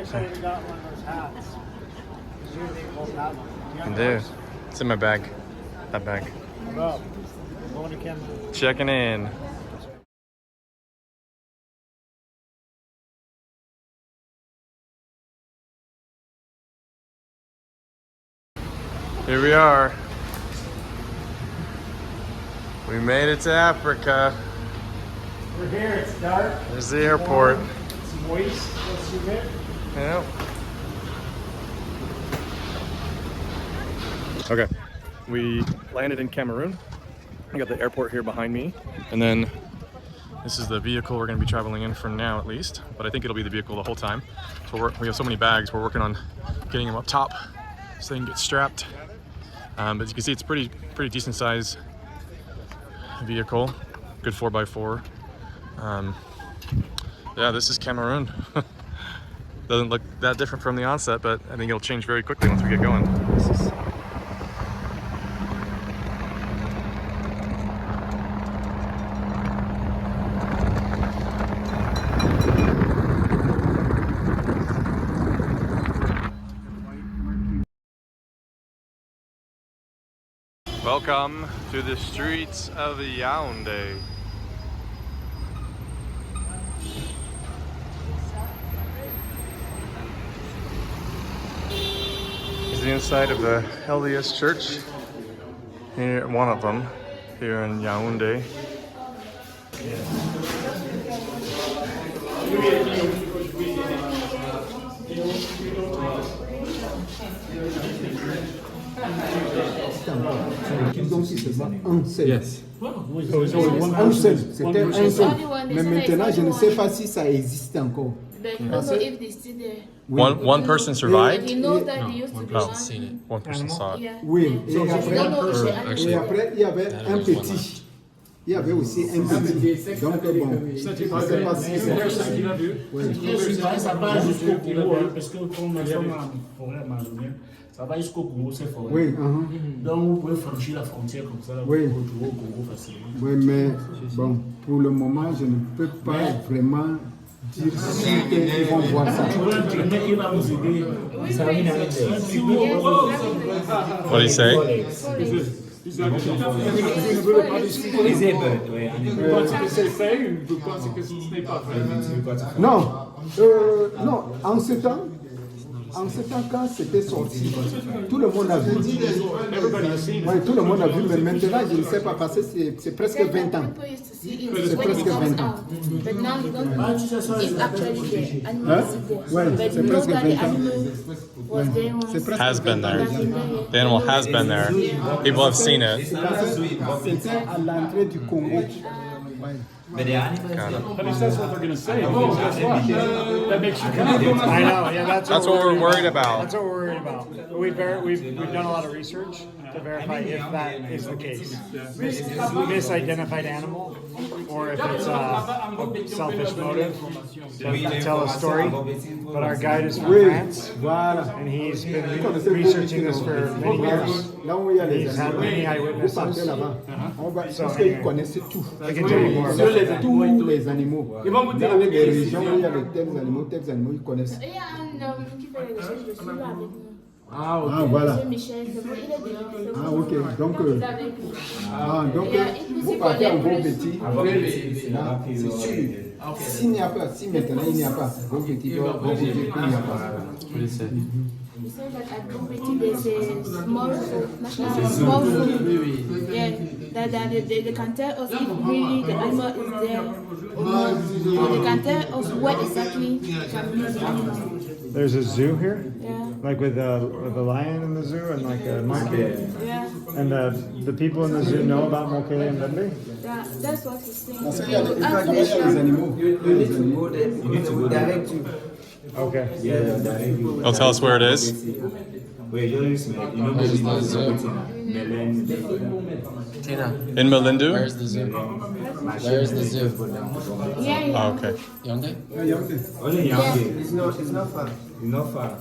wish I would have got one of those hats. Usually both have them. I do. It's in my bag. That bag. Well, going to Cameroon. Checking in. Here we are. We made it to Africa. We're here, it's dark. There's the airport. It's moist, let's admit. Yep. Okay, we landed in Cameroon. I got the airport here behind me. And then this is the vehicle we're gonna be traveling in for now at least, but I think it'll be the vehicle the whole time. So we have so many bags, we're working on getting them up top so they can get strapped. But as you can see, it's pretty decent size vehicle, good 4x4. Yeah, this is Cameroon. Doesn't look that different from the onset, but I think it'll change very quickly once we get going. Welcome to the streets of Yaoundé. This is the inside of the LDS church. Here, one of them here in Yaoundé. Yes. Un seul, c'était un seul. Mais maintenant, je ne sais pas si ça existe encore. One person survived? One person saw it. Oui, et après, il y avait un petit. Il y avait aussi un petit. Donc bon, je ne sais pas si c'est... Ça va jusqu'au Congo, parce que comme nous sommes en forêt amazonienne, ça va jusqu'au Congo, c'est forêt. Oui, donc vous pouvez franchir la frontière comme ça, là, vous pouvez retrouver au Congo facilement. Oui, mais bon, pour le moment, je ne peux pas vraiment dire si ils vont voir ça. Il va vous aider. What do you say? Vous pensez que c'est fait ou vous pensez que ce n'est pas fait? Non, non, en ce temps, quand c'était sorti, tout le monde a vu. Oui, tout le monde a vu, mais maintenant, je ne sais pas, parce que c'est presque 20 ans. C'est presque 20 ans. Oui, c'est presque 20 ans. Has been there. The animal has been there. People have seen it. C'était à l'entrée du Congo. But at least that's what they're going to say. That makes you confident. I know, yeah, that's what we're worried about. That's what we're worried about. We've done a lot of research to verify if that is the case. Misidentified animal, or if it's a selfish motive to tell a story. But our guide is from France, and he's been researching this for many years. He's had many eyewitnesses. So anyway, I can tell you more about that. Tous les animaux. Dans les régions où il y a de tels animaux, ils connaissent. Il y a un homme qui fait les recherches dessus là avec nous. Ah, voilà. C'est Michel, il est débuté. Ah, ok. Donc, vous partez en bon petit. Là, c'est sûr. S'il n'y a pas, si maintenant il n'y a pas, bon petit doit vous dire qu'il n'y a pas. He said that at Bumbiti there's a small food. Yeah, that they can tell us if really the animal is there or not. So they can tell us where exactly can be the animal. There's a zoo here? Yeah. Like with a lion in the zoo and like a monkey? Yeah. And the people in the zoo know about Mokele and Bembe? Yeah, that's what he's saying. Parce qu'il y a des animaux. You need to go direct to. Okay. They'll tell us where it is. In Melindu? Where's the zoo? Where's the zoo? Yeah. Oh, okay. Yaoundé? Only Yaoundé. It's not far. It's not far.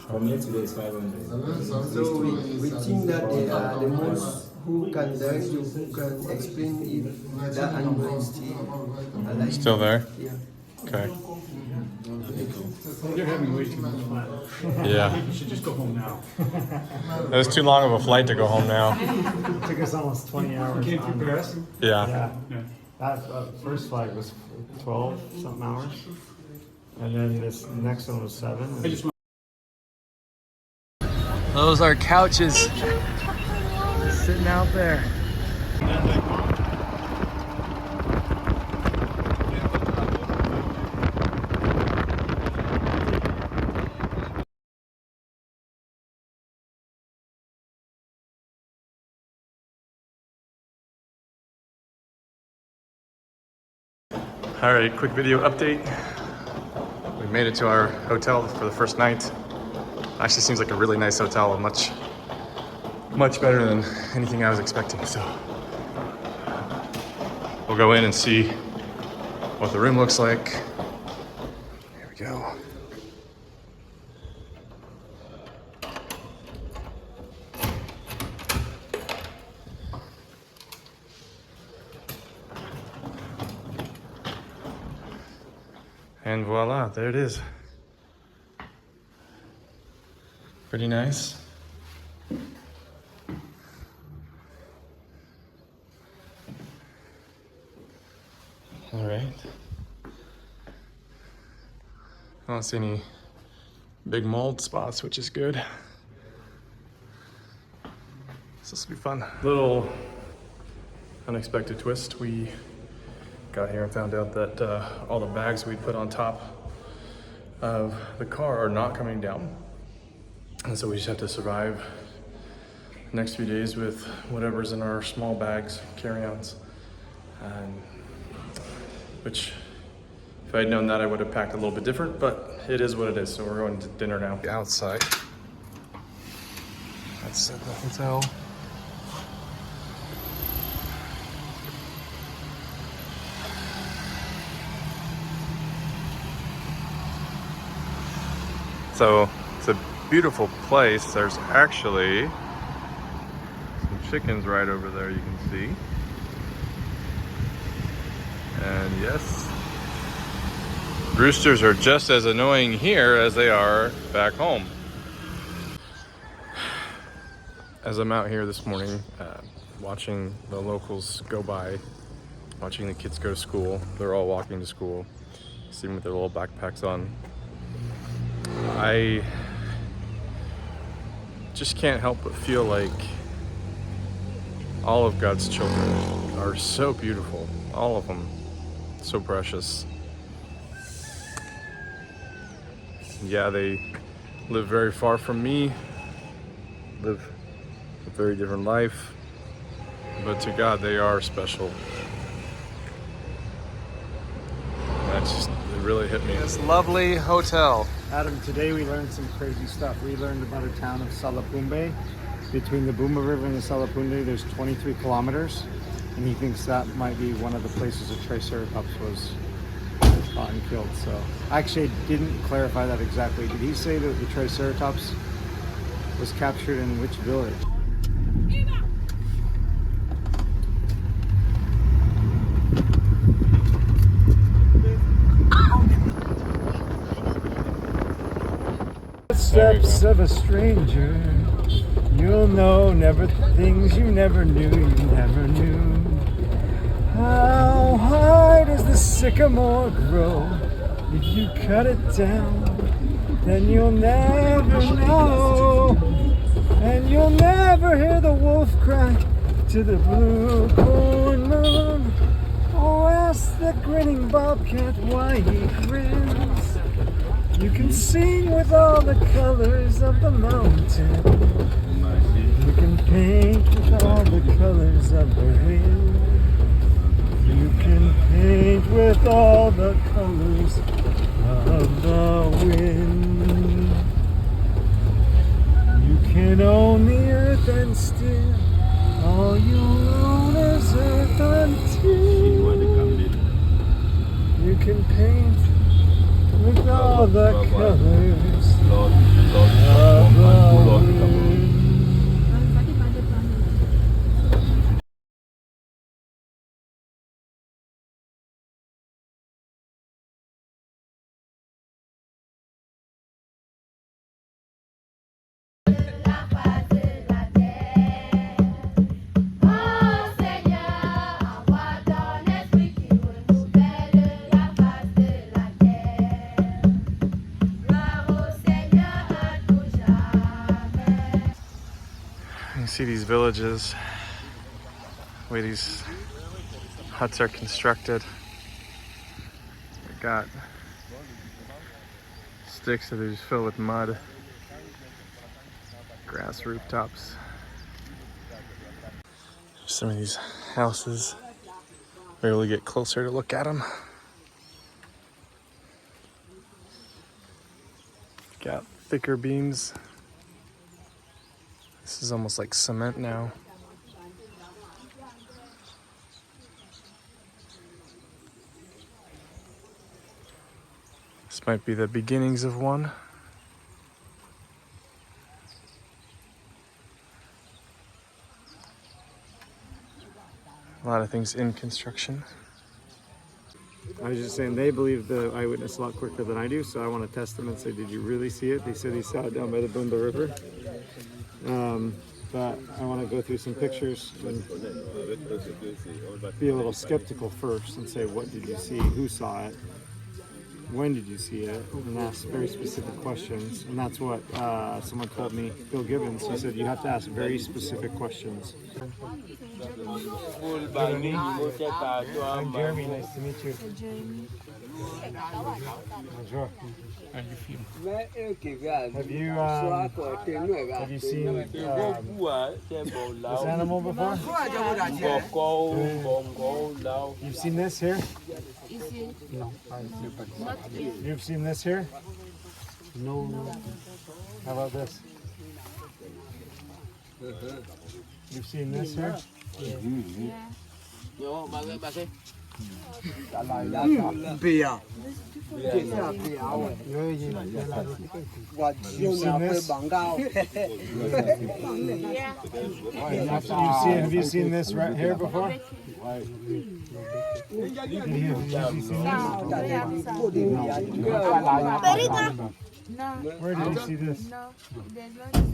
From here to there is 500. So we think that they are the most who can direct you, who can explain if that animal is still alive. Still there? Yeah. Okay. You're having way too much fun. Yeah. You should just go home now. It was too long of a flight to go home now. It took us almost 20 hours. Came through Paris? Yeah. That first flight was 12 something hours. And then this next one was 7. Those are couches sitting out there. All right, quick video update. We made it to our hotel for the first night. Actually seems like a really nice hotel, much better than anything I was expecting. So we'll go in and see what the room looks like. Here we go. And voila, there it is. Pretty nice. All right. I don't see any big mold spots, which is good. This will be fun. Little unexpected twist. We got here and found out that all the bags we put on top of the car are not coming down. And so we just have to survive the next few days with whatever's in our small bags, carry-ons. Which, if I had known that, I would have packed a little bit different, but it is what it is. So we're going to dinner now. Outside. That's the hotel. So it's a beautiful place. There's actually some chickens right over there you can see. And yes, roosters are just as annoying here as they are back home. As I'm out here this morning, watching the locals go by, watching the kids go to school, they're all walking to school, sitting with their little backpacks on. I just can't help but feel like all of God's children are so beautiful, all of them, so precious. Yeah, they live very far from me, live a very different life, but to God they are special. That just really hit me. This lovely hotel. Adam, today we learned some crazy stuff. We learned about a town of Salapumbe. Between the Boomba River and the Salapumbe, there's 23 kilometers. And he thinks that might be one of the places a Triceratops was caught and killed. So actually I didn't clarify that exactly. Did he say that the Triceratops was captured in which village? Steps of a stranger, you'll know never things you never knew, you never knew. How high does the sycamore grow? If you cut it down, then you'll never know. And you'll never hear the wolf cry to the blue corn moon, or ask the grinning bobcat why he grins. You can sing with all the colors of the mountain. You can paint with all the colors of the wind. You can paint with all the colors of the wind. You can own the earth and still all you own is earth until you can paint with all the colors of the wind. see these villages, the way these huts are constructed. They've got sticks that are just filled with mud, grass rooftops. Some of these houses, we're able to get closer to look at them. Got thicker beams. This is almost like cement now. This might be the beginnings of one. A lot of things in construction. I was just saying, they believe the eyewitness a lot quicker than I do, so I want to test them and say, did you really see it? They said he saw it down by the Bumba River. But I want to go through some pictures and be a little skeptical first and say, what did you see? Who saw it? When did you see it? And ask very specific questions. And that's what someone told me, Bill Gibbons. He said, you have to ask very specific questions. I'm Jeremy. Nice to meet you. Bonjour. How do you feel? Have you seen this animal before? You've seen this here? No. You've seen this here? No. How about this? You've seen this here? You've seen this? Have you seen this right here before? Have you seen this? No. Where did you see this? No.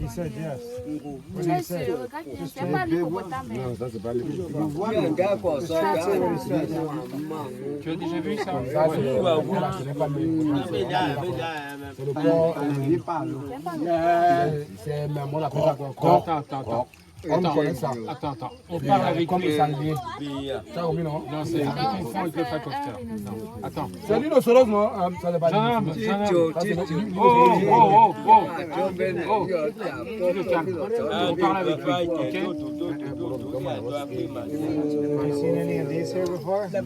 He said yes. What did he say? Tu as déjà vu ça? Attends. On parle avec lui. Ça, non, c'est un confond avec le facocta. Attends. C'est un dinosaure, non? Ça n'est pas on parle avec lui, ok? Have you seen any of these here before? Can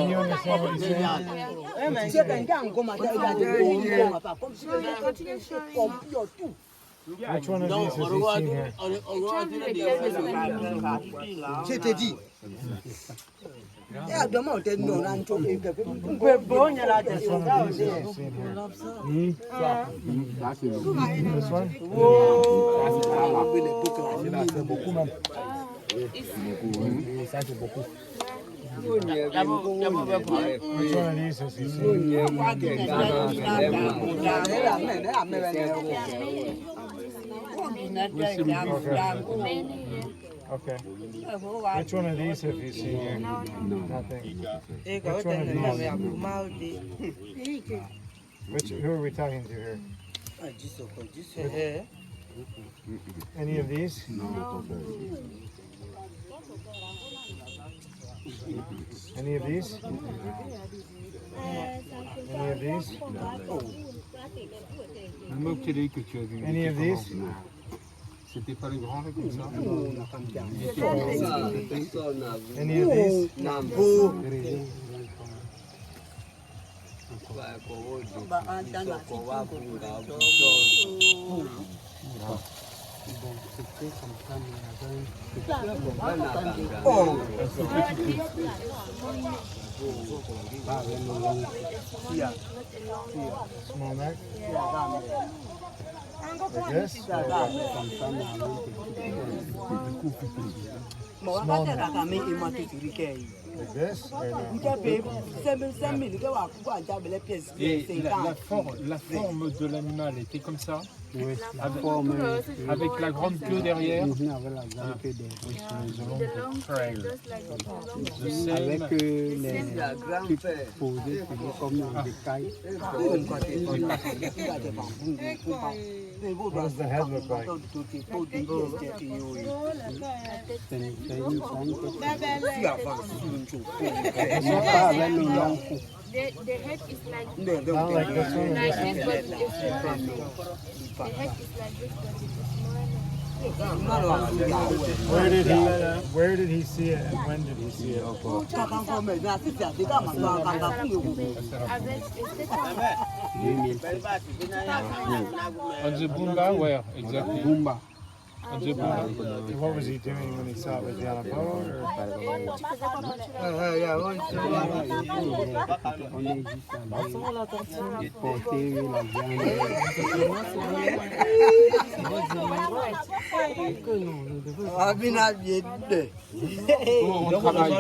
you understand what he's saying? Which one of these has he seen here? Je t'ai dit. Which one of these has he seen here? This one? Which one of these has he seen? Okay. Which one of these have you seen here? Nothing. Which one of these? Who are we talking to here? Any of these? No. Any of these? Any of these? Le mot télé que tu as vu. Any of these? C'était pas le grand là comme ça. Any of these? Small neck? Like this? Small neck. Like this? Or no? Et la forme de l'animal était comme ça, Oui, la avec, forme. avec la grande queue derrière. Avec la grande queue derrière. Oui, sur les The long, trail. just like the long. The same. Avec les trucs posés comme des cailles. What does the head look like? C'est une sonde. The head is like Not like this one. this, but it's smaller. The head is like this, but it's smaller. Where did he see it and when did he see it? On the Bumba, where exactly? Bumba. On the Bumba. And what was he doing when he saw it? Was he on a boat or? On est juste allé porter la viande. On travaille.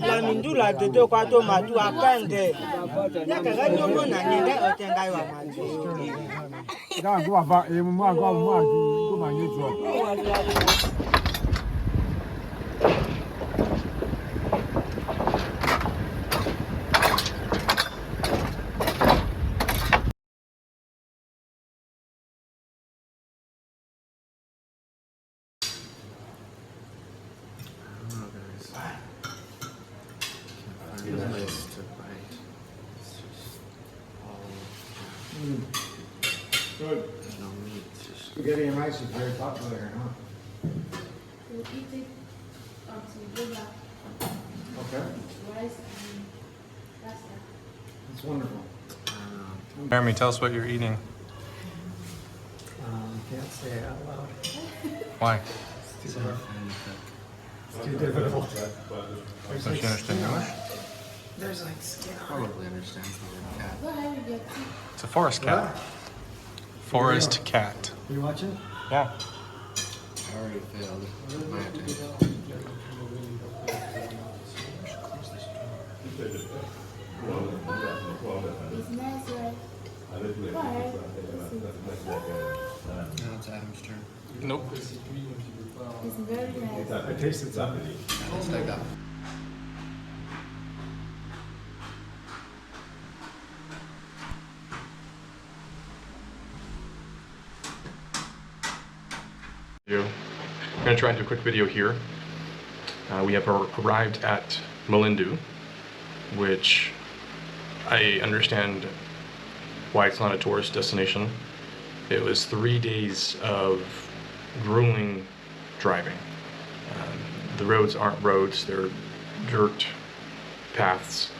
La mindula de deux kwa to matu akande. Ya kaga nyomo na nyende otenga wa matu. Good. Spaghetti and rice is very popular here, huh? We eat it until we have Okay. rice and pasta. It's wonderful. Jeremy, tell us what you're eating. Can't say it out loud. Why? It's too difficult. Don't you understand English? There's like skin on it. Probably understands the word cat. Go ahead with your tea. It's a forest cat. Forest cat. You watching? Yeah. I already failed my attempt. It's nice, right? Go ahead. Now it's Adam's turn. Nope. It's very nice. I tasted something. Let's take that. I'm going to try and do a quick video here. We have arrived at Malindu, which I understand why it's not a tourist destination. It was 3 days of grueling driving. The roads aren't roads, they're dirt paths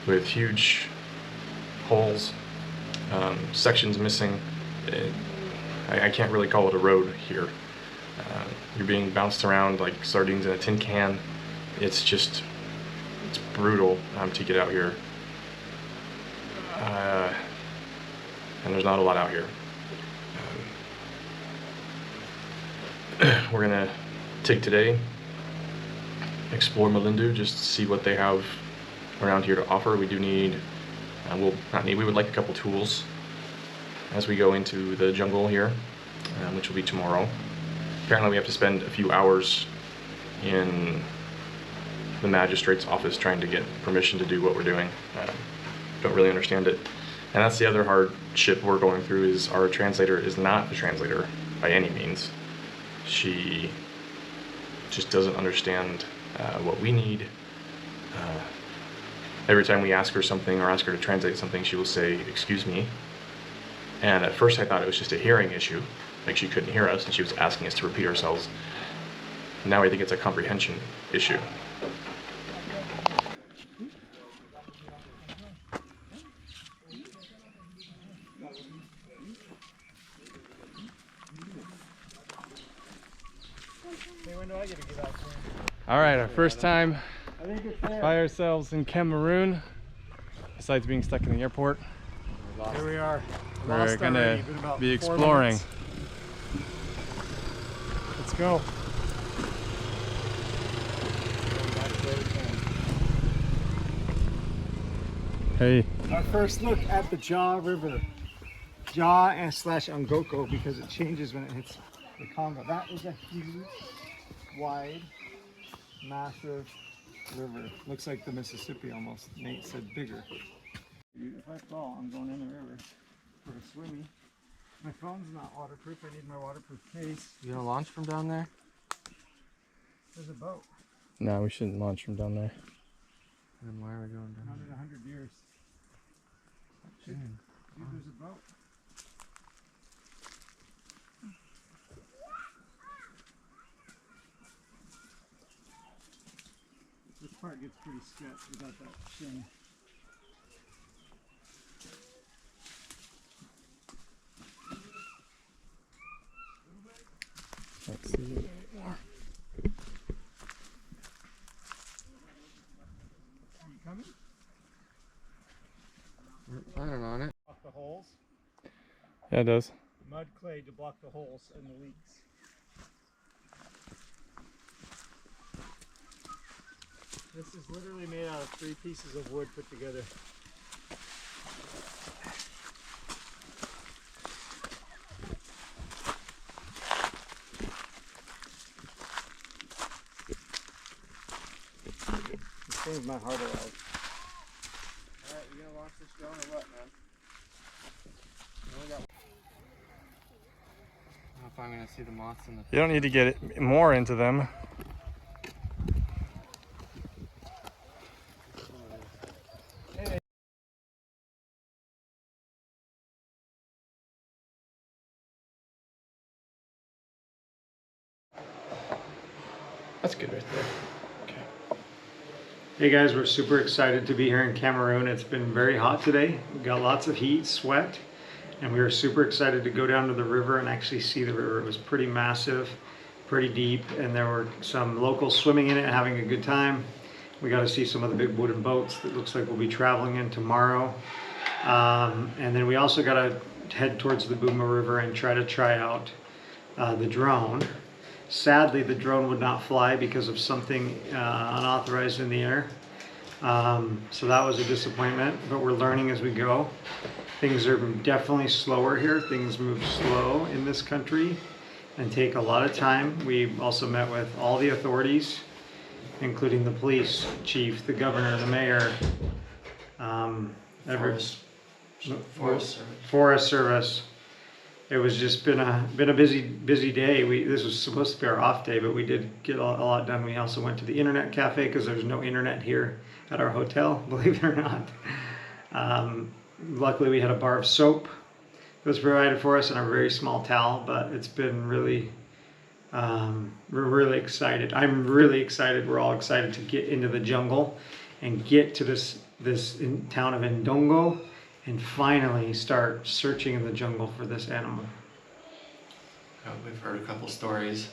with huge holes, sections missing. I can't really call it a road here. You're being bounced around like sardines in a tin can. It's brutal to get out here. And there's not a lot out here. We're gonna take today, explore Malindu, just to see what they have around here to offer. We do need, we would like a couple tools as we go into the jungle here, which will be tomorrow. Apparently we have to spend a few hours in the magistrate's office trying to get permission to do what we're doing. Don't really understand it. And that's the other hardship we're going through, is our translator is not a translator by any means. She just doesn't understand what we need. Every time we ask her something or ask her to translate something, she will say, "Excuse me." And at first I thought it was just a hearing issue, like she couldn't hear us and she was asking us to repeat ourselves. Now I think it's a comprehension issue. All right, our first time by ourselves in Cameroon, besides being stuck in the airport. Here we are. We're Lost gonna already, been about be 4 exploring. minutes. Let's go. Hey, Our first look at the Jaw River. Jaw and slash Ngoko, because it changes when it hits the Congo. That is a huge, wide, massive river. Looks like the Mississippi almost. Nate said bigger. If I fall, I'm going in the river for a swimmy. My phone's not waterproof. I need my waterproof case. You gonna launch from down there? There's a boat. no, we shouldn't launch from down there. Then why are we going down Not in 100 years. Dude, there's a boat. This part gets pretty sketchy without that shin. Let's see more. Are you coming? We're planning on it. Block the holes. Yeah, it does. Mud clay to block the holes and the leaks. This is literally made out of 3 pieces of wood put together. This thing's my heart alive. Alright, you gonna launch this drone or what, man? I don't know if I'm gonna see the moths in the... You don't need to get it more into them. That's good right there. Okay. Hey guys, we're super excited to be here in Cameroon. It's been very hot today. We've got lots of heat, sweat, and we were super excited to go down to the river and actually see the river. It was pretty massive, pretty deep, and there were some locals swimming in it, having a good time. We got to see some of the big wooden boats that looks like we'll be traveling in tomorrow. And then we also got to head towards the Booma River and try out the drone. Sadly, the drone would not fly because of something unauthorized in the air. So that was a disappointment, but we're learning as we go. Things are definitely slower here. Things move slow in this country and take a lot of time. We also met with all the authorities, including the police chief, the governor, the mayor, Forest Service. It was just been a busy day. This was supposed to be our off day, but we did get a lot done. We also went to the internet cafe because there's no internet here at our hotel, believe it or not. Luckily, we had a bar of soap that was provided for us and a very small towel. But it's been really, we're really excited. I'm really excited. We're all excited to get into the jungle and get to this town of Ndongo and finally start searching in the jungle for this animal. We've heard a couple stories.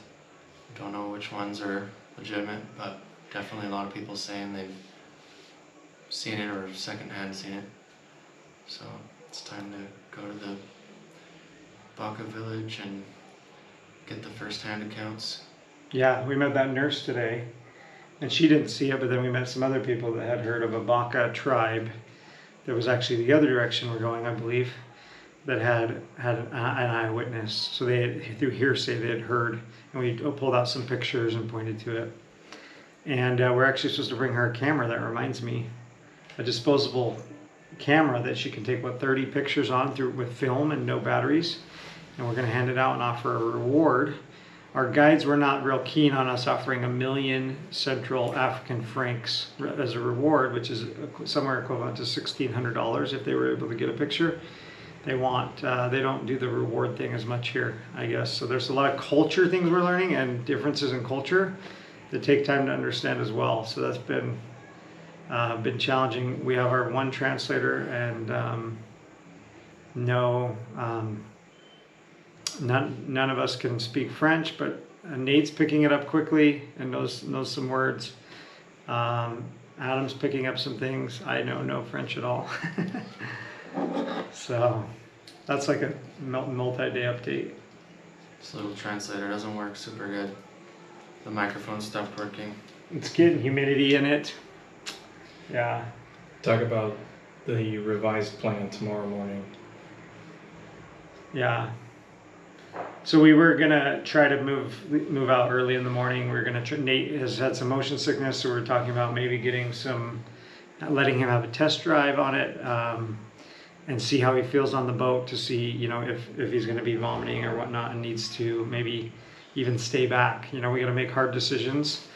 We don't know which ones are legitimate, but definitely a lot of people saying they've seen it or secondhand seen it. So it's time to go to the Baka village and get the first-hand accounts. Yeah, we met that nurse today, and she didn't see it, but then we met some other people that had heard of a Baka tribe. There was actually the other direction we're going, I believe, that had an eyewitness. So they had, through hearsay, they had heard, and we pulled out some pictures and pointed to it. And we're actually supposed to bring her a camera. That reminds me, a disposable camera that she can take 30 pictures on with film and no batteries. And we're going to hand it out and offer a reward. Our guides were not real keen on us offering 1 million Central African francs as a reward, which is somewhere equivalent to $1,600 if they were able to get a picture. They don't do the reward thing as much here, I guess. So there's a lot of culture things we're learning and differences in culture that take time to understand as well. So that's been challenging. We have our one translator and none of us can speak French, but Nate's picking it up quickly and knows some words. Adam's picking up some things. I know no French at all. So that's like a multi-day update. This little translator doesn't work super good. The microphone stopped working. It's getting humidity in it. Yeah. Talk about the revised plan tomorrow morning. Yeah. So we were gonna try to move out early in the morning. We were gonna Nate has had some motion sickness, so we're talking about maybe letting him have a test drive on it, and see how he feels on the boat, to see, you know, if he's gonna be vomiting or whatnot and needs to maybe even stay back. You know, we gotta make hard decisions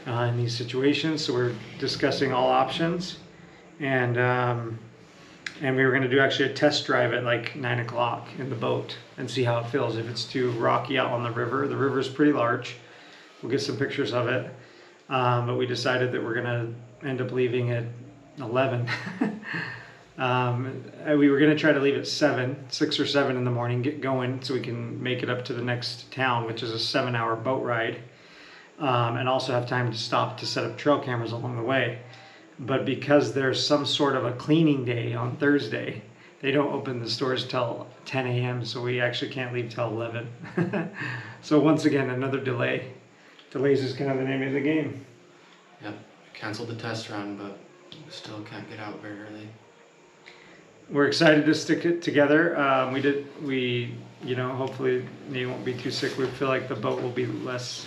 in these situations. So we're discussing all options, and we were gonna do actually a test drive at like 9 o'clock in the boat and see how it feels. If it's too rocky out on the river's pretty large. We'll get some pictures of it. But we decided that we're gonna end up leaving at 11. We were gonna try to leave at 6 or 7 in the morning, get going so we can make it up to the next town, which is a 7-hour boat ride. And also have time to stop to set up trail cameras along the way. But because there's some sort of a cleaning day on Thursday, they don't open the stores till 10 a.m. So we actually can't leave till 11. So once again, another delay. Delays is kind of the name of the game. Yep, canceled the test run, but still can't get out very early. We're excited to stick it together. You know, hopefully Nate won't be too sick. We feel like the boat will be less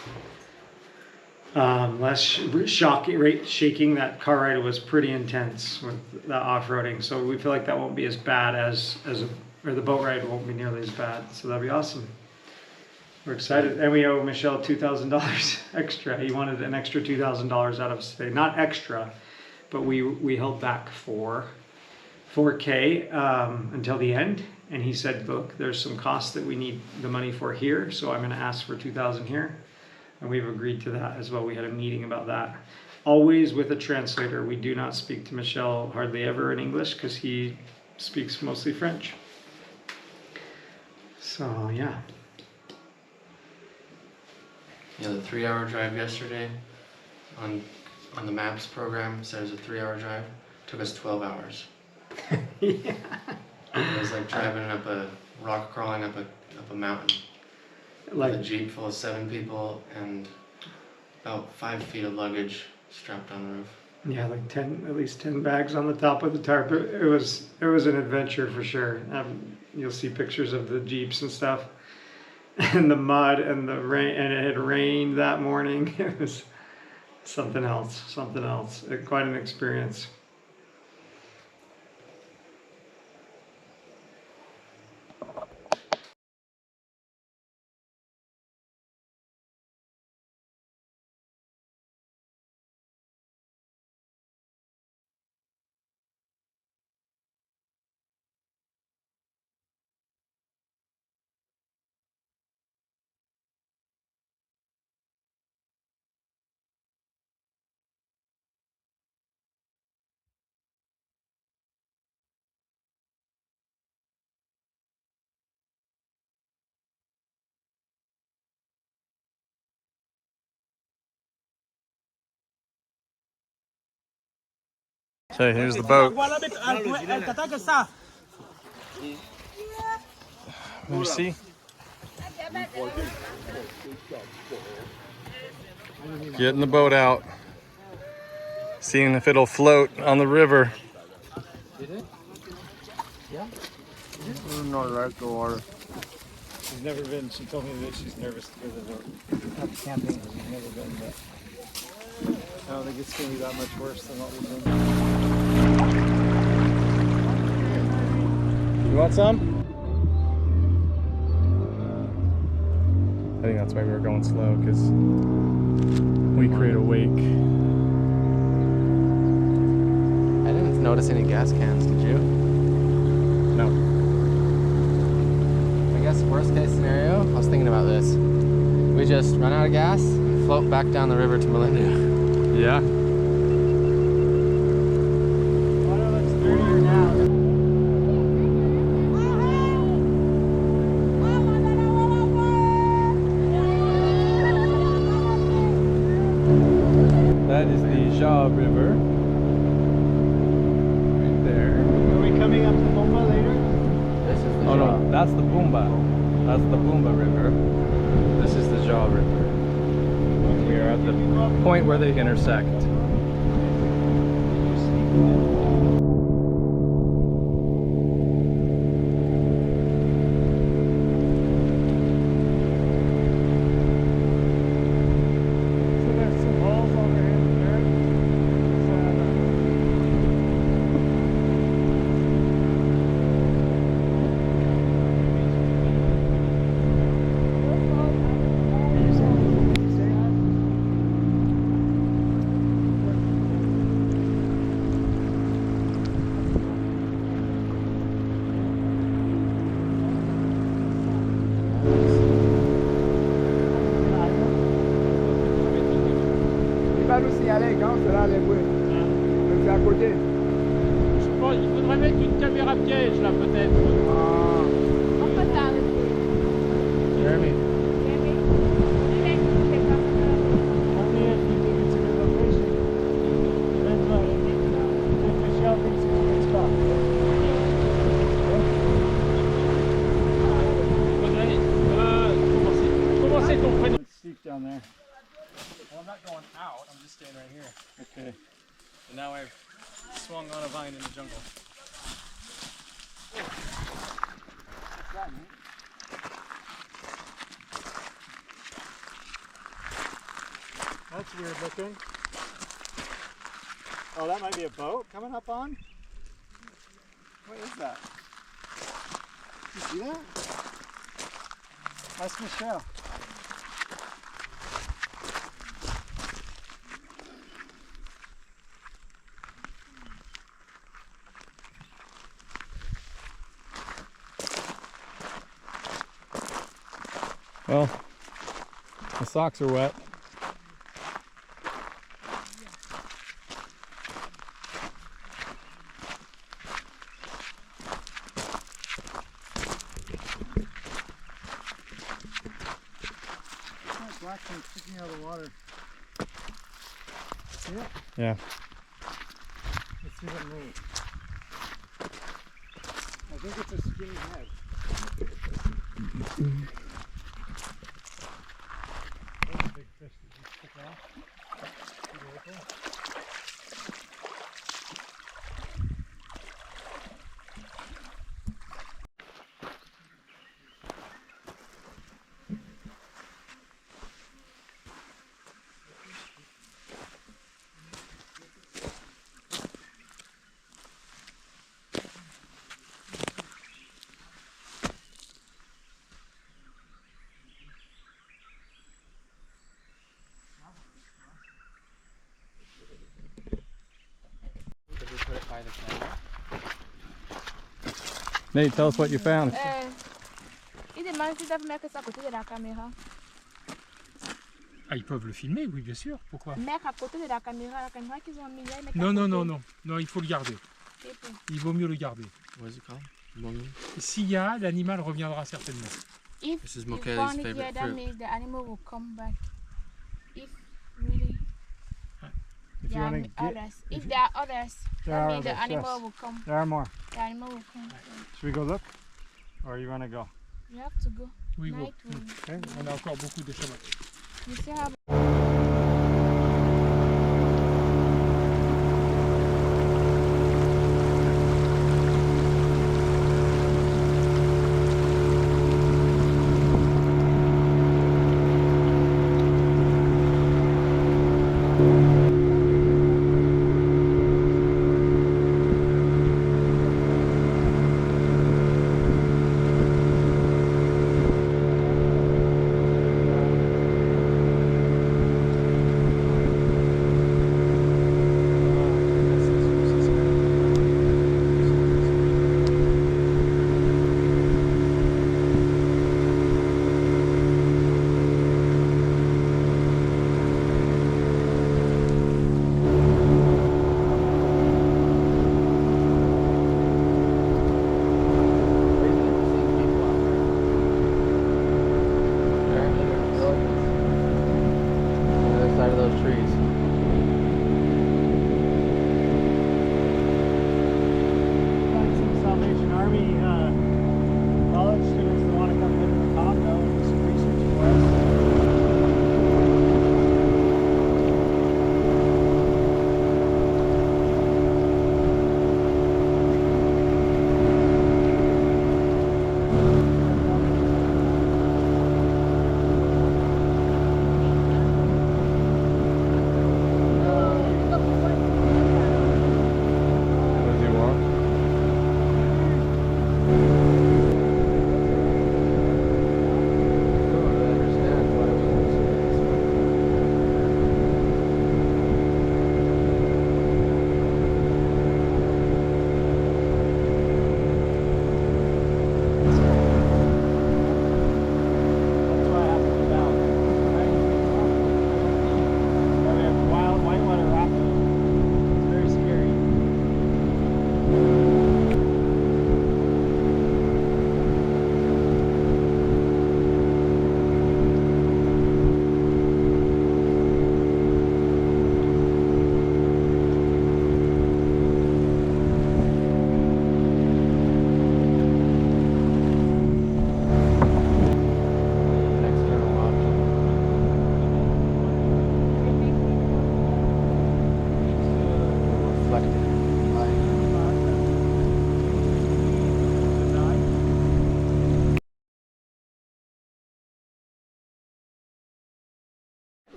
shaking. That car ride was pretty intense with the off-roading, so we feel like that won't be as bad or the boat ride won't be nearly as bad, so that'll be awesome. We're excited, and we owe Michelle $2,000 extra. He wanted an extra $2,000 out of us today. Not extra, but we held back for $4K until the end, and he said, look, there's some costs that we need the money for here, so I'm going to ask for $2,000 here. And we've agreed to that as well. We had a meeting about that. Always with a translator. We do not speak to Michel hardly ever in English because he speaks mostly French. So, yeah. Yeah, the 3-hour drive yesterday on the maps program said it was a 3-hour drive. Took us 12 hours. Yeah. It was like driving up crawling up a mountain. Like a Jeep full of 7 people and about 5 feet of luggage strapped on the roof. Yeah, like at least 10 bags on the top of the tarp. It was an adventure for sure. You'll see pictures of the Jeeps and stuff, and the mud and the rain, and it had rained that morning. It was something else. Quite an experience. Okay, here's the boat. Let me see. Getting the boat out. Seeing if it'll float on the river. Yeah. Not like the water. She's never been. She told me that she's nervous because of camping. She's never been, but I don't think it's going to be that much worse than what we've been. You want some? I think that's why we were going slow, because we create a wake. I didn't notice any gas cans, did you? No. I guess worst case scenario, I was thinking about this. We just run out of gas and float back down the river to Melinda. Yeah. That is the Jaw River. Right there. Are we coming up to Bomba later? That's the Boomba. That's the Boomba River. This is the Jaw River. We are at the point where they intersect. Nous signaler quand sera les bruits. C'est à côté. Je pense qu'il faudrait mettre une caméra piège là peut-être. On peut t'arrêter. Jeremy. Commencez ton prénom. Steep down there. Well, I'm not going out. I'm just staying right here. Okay. And now I've swung on a vine in the jungle. That's weird looking. Oh, that might be a boat coming up on? What is that? You see that? That's Michelle. Well, the socks are wet. That black thing sticking out of the water. See it? Yeah. Let's see if it moves. I think it's a skinny head. That's a big fish that just took off. Beautiful. Nate, tell us what you found. Il demande si ça peut mettre ça à côté de la caméra. Ah, ils peuvent le filmer, oui, bien sûr. Pourquoi? Mettre à côté de la caméra qu'ils ont mis là. Non, non, non, non. Non, il faut le garder. Il vaut mieux le garder. S'il y a, l'animal reviendra certainement. If This is you Mokele's find it favorite here, that fruit. means the animal will come back. If really If you there want are to get, others, if there are others, There that are means the others, animal yes. will come. there are more. The animal will come. Should we go look? Or you want to go? You have to go. Oui, bon. Night will. Okay. On a encore beaucoup de chemin. You still have.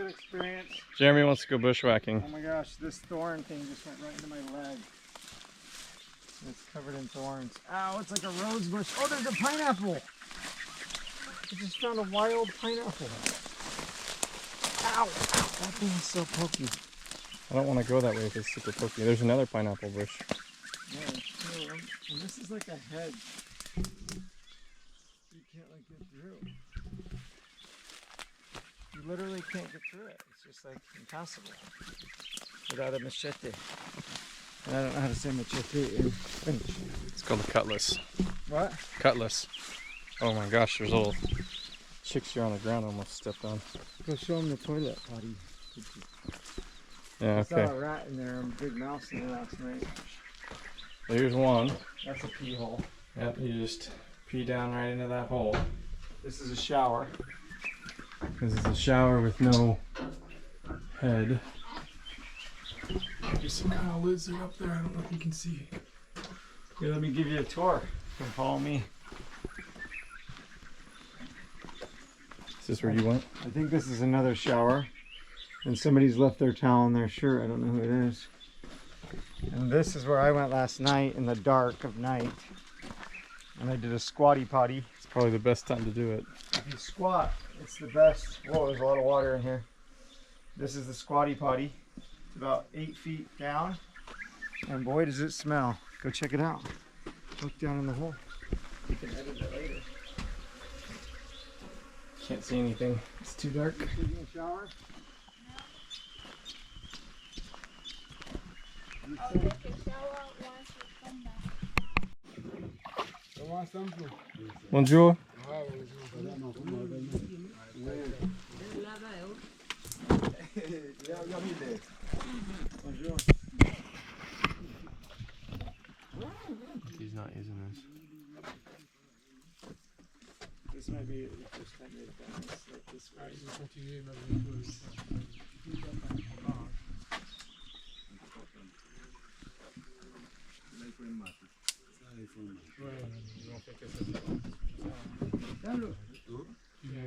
good experience. Jeremy wants to go bushwhacking. Oh my gosh, this thorn thing just went right into my leg. It's covered in thorns. Ow, it's like a rose bush. Oh, there's a pineapple. I just found a wild pineapple. Ow, that thing is so pokey. I don't want to go that way if it's super pokey. There's another pineapple bush. Yeah, there's two. And this is like a hedge. You can't like get through. You literally can't get through it. It's just like impossible without a machete. And I don't know how to say machete in French. It's called a cutlass. What? Cutlass. Oh my gosh, there's little chicks here on the ground I almost stepped on. Go show them the toilet potty. Yeah, I okay. saw a rat in there and a big mouse in there last night. There's one. That's a pee hole. Yep, you just pee down right into that hole. This is a shower. This is a shower with no head. There's some kind of lizard up there. I don't know if you can see. Here, let me give you a tour. You can follow me. Is this where you went? I think this is another shower. And somebody's left their towel in their shirt. I don't know who it is. And this is where I went last night in the dark of night. And I did a squatty potty. It's probably the best time to do it. If you squat, it's the best. Whoa, there's a lot of water in here. This is the squatty potty. It's about 8 feet down. And boy, does it smell. Go check it out. Look down in the hole. You can edit it later. Can't see anything. It's too dark. Taking a shower? I'll take a shower once we come back. Bonjour. Bonjour. He's not using this. This might be the first time they've done this like this way. Ils ont continué malgré tout.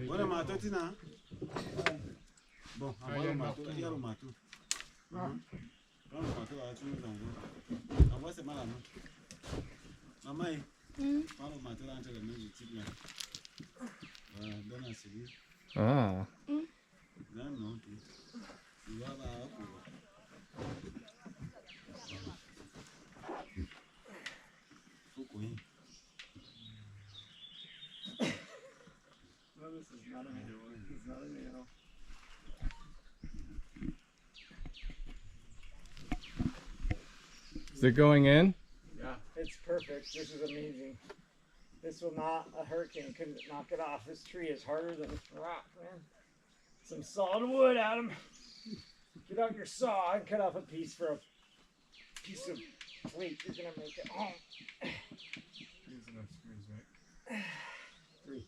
Voilà, matou, Tina. Bon, envoie le matou, il y a le matou. Prends le matou, tu nous envoies. Envoie ces malades. Maman, prends le matou, entre les mains du type là. Voilà, donne à celui. Ah. Non, non, tu vas là. Faut courir. No, this is not a needle. This is not a needle. Is it going in? Yeah, it's perfect. This is amazing. This will not, a hurricane couldn't knock it off. This tree is harder than rock, man. Some solid wood, Adam. Get out your saw and cut off a piece for a piece of plate. You're gonna make it home. There's enough screws, right? 3.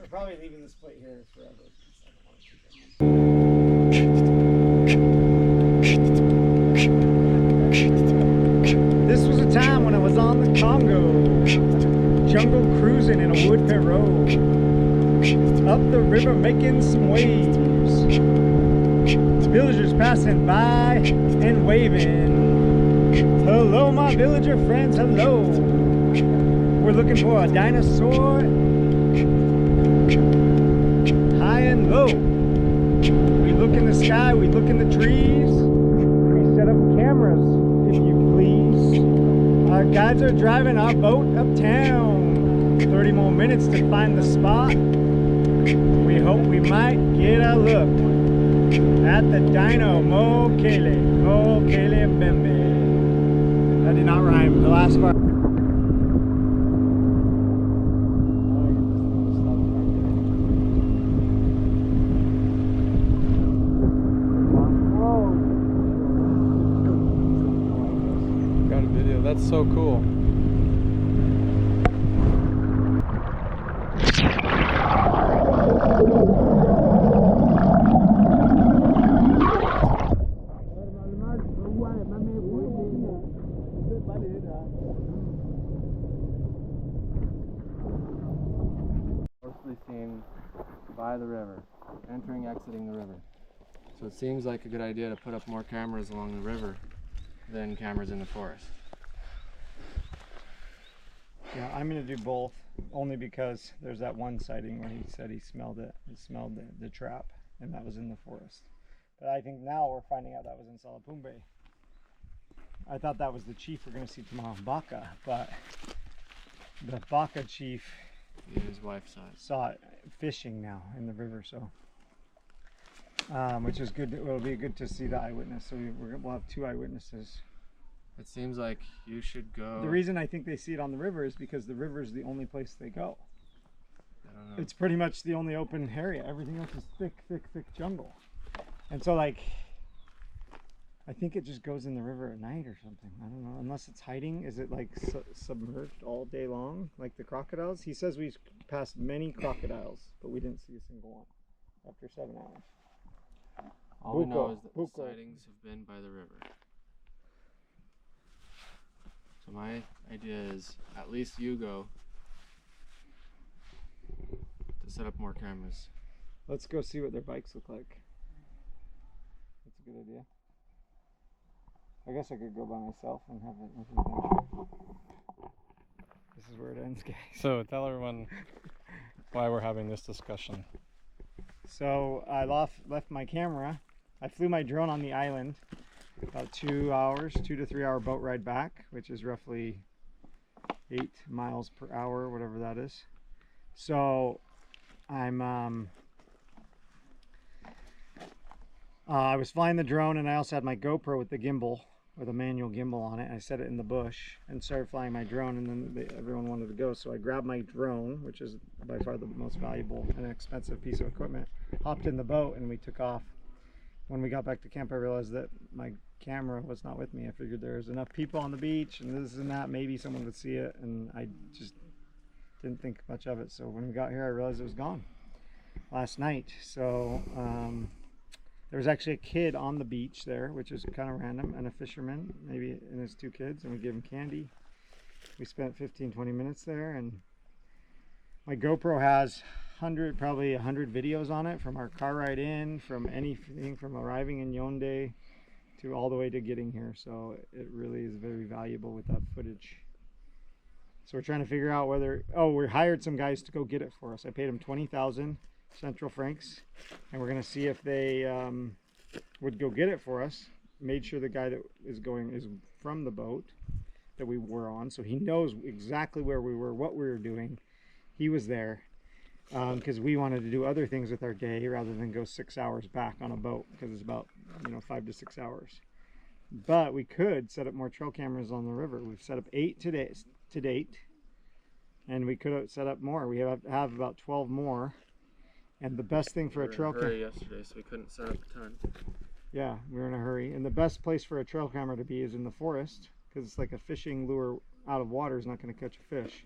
We're probably leaving this plate here forever. I don't want to keep it home. This was a time when I was on the Congo, jungle cruising in a wood pirogue, up the river making some waves, villagers passing by and waving. Hello, my villager friends, hello. We're looking for a dinosaur, high and low. We look in the sky, we look in the trees. We set up cameras, if you please. Our guides are driving our boat uptown. 30 more minutes to find the spot. We hope we might get a look at the dino Mokele Bembe. That did not rhyme, the last part. Got a video. That's so cool. by the river, entering, exiting the river. So it seems like a good idea to put up more cameras along the river than cameras in the forest. Yeah, I'm gonna do both, only because there's that one sighting where he said he smelled it. He smelled the trap, and that was in the forest. But I think now we're finding out that was in Salapumbe. I thought that was the chief we're gonna see tomorrow in Baka, but the Baka chief, his wife saw it fishing now in the river, so which is good. It'll be good to see the eyewitness. So we'll have 2 eyewitnesses. It seems like you should go. The reason I think they see it on the river is because the river is the only place they go. I don't know. It's pretty much the only open area. Everything else is thick jungle. And so, like, I think it just goes in the river at night or something. I don't know. Unless it's hiding. Is it like submerged all day long, like the crocodiles? He says we passed many crocodiles, but we didn't see a single one after 7 hours. All we know is that the sightings have been by the river. So my idea is, at least you go to set up more cameras. Let's go see what their bikes look like. That's a good idea. I guess I could go by myself and have an adventure. This is where it ends, guys. So tell everyone why we're having this discussion. So I left my camera. I flew my drone on the island. About 2 hours, 2 to 3 hour boat ride back, which is roughly 8 miles per hour, whatever that is. So I'm I was flying the drone, and I also had my GoPro with the gimbal, with a manual gimbal on it. I set it in the bush and started flying my drone, and then everyone wanted to go, so I grabbed my drone, which is by far the most valuable and expensive piece of equipment, hopped in the boat, and we took off. When we got back to camp, I realized that my camera was not with me. I figured there was enough people on the beach and this and that, maybe someone would see it, and I just didn't think much of it. So when we got here, I realized it was gone last night. So there was actually a kid on the beach there, which is kind of random, and a fisherman, maybe, and his 2 kids, and we gave him candy. We spent 15-20 minutes there, and my GoPro has probably 100 videos on it, from our car ride in, from anything from arriving in Yaoundé to all the way to getting here. So it really is very valuable with that footage. So we're trying to figure out whether, we hired some guys to go get it for us. I paid them 20,000 Central francs, and we're going to see if they would go get it for us. Made sure the guy that is going is from the boat that we were on, so he knows exactly where we were, what we were doing. He was there because we wanted to do other things with our day rather than go 6 hours back on a boat, because it's about 5 to 6 hours. But we could set up more trail cameras on the river. We've set up 8 to date, and we could have set up more. We have about 12 more. And the best thing for a trail camera, yesterday, so we couldn't set up a ton. Yeah, we were in a hurry. And the best place for a trail camera to be is in the forest, because it's like a fishing lure out of water is not going to catch a fish.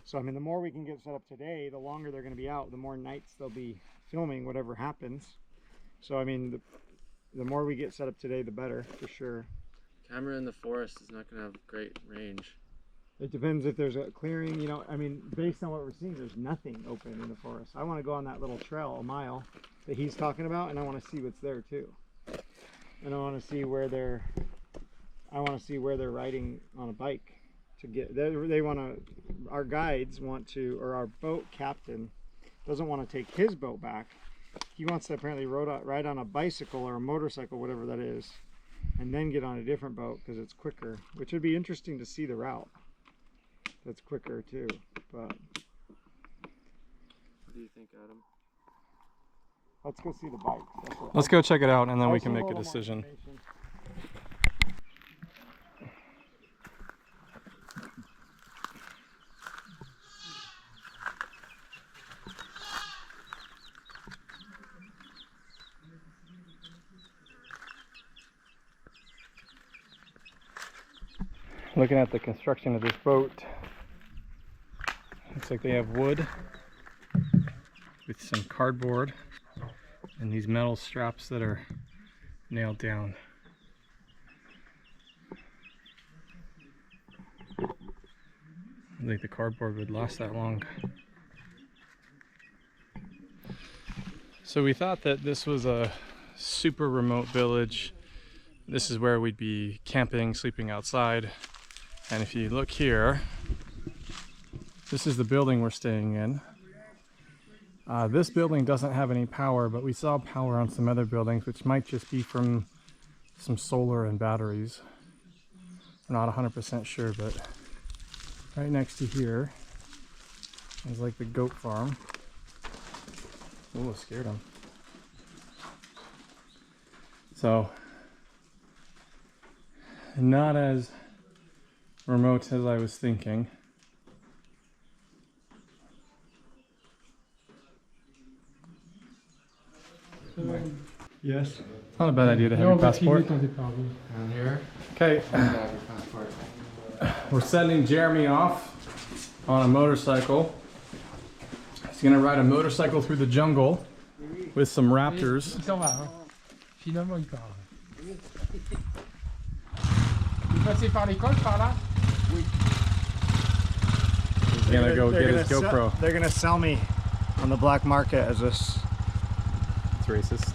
So I mean, the more we can get set up today, the longer they're going to be out, the more nights they'll be filming whatever happens. So I mean, the more we get set up today, the better, for sure. Camera in the forest is not going to have great range. It depends if there's a clearing, I mean, based on what we're seeing, there's nothing open in the forest. I want to go on that little trail, a mile, that he's talking about, and I want to see what's there too. And I want to see where they're riding on a bike to get, they want to, our guides want to, or our boat captain doesn't want to take his boat back. He wants to apparently ride on a bicycle or a motorcycle, whatever that is, and then get on a different boat because it's quicker, which would be interesting to see the route. That's quicker too, but what do you think, Adam? Let's go see the bikes. Let's go check it out, and then we can make a decision. Looking at the construction of this boat, looks like they have wood with some cardboard and these metal straps that are nailed down. I don't think the cardboard would last that long. So we thought that this was a super remote village. This is where we'd be camping, sleeping outside. And if you look here, this is the building we're staying in. This building doesn't have any power, but we saw power on some other buildings, which might just be from some solar and batteries. I'm not 100% sure, but right next to here is like the goat farm. Oh, scared him. So, not as remote as I was thinking. Yes. Not a bad idea to have your passport. Down here. Okay. We're sending Jeremy off on a motorcycle. He's gonna ride a motorcycle through the jungle with some raptors. Il s'en va, hein. Finalement, il part. Vous passez par l'école, par là? He's gonna go get his GoPro. They're gonna sell me on the black market as this. It's racist.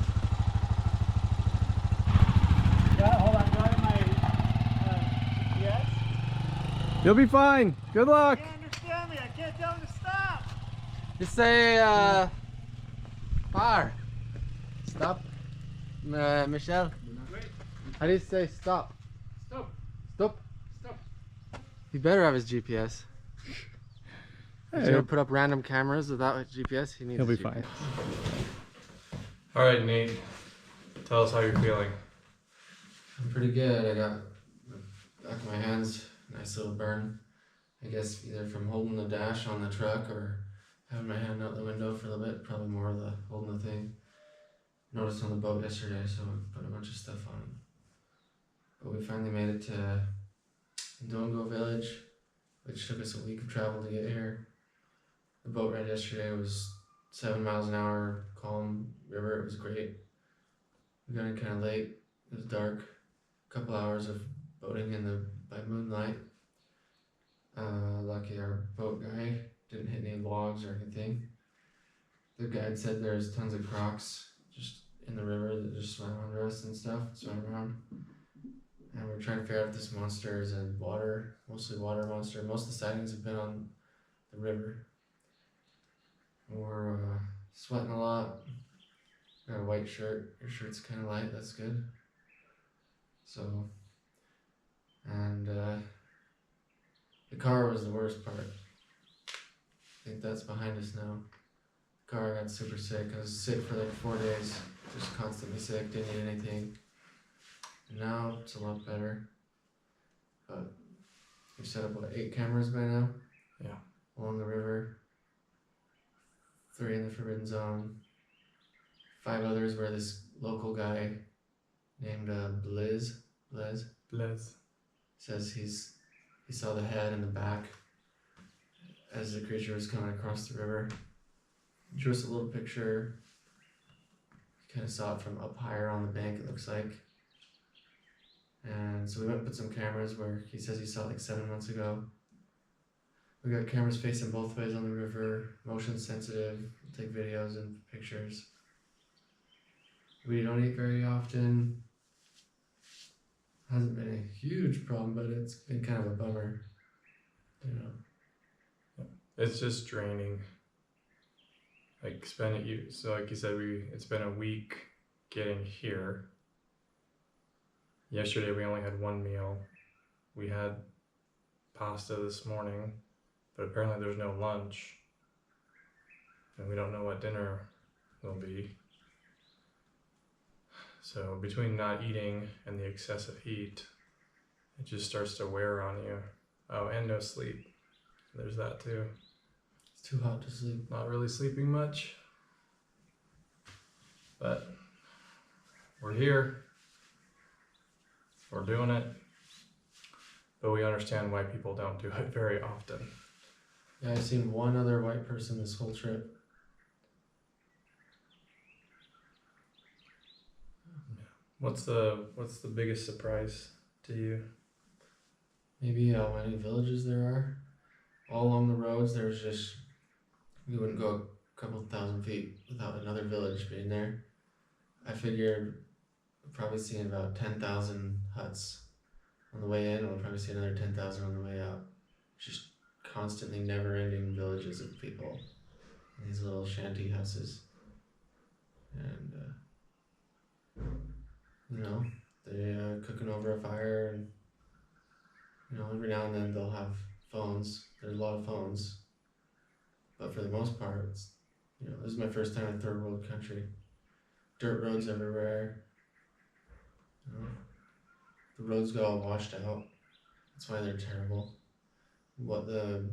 Yeah, hold on, driving my GPS. You'll be fine. Good luck. You can't understand me, I can't tell him to stop. Just say, fire. Stop. Michelle. How do you say stop? Stop. Stop. Stop. He better have his GPS. He's Hey, gonna put up random cameras without GPS. He needs he'll be his fine. GPS. All right, Nate. Tell us how you're feeling. I'm pretty good. I got back of my hands, nice little burn. I guess either from holding the dash on the truck or having my hand out the window for a little bit. Probably more of the holding the thing. Noticed on the boat yesterday, so we put a bunch of stuff on it. But we finally made it to Ndongo village, which took us a week of travel to get here. The boat ride yesterday was 7 miles an hour, calm river. It was great. We got in kind of late. It was dark. A couple hours of boating by moonlight. Lucky our boat guy didn't hit any logs or anything. The guide said there's tons of crocs just in the river that just swam under us and stuff, swam around. And we're trying to figure out if this monster is a mostly water monster. Most of the sightings have been on the river. We're sweating a lot. Got a white shirt. Your shirt's kind of light, that's good. So, and the car was the worst part. I think that's behind us now. The car got super sick. I was sick for like 4 days, just constantly sick, didn't eat anything. And now it's a lot better. But we've set up, 8 cameras by now? Yeah. Along the river. 3 in the Forbidden Zone. 5 others where this local guy named Blaise says he saw the head and the back as the creature was coming across the river. He drew us a little picture. You kind of saw it from up higher on the bank, it looks like. And so we went and put some cameras where he says he saw it like 7 months ago. We got cameras facing both ways on the river, motion sensitive, we'll take videos and pictures. We don't eat very often. Hasn't been a huge problem, but it's been kind of a bummer, you know. It's just draining. Like so like you said, it's been a week getting here. Yesterday we only had 1 meal. We had pasta this morning, but apparently there's no lunch. And we don't know what dinner will be. So between not eating and the excessive heat, it just starts to wear on you. Oh, and no sleep. There's that too. It's too hot to sleep. Not really sleeping much. But we're here. We're doing it. But we understand why people don't do it very often. Yeah, I've seen 1 other white person this whole trip. What's the biggest surprise to you? Maybe how many villages there are. All along the roads, there's just, we wouldn't go couple thousand feet without another village being there. I figured we'll probably see about 10,000 huts on the way in. We'll probably see another 10,000 on the way out. Just constantly never-ending villages of people in these little shanty houses, and you know, they cooking over a fire, and you know, every now and then they'll have phones. There's a lot of phones, but for the most part, it's, you know, this is my first time in third world country. Dirt roads everywhere. You know, the roads got all washed out. That's why they're terrible. What the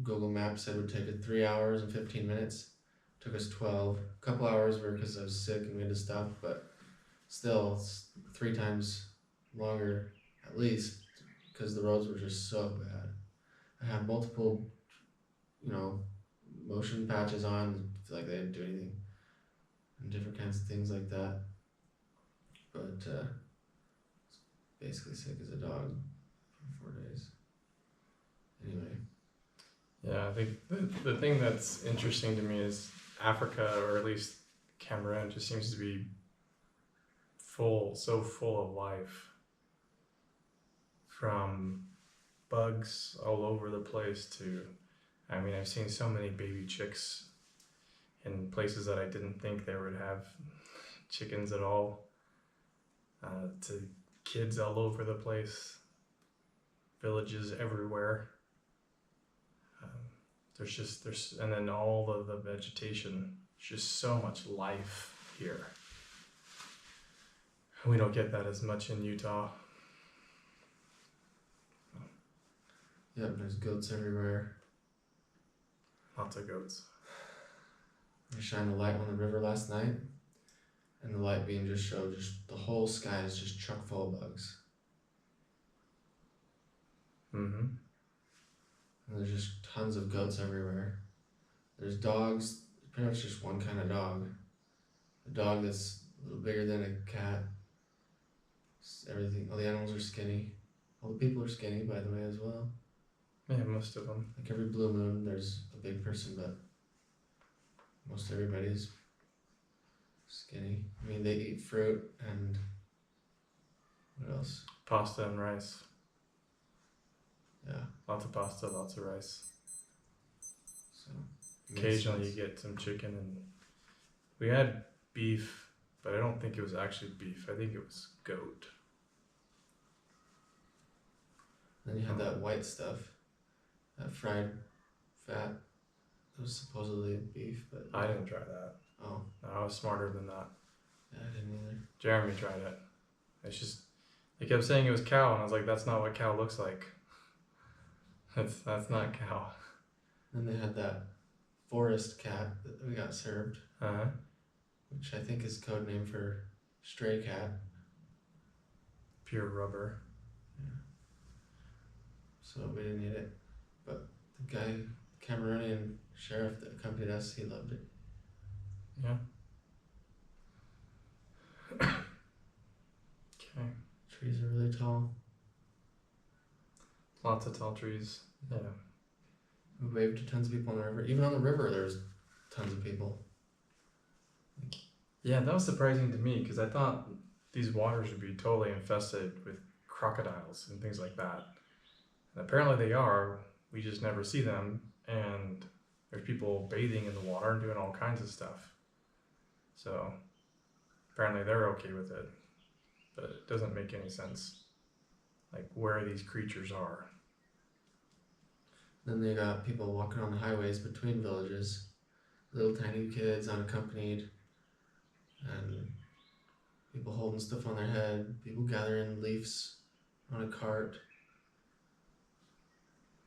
Google Maps said would take us 3 hours and 15 minutes took us 12. A couple hours were because I was sick and we had to stop, but still, it's 3 times longer at least because the roads were just so bad. I had multiple, you know, motion patches on, like they didn't do anything, and different kinds of things like that. But basically sick as a dog for 4 days. Anyway. Yeah, I think the thing that's interesting to me is Africa, or at least Cameroon, just seems to be so full of life. From bugs all over the place to, I mean, I've seen so many baby chicks in places that I didn't think they would have chickens at all, to kids all over the place, villages everywhere. And then all of the vegetation, just so much life here. We don't get that as much in Utah. Yep, there's goats everywhere. Lots of goats. I shined a light on the river last night, and the light beam just showed the whole sky is just chock full of bugs. Mm-hmm. And there's just tons of goats everywhere. There's dogs, pretty much just one kind of dog. A dog that's a little bigger than a cat. Everything, all the animals are skinny. All the people are skinny, by the way, as well. Yeah, most of them. Like every blue moon, there's a big person, but most everybody's skinny. I mean, they eat fruit and what else? Pasta and rice. Yeah. Lots of pasta, lots of rice. So occasionally you get some chicken, and we had beef, but I don't think it was actually beef. I think it was goat. Then you had that white stuff, that fried fat. It was supposedly beef, but I didn't try that. Oh. No, I was smarter than that. Yeah, I didn't either. Jeremy tried it. It's just, they kept saying it was cow, and I was like, that's not what cow looks like. That's not cow. Then they had that forest cat that we got served, which I think is code name for stray cat. Pure rubber. Yeah. So we didn't eat it, but the guy, Cameroonian sheriff that accompanied us, he loved it. Yeah. Okay. Trees are really tall. Lots of tall trees. Yeah. We waved to tons of people on the river. Even on the river, there's tons of people. Yeah, that was surprising to me because I thought these waters would be totally infested with crocodiles and things like that. And apparently they are. We just never see them. And there's people bathing in the water and doing all kinds of stuff. So apparently they're okay with it. But it doesn't make any sense, like where these creatures are. Then they got people walking on the highways between villages, little tiny kids unaccompanied, and people holding stuff on their head, people gathering leaves on a cart.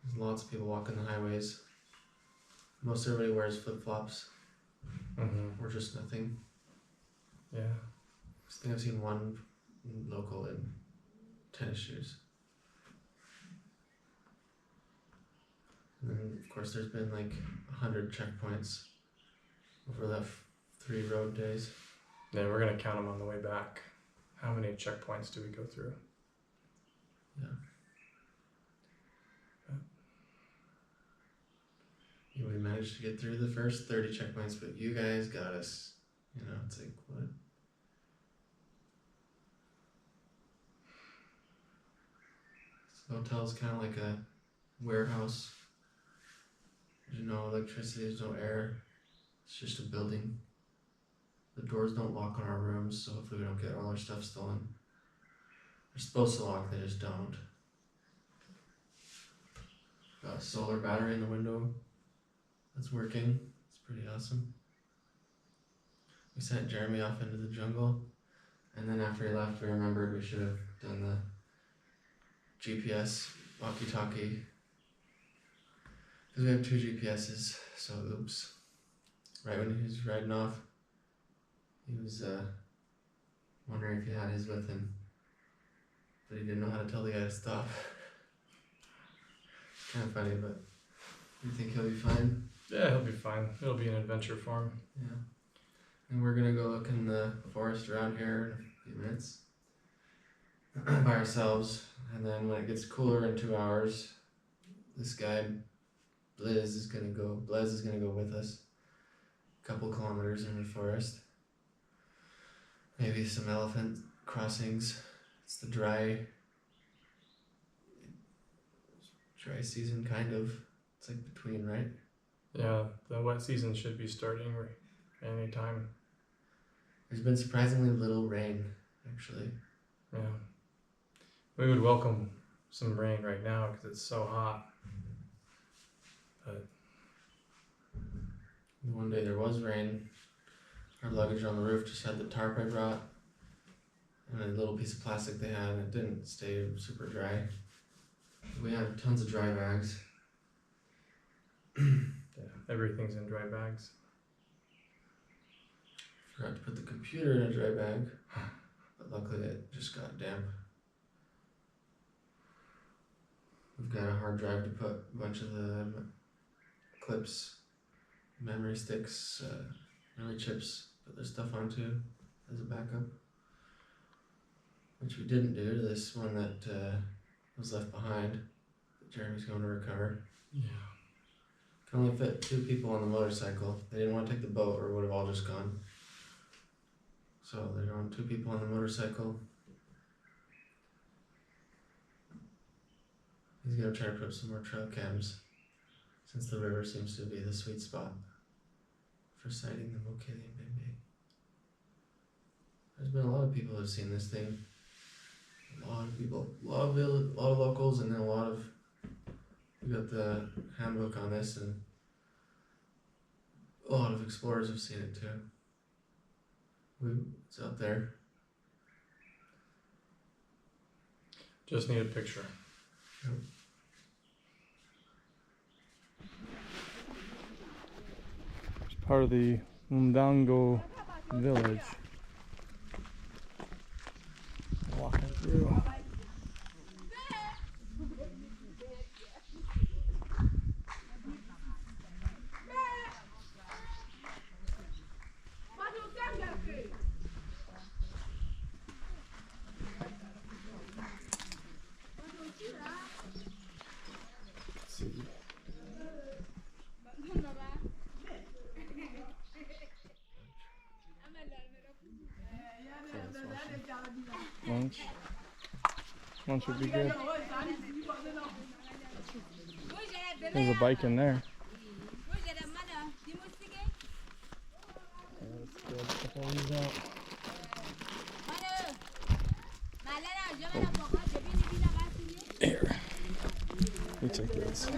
There's lots of people walking the highways. Most everybody wears flip-flops, or just nothing. Yeah. I think I've seen one local in tennis shoes. And then, of course, there's been like 100 checkpoints over the 3 road days. Yeah, we're going to count them on the way back. How many checkpoints do we go through? Yeah. We managed to get through the first 30 checkpoints, but you guys got us. You know, it's like, what? This hotel's kind of like a warehouse. There's no electricity, there's no air. It's just a building. The doors don't lock on our rooms, so hopefully we don't get all our stuff stolen. They're supposed to lock, they just don't. Got a solar battery in the window that's working. It's pretty awesome. We sent Jeremy off into the jungle, and then after he left, we remembered we should have done the GPS walkie-talkie. Because we have 2 GPSs, so oops. Right when he was riding off, he was wondering if he had his with him, but he didn't know how to tell the guy to stop. Kind of funny, but you think he'll be fine? Yeah, he'll be fine. It'll be an adventure for him. Yeah. And we're gonna go look in the forest around here in a few minutes by ourselves, and then when it gets cooler in 2 hours, this guy Blizz is gonna go with us a couple kilometers in the forest. Maybe some elephant crossings. It's the dry season, kind of. It's like between, right? Yeah, the wet season should be starting anytime. There's been surprisingly little rain, actually. Yeah. We would welcome some rain right now because it's so hot. But one day there was rain. Our luggage on the roof just had the tarp I brought and a little piece of plastic they had, and it didn't stay super dry. We had tons of dry bags. yeah, everything's in dry bags. Forgot to put the computer in a dry bag, but luckily it just got damp. We've got a hard drive to put a bunch of the clips, memory sticks, memory chips, put their stuff onto as a backup. Which we didn't do to this one that was left behind that Jeremy's going to recover. Yeah. Can only fit 2 people on the motorcycle. They didn't want to take the boat or would have all just gone. So they're on 2 people on the motorcycle. He's going to try to put up some more trail cams since the river seems to be the sweet spot for sighting the Mokele Bembe. There's been a lot of people who have seen this thing. A lot of people, a lot of locals, and then we got the handbook on this, and a lot of explorers have seen it too. It's out there. Just need a picture. Yep. It's part of the Mundango village. Walking through. Lunch would be good. There's a bike in there. Let's get a couple of these out. Here. You take this.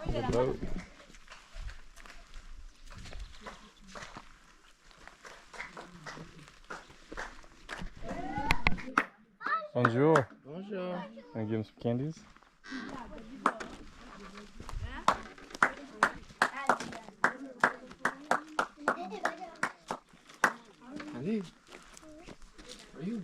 The boat. Bonjour. Bonjour. Can I give him some candies? Allez. Are you?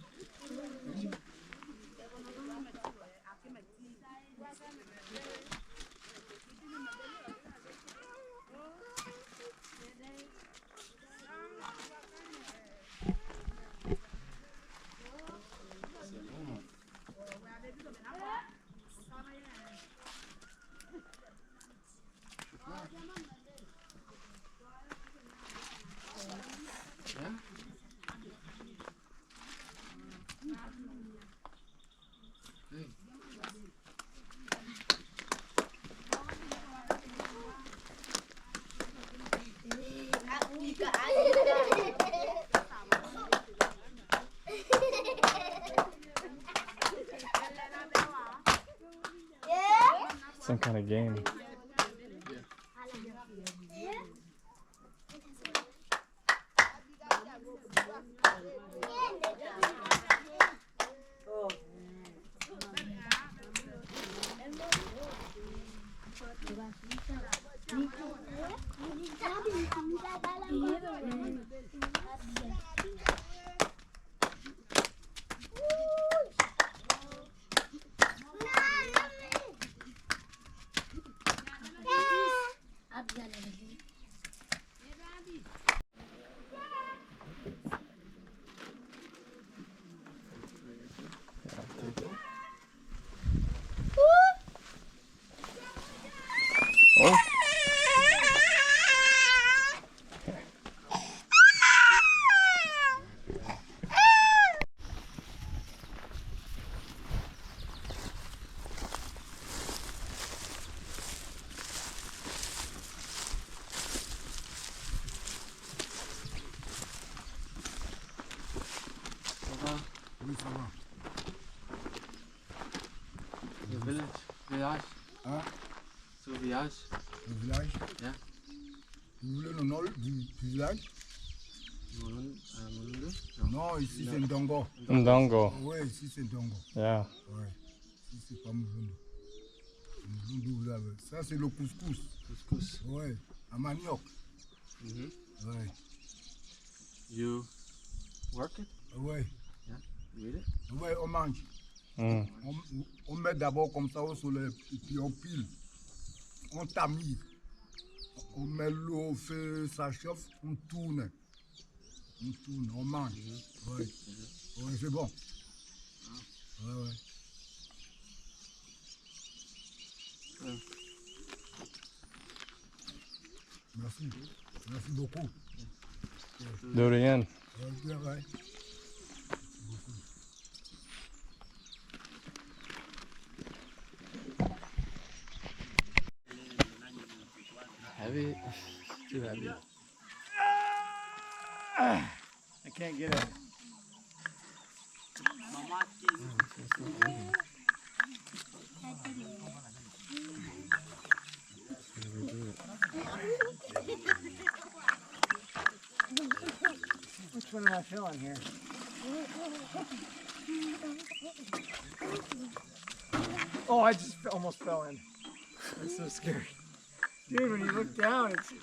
Some kind of game. Oh. Oui, ça va. The village. Hein? So village. Le village? Yeah. Vous voulez le nom du village? Mulundu? Non, ici c'est Ndongo. Ndongo. Oui, ici c'est Ndongo. Yeah. Oui. Ici c'est pas Mulundu. Mulundu, vous avez. Ça c'est le couscous. Couscous. Oui. À manioc. Mm-hmm. Oui. You work it? Oui. Yeah. You eat it? Oui, on mange. Mm. On met d'abord comme ça au soleil, et puis on pile. On tamise. On met l'eau au feu, ça chauffe, on tourne. On tourne, on mange. Oui. Oui, c'est bon. Oui, oui. Merci. Merci beaucoup. Durian. Oui, oui. Heavy. Too heavy. I can't get it. Which one am I feeling here? Oh, I just almost fell in. That's so scary. Dude, when you look down, it's...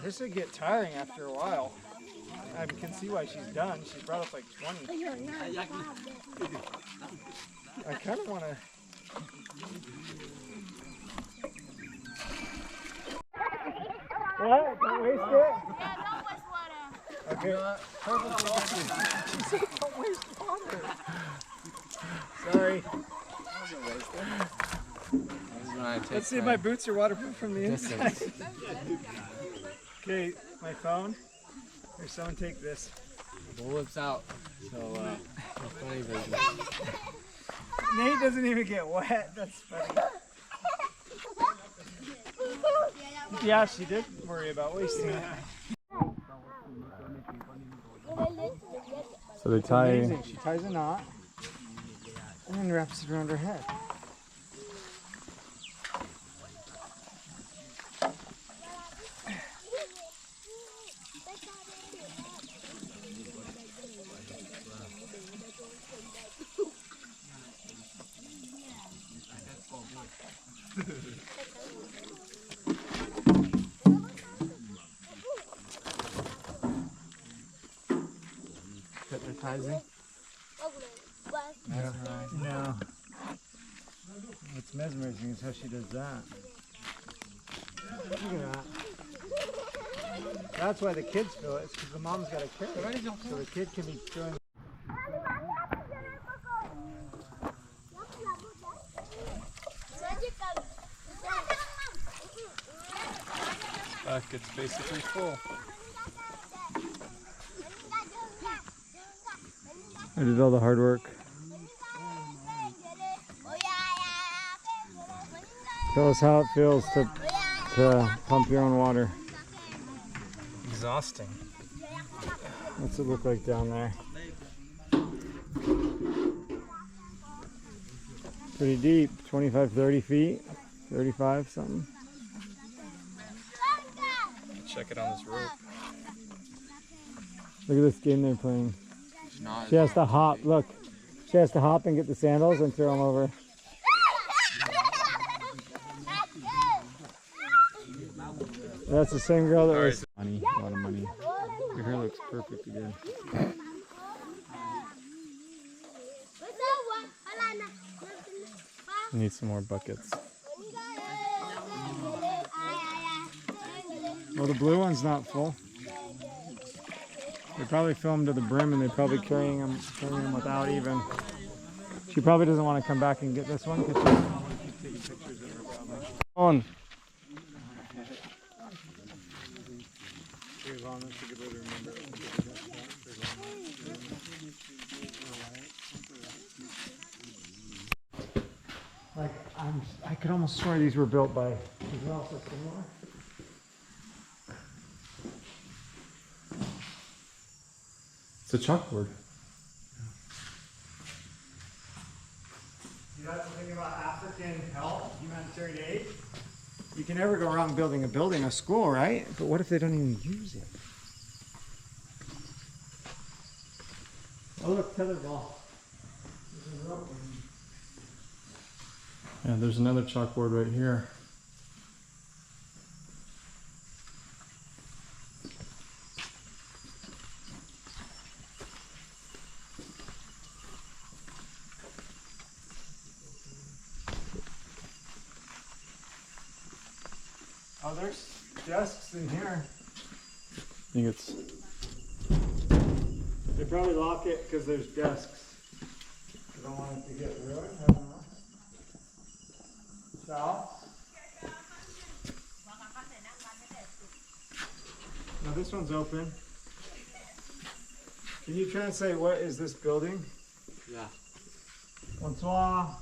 This would get tiring after a while. I can see why she's done. She's brought up like 20. I kind of want to... What? Don't waste it? Yeah, don't waste water. Okay. Perfect. She said don't waste water. Sorry. Let's see if my boots are waterproof from the inside. Okay, my phone. Here, someone take this. The whip's out. So, the funny version. Nate doesn't even get wet. That's funny. Yeah, she did worry about wasting it. So they tie. Amazing. She ties a knot. and then wraps it around her head. Hypnotizing? No. What's mesmerizing is how she does that. Look at that. That's why the kids feel it. It's because the mom's got to carry it. So the kid can be feeling. It's basically full. I did all the hard work. Tell us how it feels to pump your own water. Exhausting. What's it look like down there? Pretty deep, 25, 30 feet, 35 something. Check it on this rope. Look at this game they're playing. She has to hop, look. She has to hop and get the sandals and throw them over. That's the same girl that was... Money, a lot of money. Your hair looks perfect again. Need some more buckets. Well, the blue one's not full. They probably fill them to the brim and they're probably carrying them without even. She probably doesn't want to come back and get this one because she's probably taking pictures of her probably. On. Like, I could almost swear these were built by, these are also similar. It's a chalkboard. See, that's the thing about African help, humanitarian aid. You can never go wrong building a school, right? But what if they don't even use it? Oh look, tetherball. Yeah, there's another chalkboard right here. Oh, there's desks in here. I think it's... They probably lock it because there's desks. They don't want it to get ruined. I don't know. Sal? Now this one's open. Can you translate what is this building? Yeah. Bonsoir.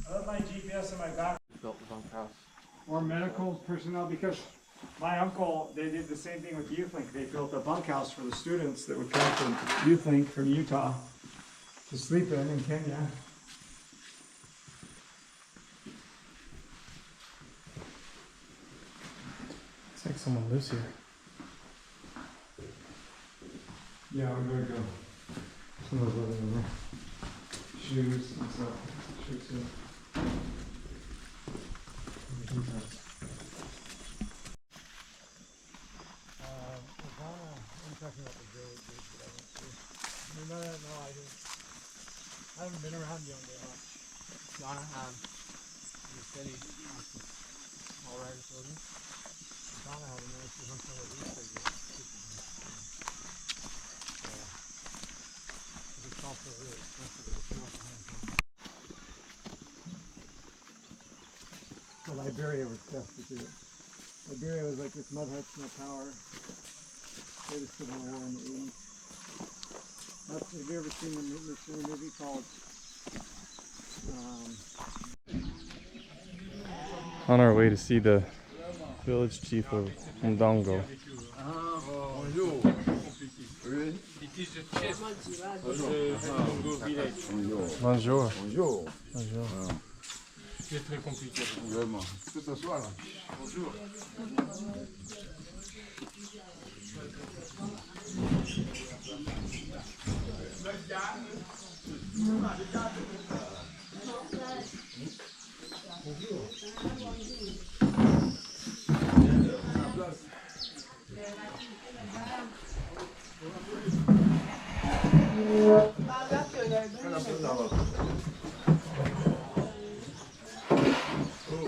I left my GPS in my back. Built the bunkhouse. Or medical personnel, because my uncle, they did the same thing with YouthLink. They built a bunkhouse for the students that would come from YouthLink from Utah to sleep in Kenya. It's like someone lives here. Yeah, we're gonna go. Someone's living in there. Shoes and stuff. Shoes too. I'm talking about the village that I went to. No, I didn't. I haven't been around Yaoundé much. Ghana had the city, all right, building. So Liberia was tested too. Liberia was like this mud huts, no power. They just did a war in the 80s. Have you ever seen the movie called On our way to see the village chief of Ndongo. Bonjour. Oui. It is the chief of the Ndongo village. Bonjour. Bonjour. Bonjour. C'est très compliqué. Vraiment. Que ce soit là. Bonjour.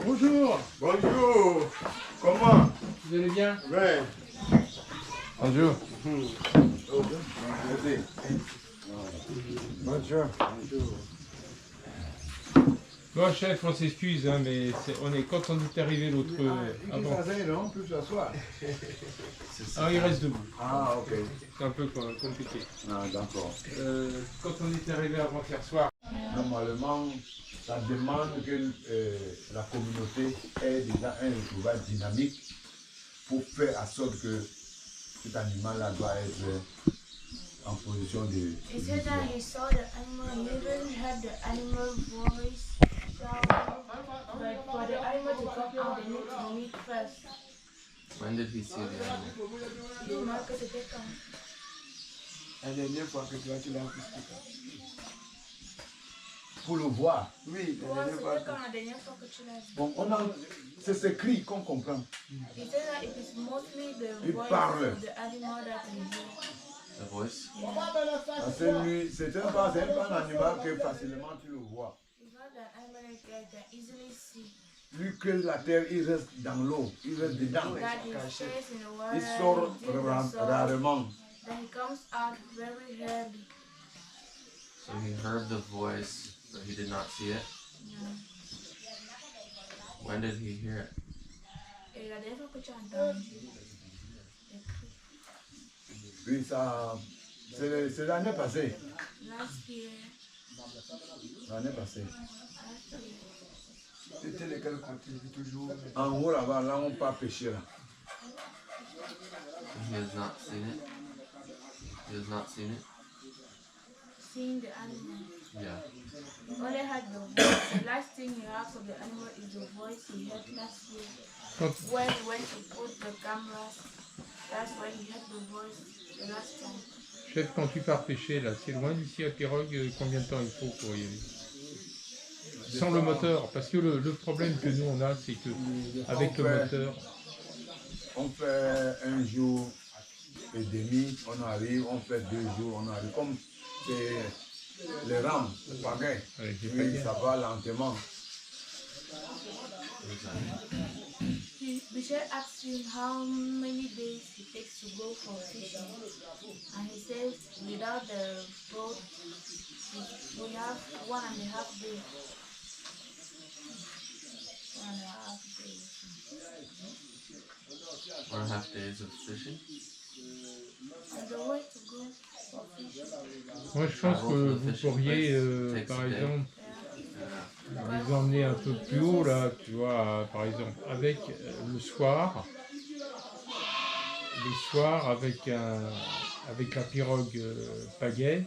Bonjour. Bonjour. Comment? Vous allez bien? Oui. Bonjour. Bonjour. Bon chef, on s'excuse, hein, mais quand on est arrivé l'autre avant. Non, plus s'asseoir. Ah, il reste debout. Ah, ok. C'est un peu compliqué. Ah, d'accord. Quand on est arrivé avant hier soir. Normalement, ça demande que la communauté ait déjà un retrouvaille dynamique pour faire en sorte que cet animal-là doit être en position de... He said that he saw the animal, he even heard the animal voice shout, but for the animal to come out, they need to meet first. When did he see the animal? Il remarque que c'était quand? La dernière fois que toi tu l'as vu. Pour le voir. Oui, la Ouais, dernière fois. c'était quand la dernière fois que tu l'as vu? Bon, c'est ce cri qu'on comprend. He said that it is mostly the Il voice parle. of the animal that we hear. The voice? Parce que lui, c'est pas un animal que facilement tu le vois. It's not that animal that can easily see. Lui creuse la terre, il reste dans l'eau, il reste dedans. That he stays in the water, Il sort he digs the soil, rarement. then he comes out very rarely. So he heard the voice, but he did not see it? Yeah. When did he hear it? Et la dernière fois que tu as entendu les cris. Oui, ça, c'est l'année passée. Last year. L'année passée. Last year. C'était lequel côté? Toujours. En haut là-bas, là on part pêcher là. He has not seen it? He has not seen it? Seeing the animal. Yeah. He only heard the voice. The last thing he heard of the animal is the voice he heard last year. When he went to put the cameras, that's when he heard the voice the last time. Chef, quand tu pars pêcher, là, c'est loin d'ici à Pirogue, combien de temps il faut pour y aller? Sans le moteur, parce que le problème que nous on a, c'est que avec le moteur... On fait un jour et demi, on arrive, on fait 2 jours, on arrive. Comme c'est les rames, le pagaie, oui, ça va lentement. Michelle asked him how many days he takes to go for fishing, and he says without the boat, we have 1.5 days. 1.5 days. 1.5 days of fishing? And the way to go for fishing. Moi je pense que vous pourriez, par exemple, les emmener un peu plus haut là, tu vois, par exemple, avec le soir avec la pirogue pagaie,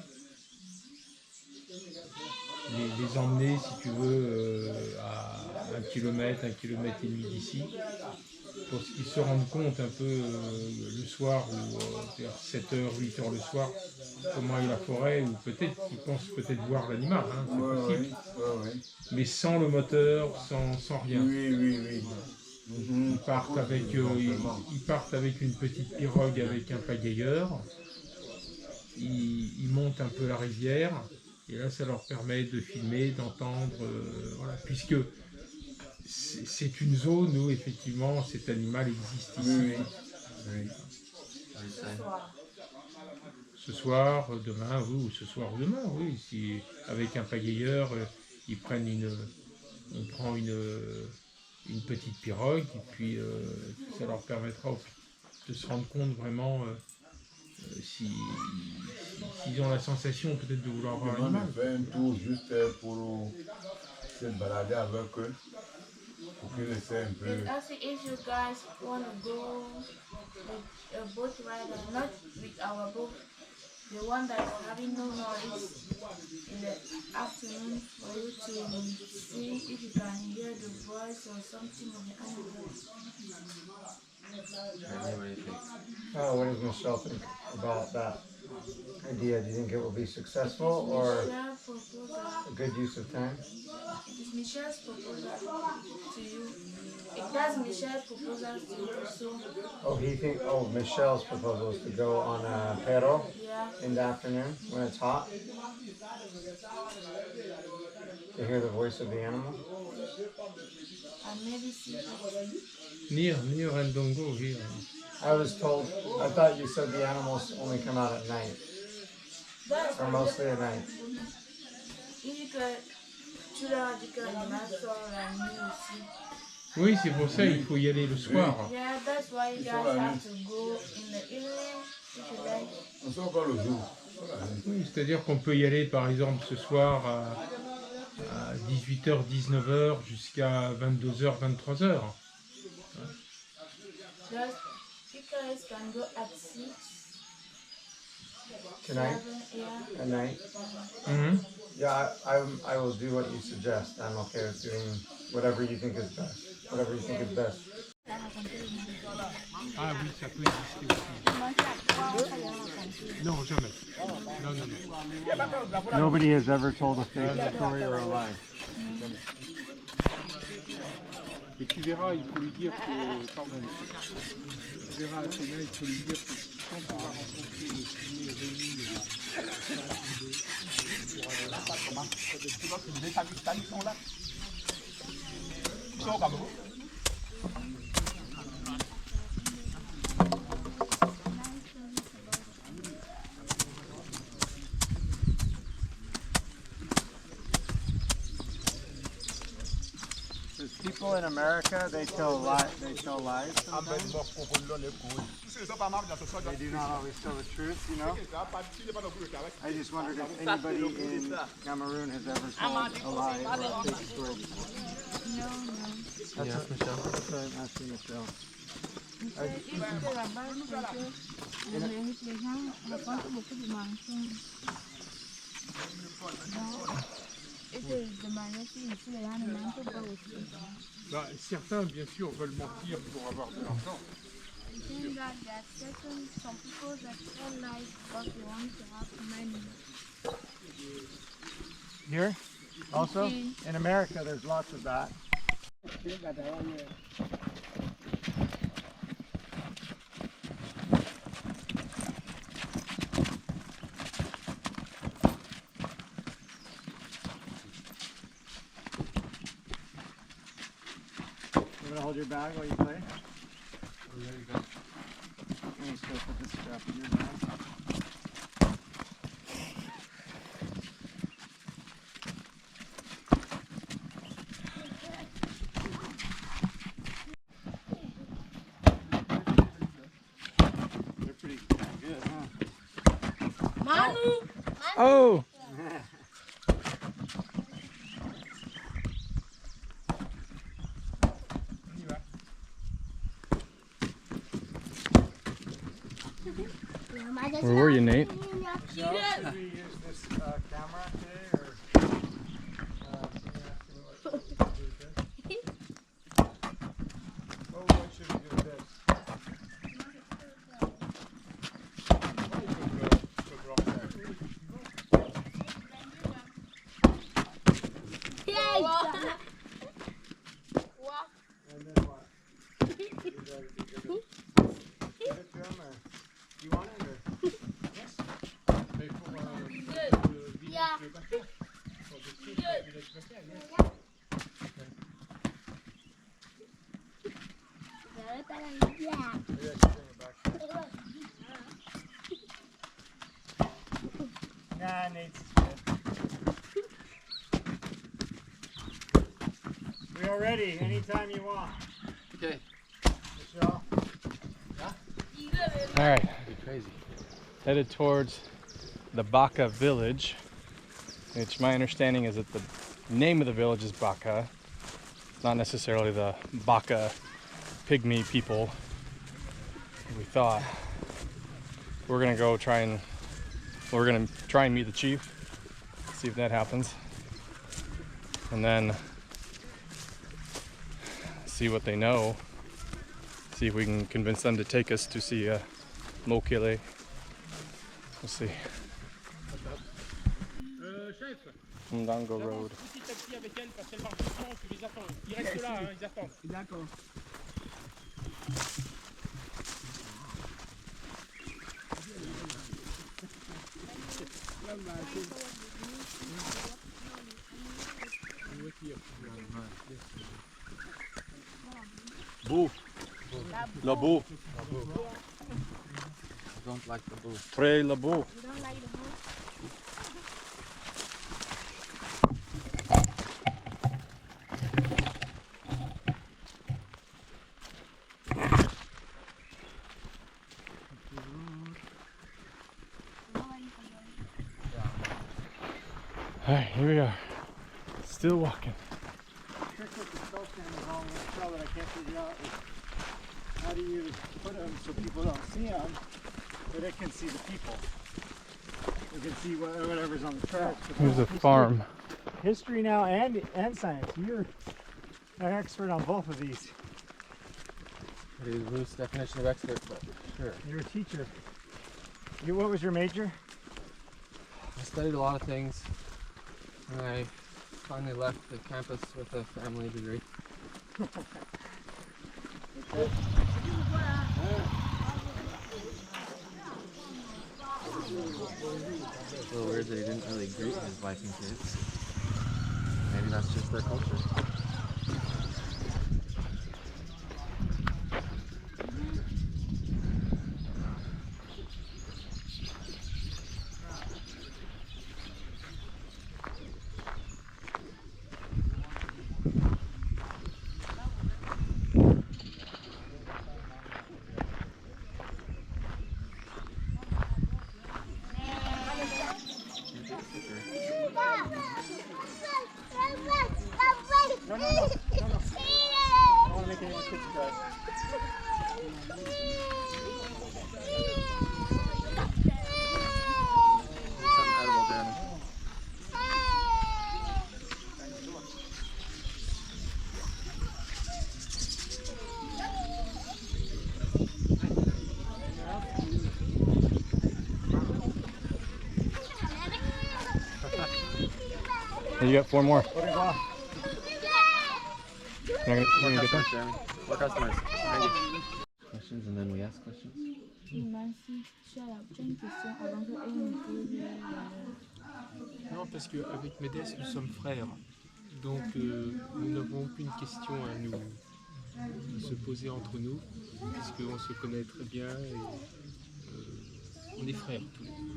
les emmener si tu veux à 1 kilomètre, 1,5 kilomètres d'ici, pour qu'ils se rendent compte un peu le soir ou vers 7h, 8h le soir, comment est la forêt, ou peut-être qu'ils pensent peut-être voir l'animal, hein, c'est possible. Mais sans le moteur, sans rien. Oui. Ils partent avec une petite pirogue avec un pagayeur, ils montent un peu la rivière, et là ça leur permet de filmer, d'entendre, voilà, puisque c'est une zone où effectivement cet animal existe ici. Ce soir, demain, oui, ou ce soir ou demain, oui. Si, avec un pagayeur, on prend une petite pirogue, et puis ça leur permettra de se rendre compte vraiment s'ils ont la sensation peut-être de vouloir voir l'animal. On fait un tour juste pour se balader avec eux, pour qu'ils essaient un peu. And also, if you guys want to go with a boat ride, not with our boat, the one that's having no noise in the afternoon, for you to see if you can hear the voice or something of the animal. What do you think? What does Michelle think about that idea? Do you think it will be successful or a good use of time? It is Michelle's proposal to you. If that's Michelle's proposal to you, so Michelle's proposal is to go on a perro in the afternoon when it's hot to hear the voice of the animal. And maybe see Near Ndongo here. I thought you said the animals only come out at night, or mostly at night. Oui, c'est pour ça il faut y aller le soir. Yeah, that's why you guys have to go in the evening if you like. On sort encore le jour. Oui, c'est-à-dire qu'on peut y aller par exemple ce soir à 18h, 19h jusqu'à 22h, 23h. Just you guys can go at 6. Tonight? 7, yeah. At night? Mm-hmm. Yeah, I will do what you suggest. I'm okay with doing whatever you think is best. Whatever you think is best. Ah oui, ça peut exister aussi. Non, jamais. Non. Nobody has ever told a fake story or a lie. Et tu verras, il faut lui dire que... Pardon. Tu verras, Athéna, il faut lui dire que quand on va rencontrer le premier Rémi... There's people in America, they tell lies sometimes. They do not always tell the truth, you know? I just wondered if anybody in Cameroon has ever told a lie or a fake story. Can you ask Michelle? That's what I'm asking Michelle. Bah, certains, bien sûr, veulent mentir pour avoir de l'argent. Here? Also? In America, there's lots of that. You want to hold your bag while you play? Oh, there you go. Let me just go put this strap in your bag. They're pretty good, huh? Manu! Oh! Where were you, Nate? Should we use this camera today, or what should we do with this? And then what? Give it to him, or you want it, or? Mais pour Yeah. le bateau, pour Nah, Nate's good. We are ready anytime you want. Okay. Michelle? All right. Headed towards the Baka village, which my understanding is that the name of the village is Baka. It's not necessarily the Baka pygmy people that we thought. We're gonna go try and meet the chief, see if that happens, and then see what they know. See if we can convince them to take us to see Mokele. We'll see. Ndango Road. Petit à petit avec elle parce qu'elle marche doucement, tu les attends. Ils restent là, hein, ils attendent. D'accord. Beau. La beau. I don't like the booth. Très la beau. Alright, here we are. Still walking. The trick with the skull stand is all the shell that I can't figure out is how do you put them so people don't see them, but it can see the people. It can see whatever's on the track. Here's a farm. History now and science. You're an expert on both of these. Pretty loose definition of expert, but sure. You're a teacher. What was your major? I studied a lot of things, and I finally left the campus with a family degree. It's a little weird that he didn't really greet his wife and kids. Maybe that's just their culture. You got 4 more. What do you want? You're gonna get them? Jeremy. More customers. Thank you. Questions and then we ask questions. Merci. Charles, j'ai une question avant qu'elle me pose. Non, parce qu'avec Médès, nous sommes frères. Donc, nous n'avons aucune question à nous se poser entre nous, puisqu'on se connaît très bien et on est frères tous les deux.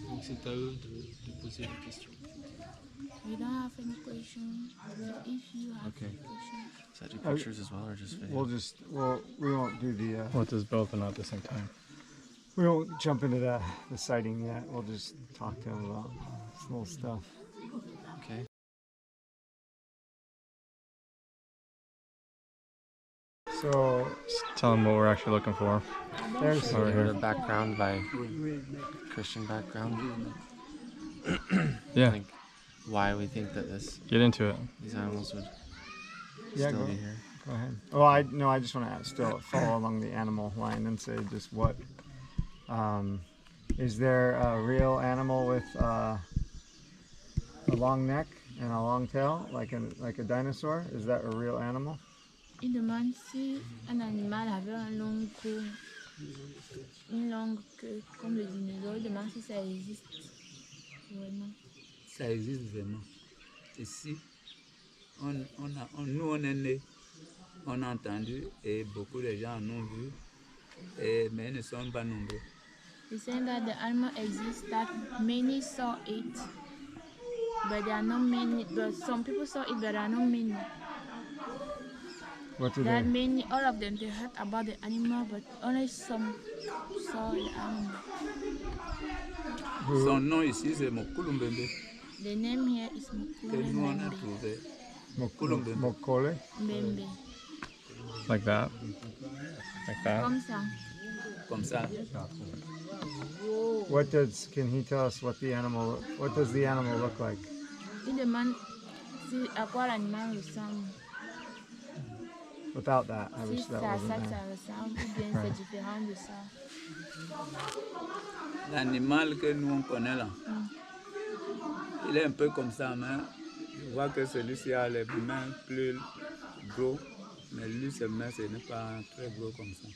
Donc, c'est à eux de poser la question. We don't have any questions. If you have Okay. questions. Does that do pictures as well or just video? We won't do the. Well, it does both and not at the same time. We won't jump into the sighting yet. We'll just talk to him about this little stuff. Okay. So, just tell them what we're actually looking for. There's Over Heard here. a background by Christian background. I Yeah, think why we think that get into it. these animals would Yeah, still go- be here. Go ahead. Well, I just want to still follow along the animal line and say just what. Is there a real animal with a long neck and a long tail, like a dinosaur? Is that a real animal? Il demande si un animal avait un long cou, une longue queue, comme le dinosaure. Il demande si ça existe vraiment. Ça existe vraiment. Ici, nous on est nés, on a entendu et beaucoup de gens en ont vu, mais ils ne sont pas nombreux. He's saying that the animal exists, that many saw it, but there are not many. But some people saw it, but there are not many. What do That they? many, all of them, they heard about the animal, but only some saw the animal. Son nom ici c'est Mokulumbembe. The name here is Que nous on a Mokulumbembe. trouvé. Mokole? Mbembe. Like that. Like that. Comme ça. Comme ça. Can he tell us what does the animal look like? Il demande si à quoi l'animal ressemble. Without that, I Si wish that ça, wasn't ça there. ressemble ou bien c'est différent de ça. L'animal que nous on connaît là, il est un peu comme ça, mais je vois que celui-ci a les mains plus gros, mais lui ses mains ce n'est pas très gros comme ça.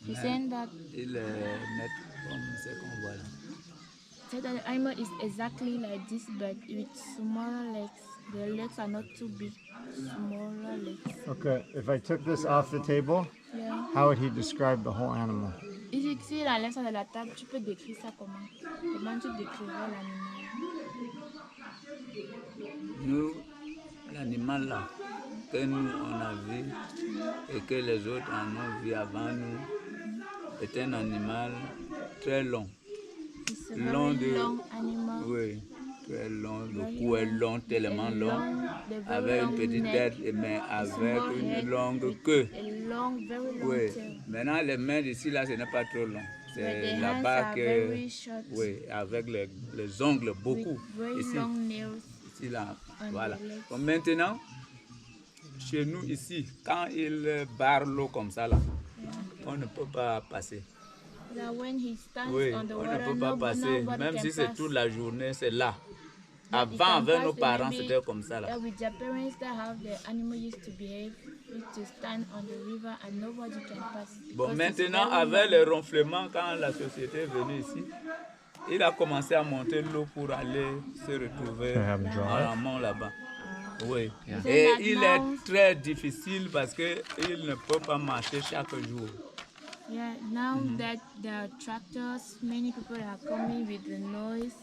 He's saying that Il est net comme ce qu'on voit là. so that the animal is exactly like this, but with smaller legs. The legs are not too big, smaller legs. Okay, if I took this off the table, Yeah. how would he describe the whole animal? Ici, si la laisse de la table, tu peux décrire ça comment? Comment tu décrirais l'animal? Nous, l'animal là, que nous on a vu et que les autres en ont vu avant nous, est un animal très long. It's a Long very de... long animal. Oui, très long. Le Very cou est long. long, tellement A long, long, the very avec une long petite neck, tête, mais a avec small une head longue with queue. a long, very long Oui. tail. Maintenant, les mains d'ici, là, ce n'est pas trop long. But C'est the hands là-bas are que... very short. Oui, avec les ongles, beaucoup. With very Ici, long nails. ici, là, on voilà. the legs. Bon, maintenant, chez nous, ici, quand il barre l'eau comme ça, là, on ne peut pas passer. That when he stands Oui, on the on ne water, peut pas passer. nobody Même can si c'est pass. toute la journée, c'est là. But he Avant, can avec pass nos it parents, maybe, c'était comme ça, là. with their parents, that how the animal used to behave, used to stand on the river and nobody can pass. Bon, because it's maintenant, very avec long. les ronflements, quand la société est venue ici, il a commencé à monter l'eau pour aller se retrouver en amont là-bas. Oui. Et il est très difficile parce qu'il ne peut pas marcher chaque jour. Yeah, now that there are tractors, many people are coming with the noise.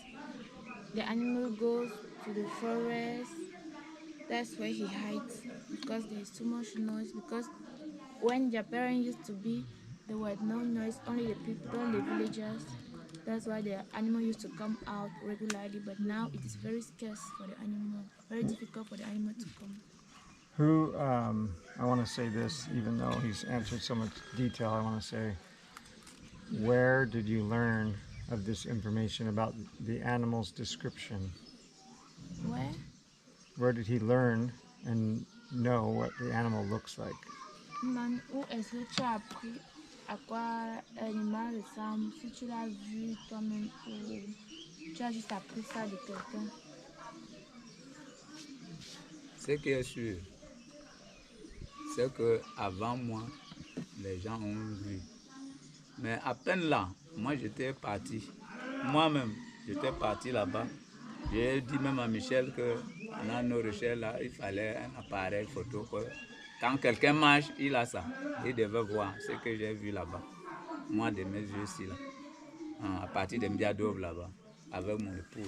The animal goes to the forest. That's where he hides because there is too much noise. Because when their parents used to be, there was no noise, only the people, only the villagers. That's why the animal used to come out regularly. But now it is very scarce for the animal, very difficult for the animal to come. I want to say this, even though he's answered so much detail, I want to say, where did you learn of this information about the animal's description? Where? Where did he learn and know what the animal looks like? Man, où est-ce que tu as appris à quoi l'animal ressemble? Si tu l'as vu toi-même ou tu as juste appris ça de quelqu'un? Ce qui est sûr, c'est que avant moi, les gens ont vu. Mais à peine là, moi j'étais parti. Moi-même, j'étais parti là-bas. J'ai dit même à Michel que dans nos recherches là, il fallait un appareil photo. Quand quelqu'un marche, il a ça. Il devait voir ce que j'ai vu là-bas. Moi, de mes yeux ici là. À partir de Mbiadov là-bas, avec mon épouse.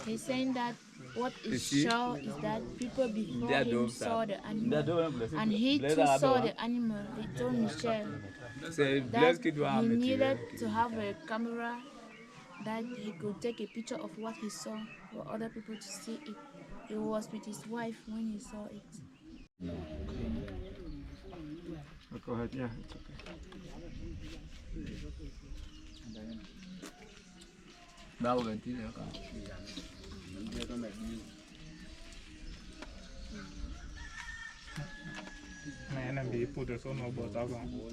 He's saying that what is sure is that people before him saw the animal, and he too saw the animal. He told Michel that he needed to have a camera that he could take a picture of what he saw for other people to see it. He was with his wife when he saw it. Oh, go ahead, yeah, it's okay. Này làm gì phụ được số nó bỏ tao không?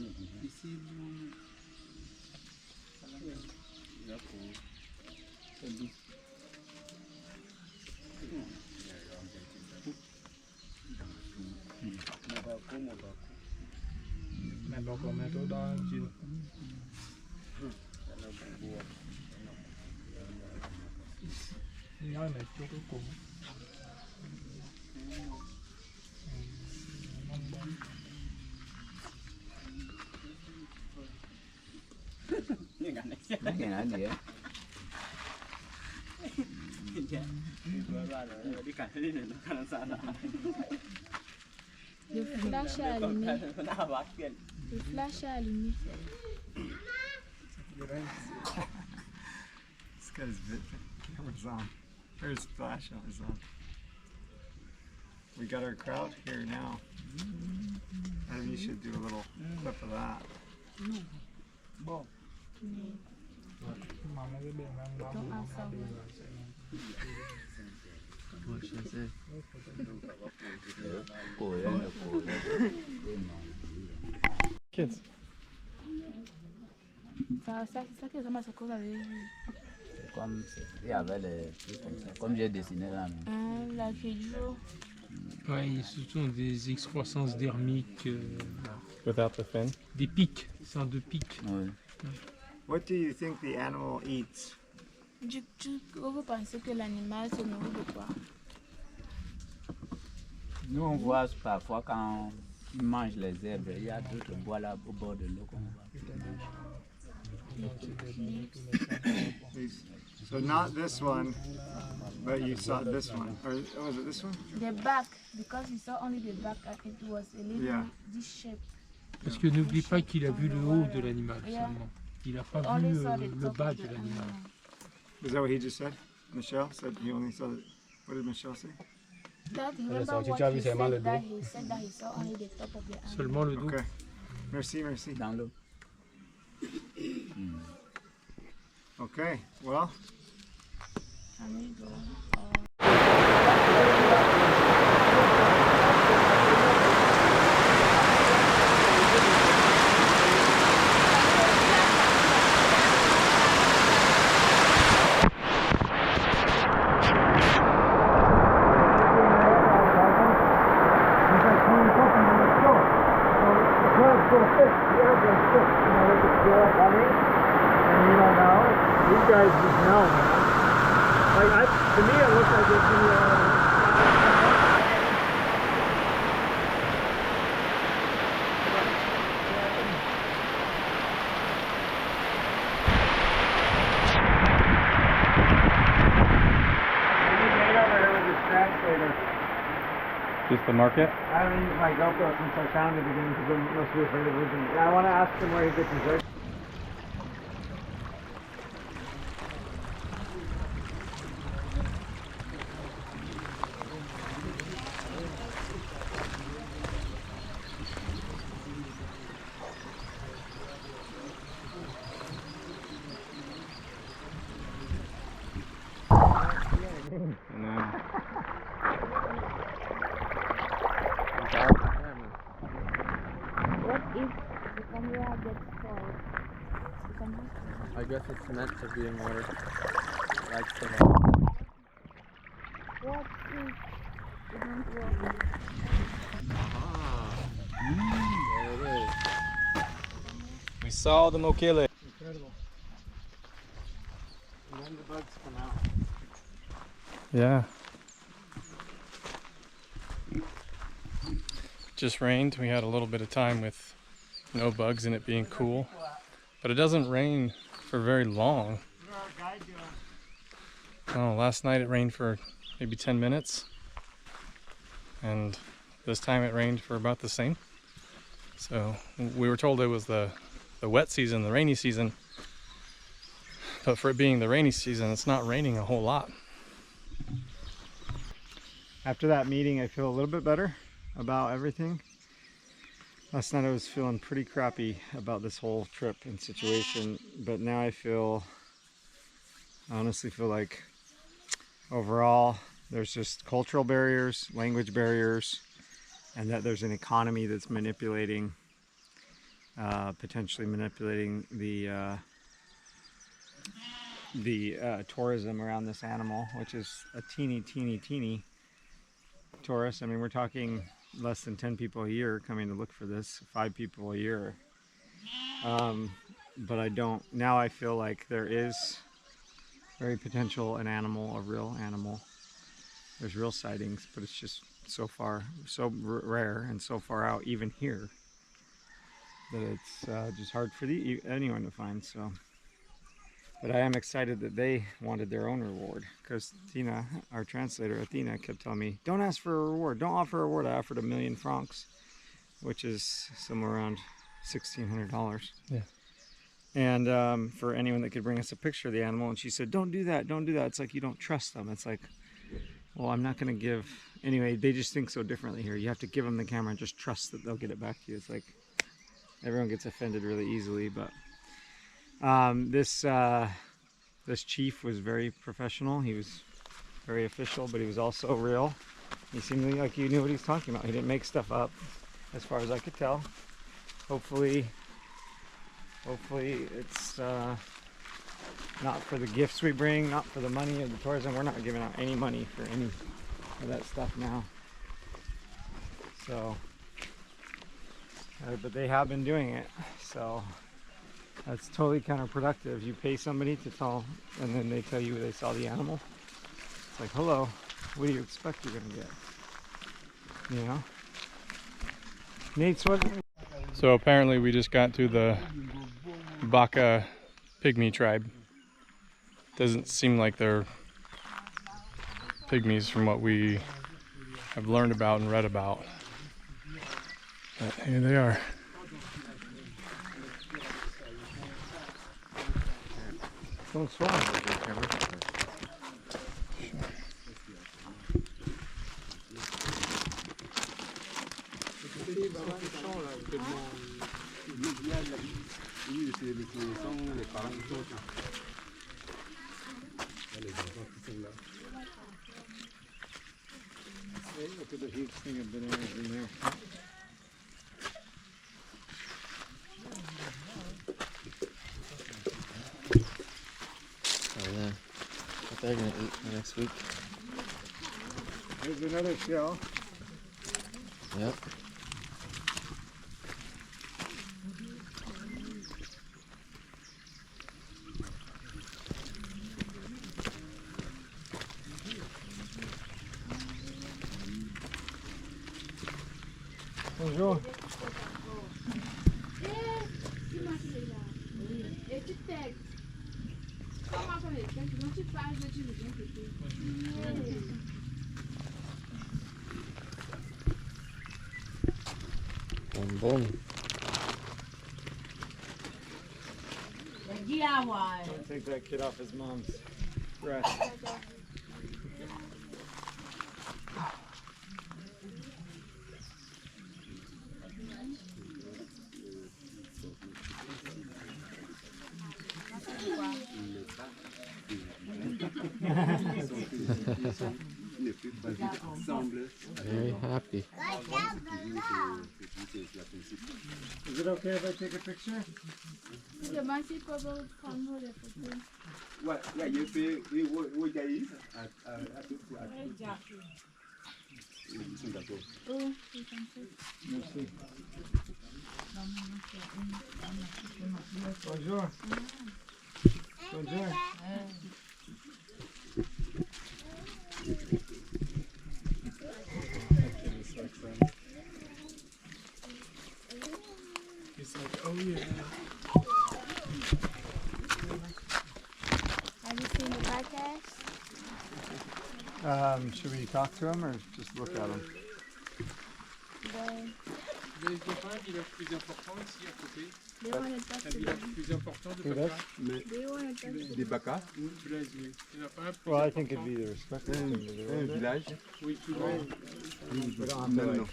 Mẹ bảo có mẹ tôi đó chị. Nói này chỗ cuối cùng. Le flash est allumé. Le flash est allumé. This guy's camera's on. There's flash on his on. We got our crowd here now. Maybe you should do a little clip of that. Kids. Ça qui est vraiment ce qu'on avait vu. Comme il y avait les trucs comme ça, comme j'ai dessiné là. La vidéo. Ouais, ce sont des excroissances dermiques. Without the fin. Des pics, c'est un de pics. Ouais. What do you think the animal eats? Vous pensez que l'animal se nourrit de quoi? Nous on voit parfois quand ils mangent les herbes, il y a d'autres bois là au bord de l'eau qu'on voit. So not this one, but you saw this one. Or was it this one? The back, because you saw only the back, it was a little this shape. Parce que n'oublie pas qu'il a vu le haut de l'animal seulement. Il n'a pas vu le bas de l'animal. Is that what he just said? Michelle said he only saw. What did Michelle say? That, remember what he said, that he said that he saw only the top of the animal. Seulement le dos. Okay. Merci, merci. Dans l'eau. Okay, well. These guys just know. Like to me, it looks like it's Just the market? I haven't used my GoPro since I found it again because I'm mostly afraid of losing it. I want to ask him where he gets his work. What if the camera gets spoiled? I guess it's meant to be in water. Like to What if it don't work? There it is. We saw the mokele. Incredible. And then the bugs come out. Yeah. Just rained. We had a little bit of time with no bugs and it being cool. But it doesn't rain for very long. Oh, last night it rained for maybe 10 minutes. And this time it rained for about the same. So we were told it was the wet season, the rainy season. But for it being the rainy season, it's not raining a whole lot. After that meeting, I feel a little bit better about everything. Last night I was feeling pretty crappy about this whole trip and situation, but now I honestly feel like overall there's just cultural barriers, language barriers, and that there's an economy that's manipulating, potentially manipulating the tourism around this animal, which is a teeny tourist. I mean, we're talking less than 10 people a year coming to look for this, 5 people a year. But now I feel like there is very potential an animal, a real animal. There's real sightings, but it's just so rare and so far out, even here, that it's just hard for anyone to find. So But I am excited that they wanted their own reward, because Tina, our translator, Athena, kept telling me, don't ask for a reward, don't offer a reward. I offered 1,000,000 francs, which is somewhere around $1,600. Yeah. And for anyone that could bring us a picture of the animal. And she said, don't do that, don't do that. It's like you don't trust them. It's like, well, I'm not going to give. Anyway, they just think so differently here. You have to give them the camera and just trust that they'll get it back to you. It's like everyone gets offended really easily. But this chief was very professional. He was very official, but he was also real. He seemed like he knew what he was talking about. He didn't make stuff up, as far as I could tell. Hopefully it's not for the gifts we bring, not for the money of the tourism. We're not giving out any money for any of that stuff now. So, but they have been doing it. So that's totally counterproductive. You pay somebody to tell, and then they tell you they saw the animal. It's like, hello, what do you expect you're gonna get? You know? Nate's what? So apparently we just got to the Baka pygmy tribe. Doesn't seem like they're pygmies from what we have learned about and read about. But here they are. Bonsoir. Oui, c'est sont les parents qui sont là. Les enfants qui sont là. Look at the huge thing of bananas in there. Oh yeah. What they're gonna eat for next week. Here's another shell. Yep. Bonjour. Boom, boom. Take that kid off his mom's breast. Very happy. Is it okay if I take a picture? Ouais, là, il fait, où il arrive, ils sont d'accord. Merci. Bonjour. Bonjour. He's like, oh yeah. Have you seen the podcast? Should we talk to him or just look at him? Vous avez pas un village plus important ici à côté? They want to touch Un the village plus important de Who does? Baka? They want to touch Des Baka, Blaise, oui. Il n'y en a pas un plus Well, I important? think it'd be the respectful thing to do. un wouldn't it? village. Oui, plus grand. We don't have to like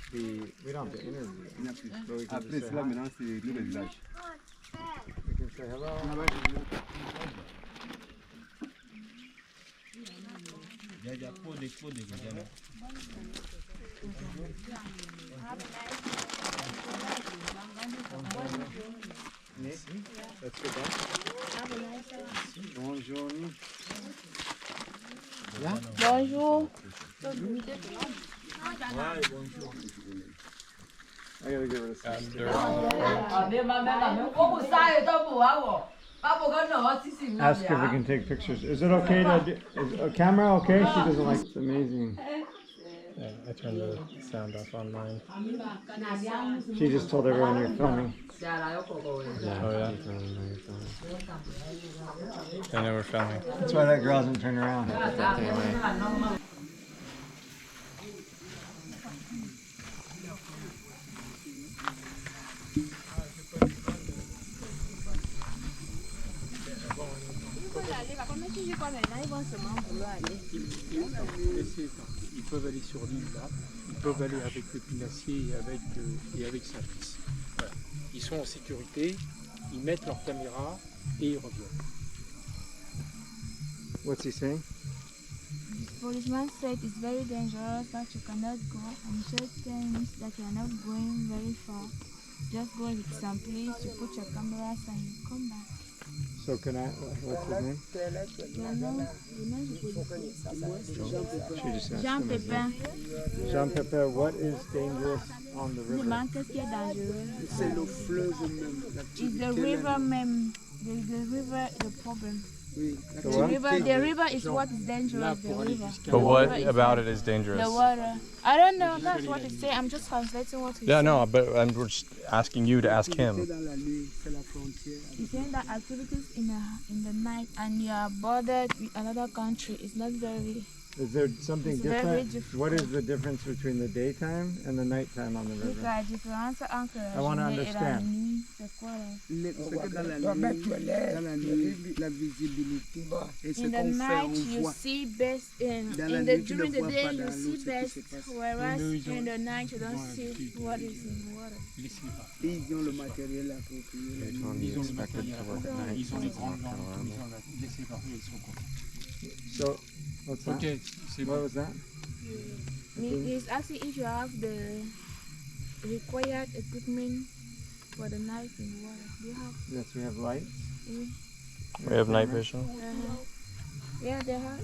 we don't have to interview him. Il n'y a plus. But we can Après just say cela, hi. maintenant, c'est le village. We can say hello. Merci. That's good. Have a nice day. Bonjour. Yeah? Bonjour. I gotta get rid of some stuff. Ask if we can take pictures. Is it okay to do, is a camera okay? She doesn't like it's amazing. Yeah, I turned the sound off on mine. She just told everyone you're filming. Oh yeah? I know we're filming. That's why that girl hasn't turned around. Ils peuvent aller sur l'île là, ils peuvent aller avec le pinacier et avec sa pisse. Voilà. Ils sont en sécurité, ils mettent leur caméra et ils reviennent. What's he saying? Policeman said it's very dangerous that you cannot go, and said things that you are not going very far. Just go with some place, you put your cameras and you come back. So can I, what's his name? She just asked Jean him his Pepin. name. Jean Pepin, what is dangerous on the river? Qu'est-ce qui est dangereux? C'est le fleuve même. It's the river même. The river the problem. Oui. The river is what is dangerous. The river. But what about it is dangerous? The water. I don't know. That's what it says. I'm just translating what he Yeah, said. no, but we're just asking you to ask him. He's saying that activities in the night and you are bothered with another country is not very. Is there something It's very different? difficult. What is the difference between the daytime and the nighttime on the river? La différence entre I want to la journée et la understand. nuit, c'est quoi? C'est que dans la nuit, la visibilité. Et ce In the qu'on fait, night on you voit. see best Dans la during nuit, tu ne the vois day pas you dans see l'eau ce qui best, se passe. whereas in the night you don't see what is in water. Ils ont le matériel approprié. La nuit. Ils ont le matériel, ils ont les grandes lampes, ils ont laissé voir, ils sont contents. So, what's that? Ok, c'est What bon. was that? He's asking if you have the required equipment for the night in water. Do you have? Yes, we have lights. We have night vision. Yeah, they have.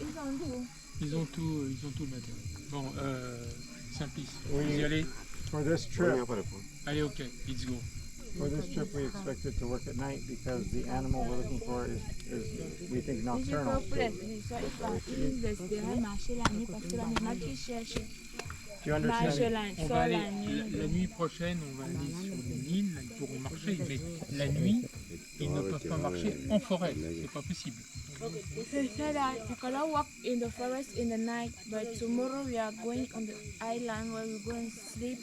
Ils ont tout. Ils ont tout le matériel. Bon, Simplice, Oui. vous y allez? For this trip, Allez, ok, let's go. for this trip, we expected to work at night because the animal we're looking for is we think nocturnal. Do you understand? On va aller, la nuit prochaine, on va aller sur une île, ils pourront marcher, mais la nuit, ils ne peuvent pas marcher en forêt, c'est pas possible. They said that you cannot walk in the forest in the night, but tomorrow we are going on the island where we go and sleep.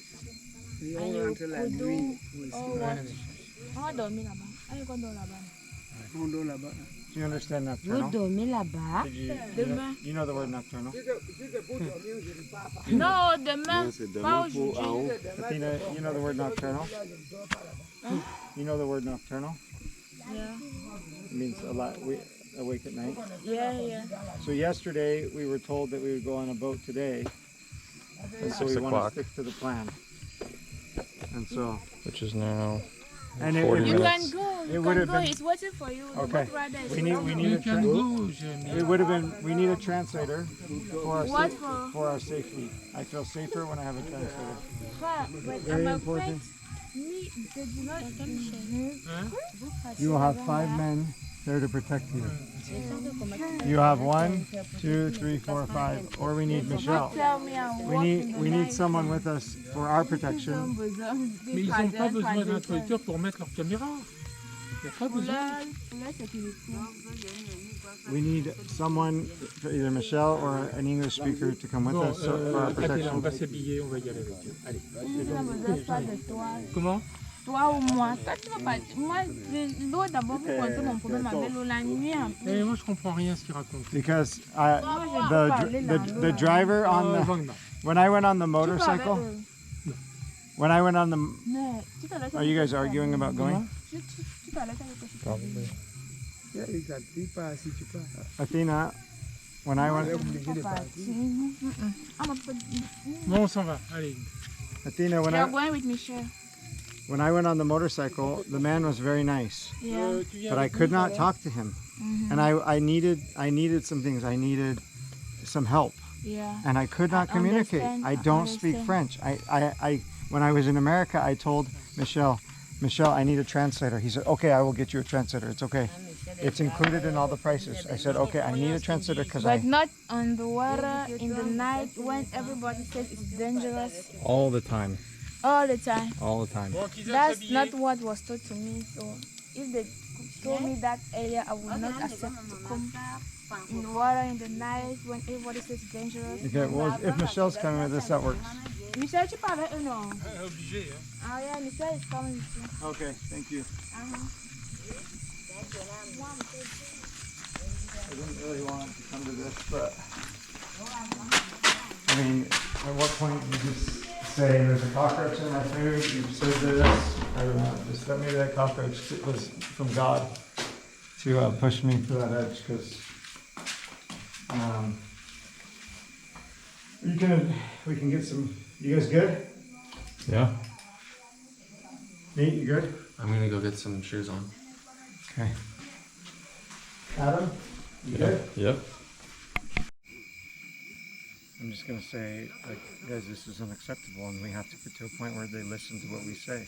Et And on you rentre la could do nuit. all what? On va dormir là-bas. Allez, on dort là-bas. On dort là-bas. Do you understand nocturnal? dormez là-bas. Did you, Demain. you know the word nocturnal? Non, demain, pas aujourd'hui. Athena, you know the word nocturnal? You know the word nocturnal? Yeah, It means a lot. We awake at night. yeah. So yesterday we were told that we would go on a boat today, and so 6 we want to o'clock. stick to the plan. And so, Which is now and 40 You minutes. can go. It You would can have go. been- It's waiting for you. The Okay. boat rider is We need waiting. a You can go, it would have been. We need a translator for our What for? for our safety. I feel safer when I have a translator. But Very I'm important. afraid me, they do not. You will have 5 men there to protect you. You have 1, 2, 3, 4, 5, or we need Michelle. Tell me I'm We need someone with us for our protection. Mais ils n'ont pas besoin d'un traducteur pour mettre leur caméra. Il n'y a pas besoin. We need someone, either Michelle or an English speaker, to come with Bon, us for our Adèle, on protection. va s'habiller, on va y aller avec eux. Allez. Ils ont besoin pas de toi. Comment? Toi ou moi. Toi, tu vas pas. Moi, l'eau d'abord pour poser mon problème avec l'eau la nuit. En plus. Eh, moi, je comprends rien à ce qu'ils racontent. Because the driver on the when I went on the motorcycle, when I went on the, Mais tu te laisses. are you guys arguing about going? Tu te laisses avec toi. Probably. Athena, when I went, Bon, on s'en va. Allez. Athena, You're going with Michelle. when I went on the motorcycle, the man was very nice, Yeah. but I could not talk to him, and I needed some things. I needed some help, Yeah. and I could not communicate. Understand, I don't speak understand. French. When I was in America, I told Michelle, Michelle, I need a translator. He said, okay, I will get you a translator. It's okay. It's included in all the prices. I said, okay, I need a translator because But not on the water in the night when everybody says it's dangerous. All the time. All the time. All the time. That's not what was told to me. So if they told me that earlier, I would not accept to come in the water in the night when everybody says it's dangerous. Okay, well, if Michelle's coming with us, that works. Michel, tu parles avec eux, non? Ah yeah, Michel is coming too. Okay, thank you. I didn't really want to come to this, but I mean, at what point do you just say there's a cockroach in my food? You said this. I don't know. Just let me that cockroach was from God to push me to that edge because we can get some. You guys good? Yeah. Nate, you good? I'm gonna go get some shoes on. Okay. Adam, you good? Yep. I'm just gonna say, like, guys, this is unacceptable, and we have to get to a point where they listen to what we say.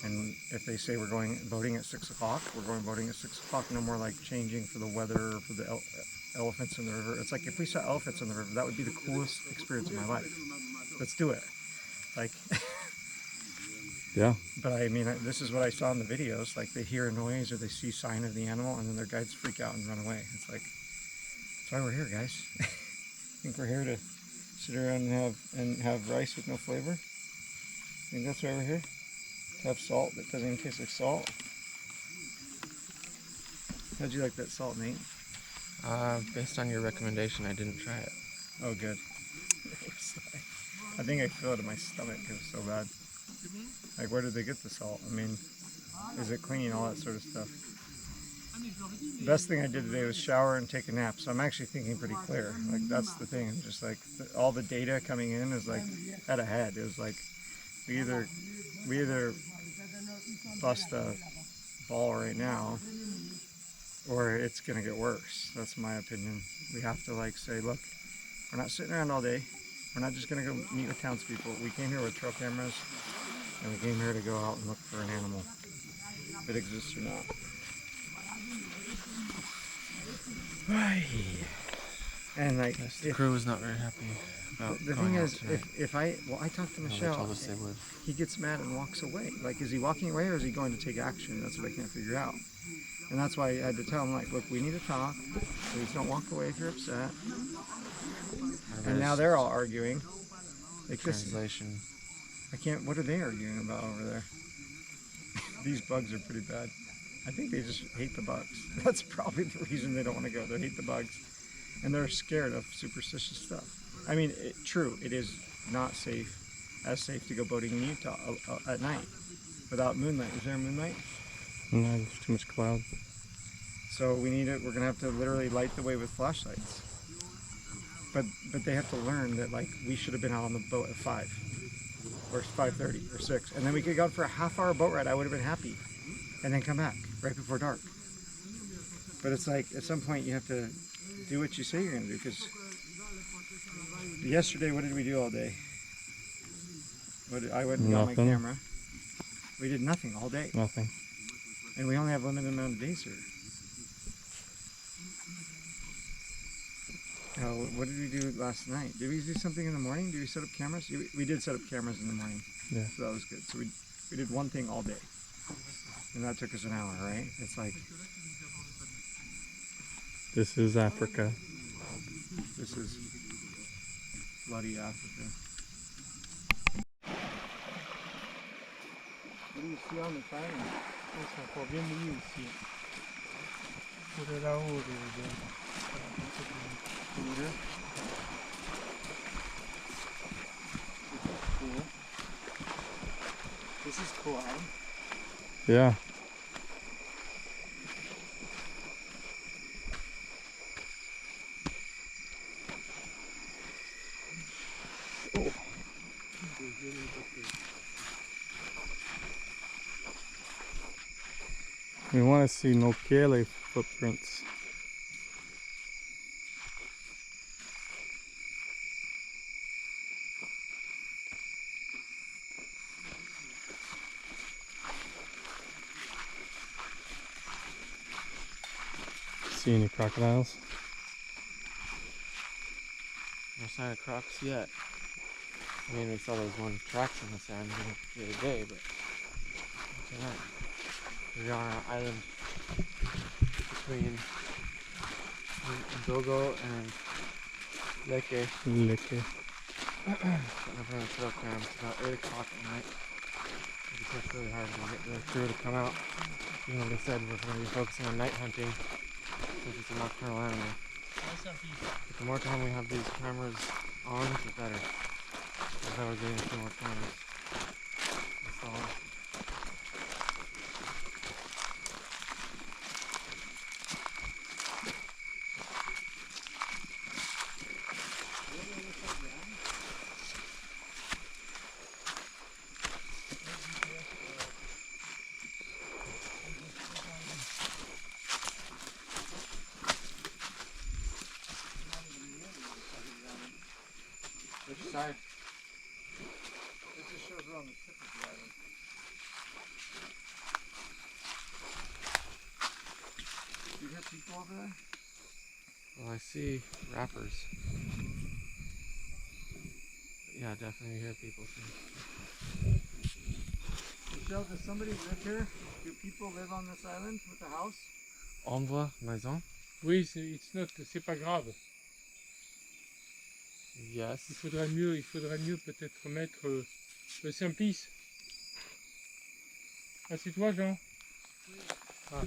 And if they say we're going voting at 6 o'clock, we're going voting at 6 o'clock. No more like changing for the weather or for the elephants in the river. It's like if we saw elephants in the river, that would be the coolest experience of my life. Let's do it. Like. Yeah. But I mean, this is what I saw in the videos. Like they hear a noise or they see sign of the animal, and then their guides freak out and run away. It's like, that's why we're here, guys. I think we're here to sit around and have rice with no flavor. I think that's why we're here. To have salt that doesn't even taste like salt. How'd you like that salt, Nate? Based on your recommendation, I didn't try it. Oh, good. I think I feel it in my stomach. It was so bad. Like, where did they get the salt? I mean, is it clean? All that sort of stuff. The best thing I did today was shower and take a nap. So I'm actually thinking pretty clear. Like, that's the thing. I'm just like, all the data coming in is like at a head. It was like, we either bust a ball right now, or it's gonna get worse. That's my opinion. We have to like say, look, we're not sitting around all day. We're not just gonna go meet with townspeople. We came here with trail cameras, and we came here to go out and look for an animal, if it exists or not. And like, The crew was not very happy about the going thing out is, tonight. if I talked to They Michelle, told us they would. he gets mad and walks away. Like, is he walking away or is he going to take action? That's what I can't figure out. And that's why I had to tell him, like, look, we need to talk. Please don't walk away if you're upset. And now they're all arguing. Like Translation. I can't. What are they arguing about over there? These bugs are pretty bad. I think they just hate the bugs. That's probably the reason they don't want to go. They hate the bugs, and they're scared of superstitious stuff. I mean, true, it is not safe, as safe to go boating in Utah at night without moonlight. Is there moonlight? No, there's too much cloud. So we need it. We're gonna have to literally light the way with flashlights. But they have to learn that, like, we should have been out on the boat at 5 or 5:30 or 6, and then we could have gone for a half-hour boat ride. I would have been happy, and then come back right before dark. But it's like at some point you have to do what you say you're gonna do. Because yesterday, what did we do all day? I went and got my Nothing. camera. We did nothing all day. Nothing. And we only have a limited amount of days here. What did we do last night? Did we do something in the morning? Did we set up cameras? We did set up cameras in the morning. Yeah. So that was good. So we did one thing all day. And that took us an hour, right? It's like, This is Africa. this is bloody Africa. What do you see on the sign? Ils sont encore bien mouillés ici. Pour là-haut, Here. This is cool. Adam. Yeah. We want to see Nokele footprints. see any crocodiles? No sign of crocs yet. I mean, we saw those one tracks in the sand the other day, but tonight we are on an island between Dogo and Leke. Leke. Sitting up on the trail cam. It's about 8 o'clock at night. It's worked really hard to get the crew to come out. Even though they said we're going to be focusing on night hunting since it's a nocturnal animal. But the more time we have these cameras on, the better. That's how we're getting a few more cameras installed. Which side? It just shows we're on the tip of the island. Do you hear people over there? Well, I see rappers. But yeah, definitely hear people too. Michelle, does somebody live here? Do people live on this island with a house? On voit maison? Oui, c'est pas grave. Yes. Il faudrait mieux peut-être mettre le Simplice. Ah, c'est toi, Jean? Ah.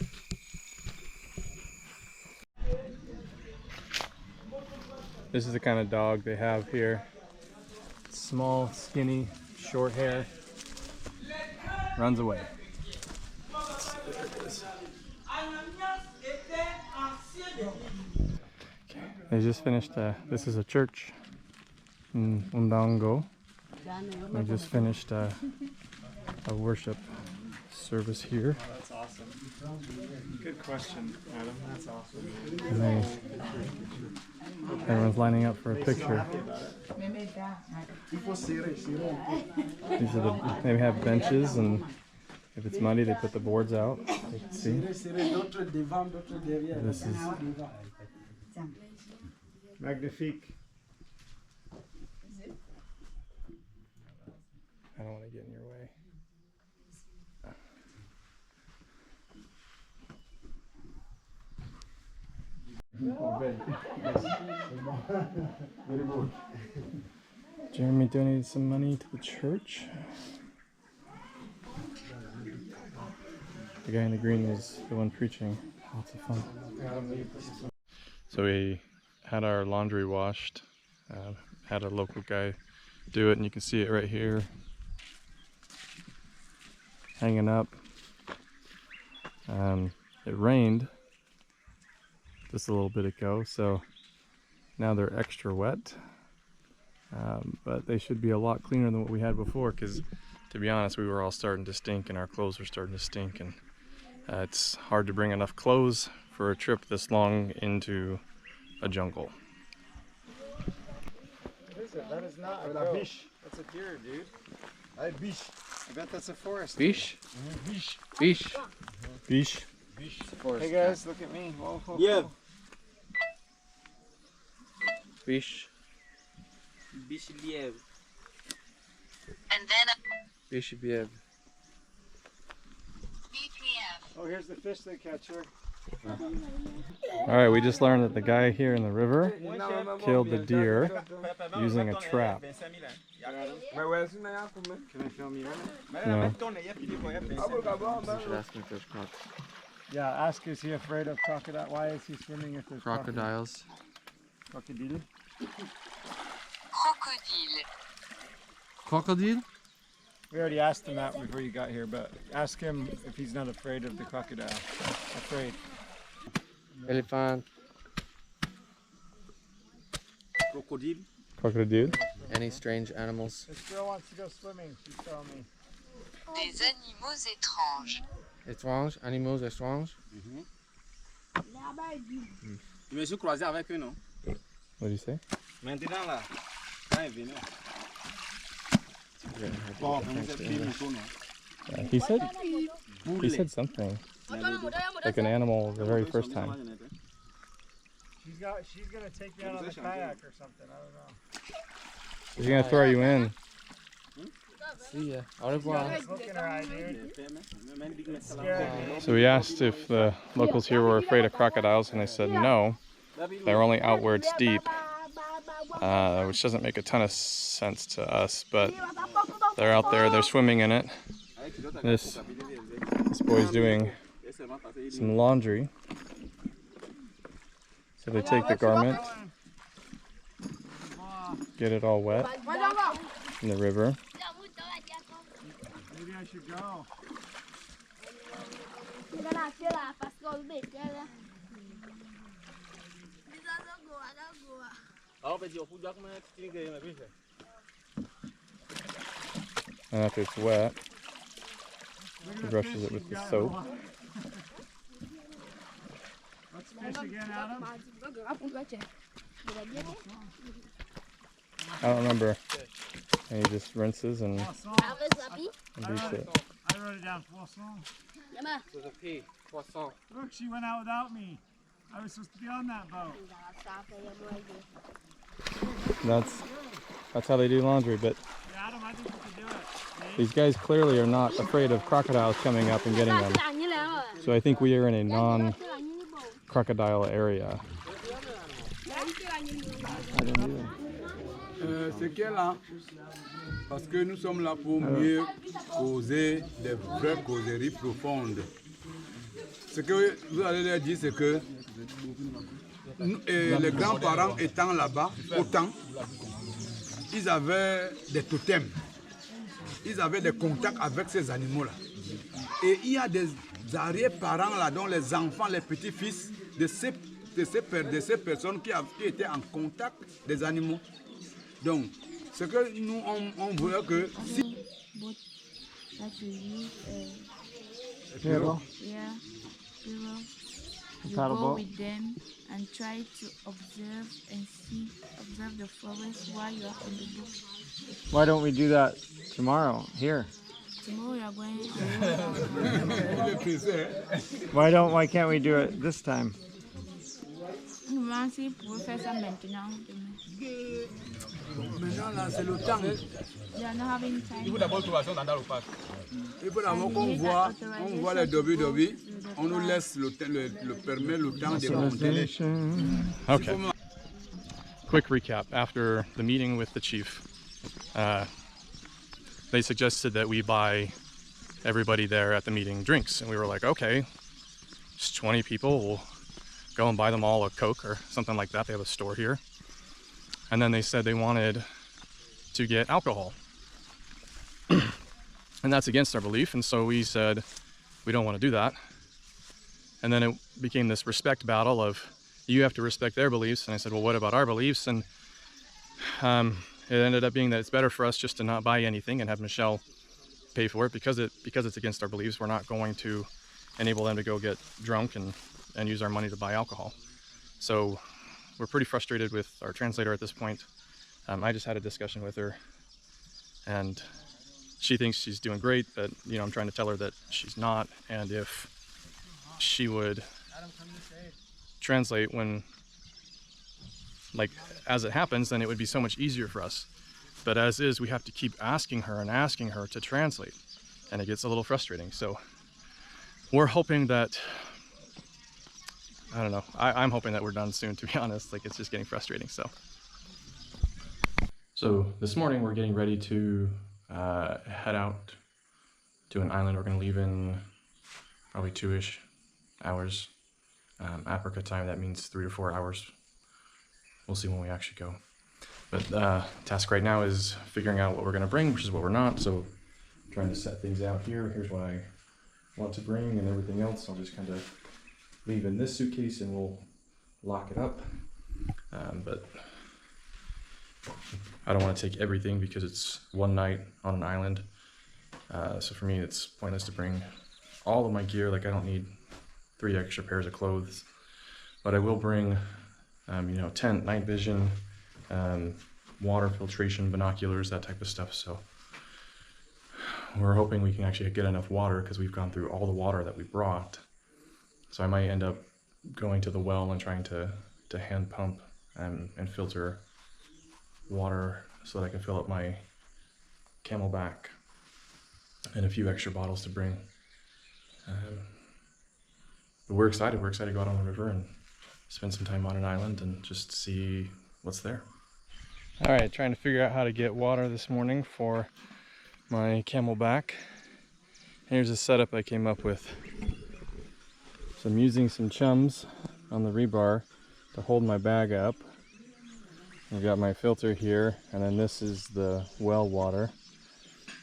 This is the kind of dog they have here. Small, skinny, short hair. Runs away. There it is. They just finished, this is a church in Undango. They just finished a worship service here. Oh, that's awesome. Good question, Adam. That's awesome. And everyone's lining up for a picture. These are they have benches, and if it's muddy, they put the boards out. You can see. This is Magnifique. I don't want to get in your way. Jeremy donated some money to the church. The guy in the green is the one preaching. Lots of fun. So we had our laundry washed. Had a local guy do it, and you can see it right here, hanging up. It rained just a little bit ago, so now they're extra wet, but they should be a lot cleaner than what we had before, because to be honest, we were all starting to stink and our clothes were starting to stink, and it's hard to bring enough clothes for a trip this long into a jungle. What is it? That is not a goat. That's a deer, dude. I bet that's a forest. Biche? Biche. Biche. Biche. Hey guys, look at me. Whoa, whoa, Yeah. whoa. Biche. Biche lièvre. And then Biche bièvre. Oh, here's the fish they catch here. Alright, we just learned that the guy here in the river killed the deer using a trap. Can I film you? No. You should ask him if there's crocs. Yeah, ask, is he afraid of crocodile? Why is he swimming if there's Crocodiles. Crocodile? crocodile. Crocodile? We already asked him that before you got here, but ask him if he's not afraid of the crocodile. Afraid. Elephant. Crocodile. Crocodile? Any strange animals? This girl wants to go swimming, she's telling me. Des animaux étranges. Étranges? Animaux étranges? Je me suis croisé avec eux, non? What did you say? Maintenant là, quand il est venu. Bon, comment ça fait moto, non? He said something. Like an animal the very first time. She's gonna take me out on the kayak or something. I don't know. She's gonna throw you in. See ya. Au revoir. Look in her eye, dude. It's scaring me. So we asked if the locals here were afraid of crocodiles, and they said no. They're only out where it's deep, which doesn't make a ton of sense to us, but they're out there, they're swimming in it. This boy's doing some laundry. So they take the garment, get it all wet in the river. Maybe I should go. And after it's wet, he brushes it with the soap. Let's fish again, Adam. I don't remember. And he just rinses and beats it. I wrote it down. Poisson. Look, she went out without me. I was supposed to be on that boat. That's how they do laundry, but Adam, I think you can do it. these guys clearly are not afraid of crocodiles coming up and getting them. So I think we are in a non-crocodile area. C'est qu'elle là, parce que nous sommes là pour mieux causer des vraies causeries profondes. Ce que vous allez leur dire, c'est que les grands-parents étant là-bas, autant, ils avaient des totems, ils avaient des contacts avec ces animaux-là. Et il y a des arrière-parents là, dont les enfants, les petits-fils de ces personnes qui étaient en contact des animaux. Donc, ce que nous, on voulait que si... You go with them and try to observe the forest while you're in the boat. Why don't we do that tomorrow here? Tomorrow you're going. Why can't we do it this time? Maintenant là, c'est le temps. Il faut d'abord trouver dans le parc. Il faut d'abord qu'on voit les dobby, on nous laisse le temps de monter. Okay. Quick recap. After the meeting with the chief, they suggested that we buy everybody there at the meeting drinks. And we were like, okay, just 20 people, we'll go and buy them all a Coke or something like that. They have a store here. And then they said they wanted to get alcohol. And that's against our belief. And so we said, we don't want to do that. And then it became this respect battle of, you have to respect their beliefs. And I said, well, what about our beliefs? And it ended up being that it's better for us just to not buy anything and have Michelle pay for it because it's against our beliefs. We're not going to enable them to go get drunk and use our money to buy alcohol. So we're pretty frustrated with our translator at this point. I just had a discussion with her and she thinks she's doing great, but I'm trying to tell her that she's not. And if she would translate when, like, as it happens, then it would be so much easier for us. But as is, we have to keep asking her to translate, and it gets a little frustrating. So we're hoping that, I don't know, I'm hoping that we're done soon, to be honest. Like, it's just getting frustrating. So this morning we're getting ready to head out to an island. We're going to leave in probably 2-ish hours. Africa time, that means 3 to 4 hours. We'll see when we actually go. But task right now is figuring out what we're going to bring, which is what we're not. So trying to set things out here. Here's what I want to bring and everything else. I'll just kind of leave in this suitcase and we'll lock it up. But I don't want to take everything because it's one night on an island. So for me, it's pointless to bring all of my gear. Like, I don't need 3 extra pairs of clothes, but I will bring, tent, night vision, water filtration, binoculars, that type of stuff. So we're hoping we can actually get enough water because we've gone through all the water that we brought. So I might end up going to the well and trying to to hand pump and filter water so that I can fill up my Camelback and a few extra bottles to bring. But we're excited to go out on the river and spend some time on an island and just see what's there. All right, trying to figure out how to get water this morning for my Camelback. Here's a setup I came up with. So I'm using some chums on the rebar to hold my bag up. I've got my filter here, and then this is the well water.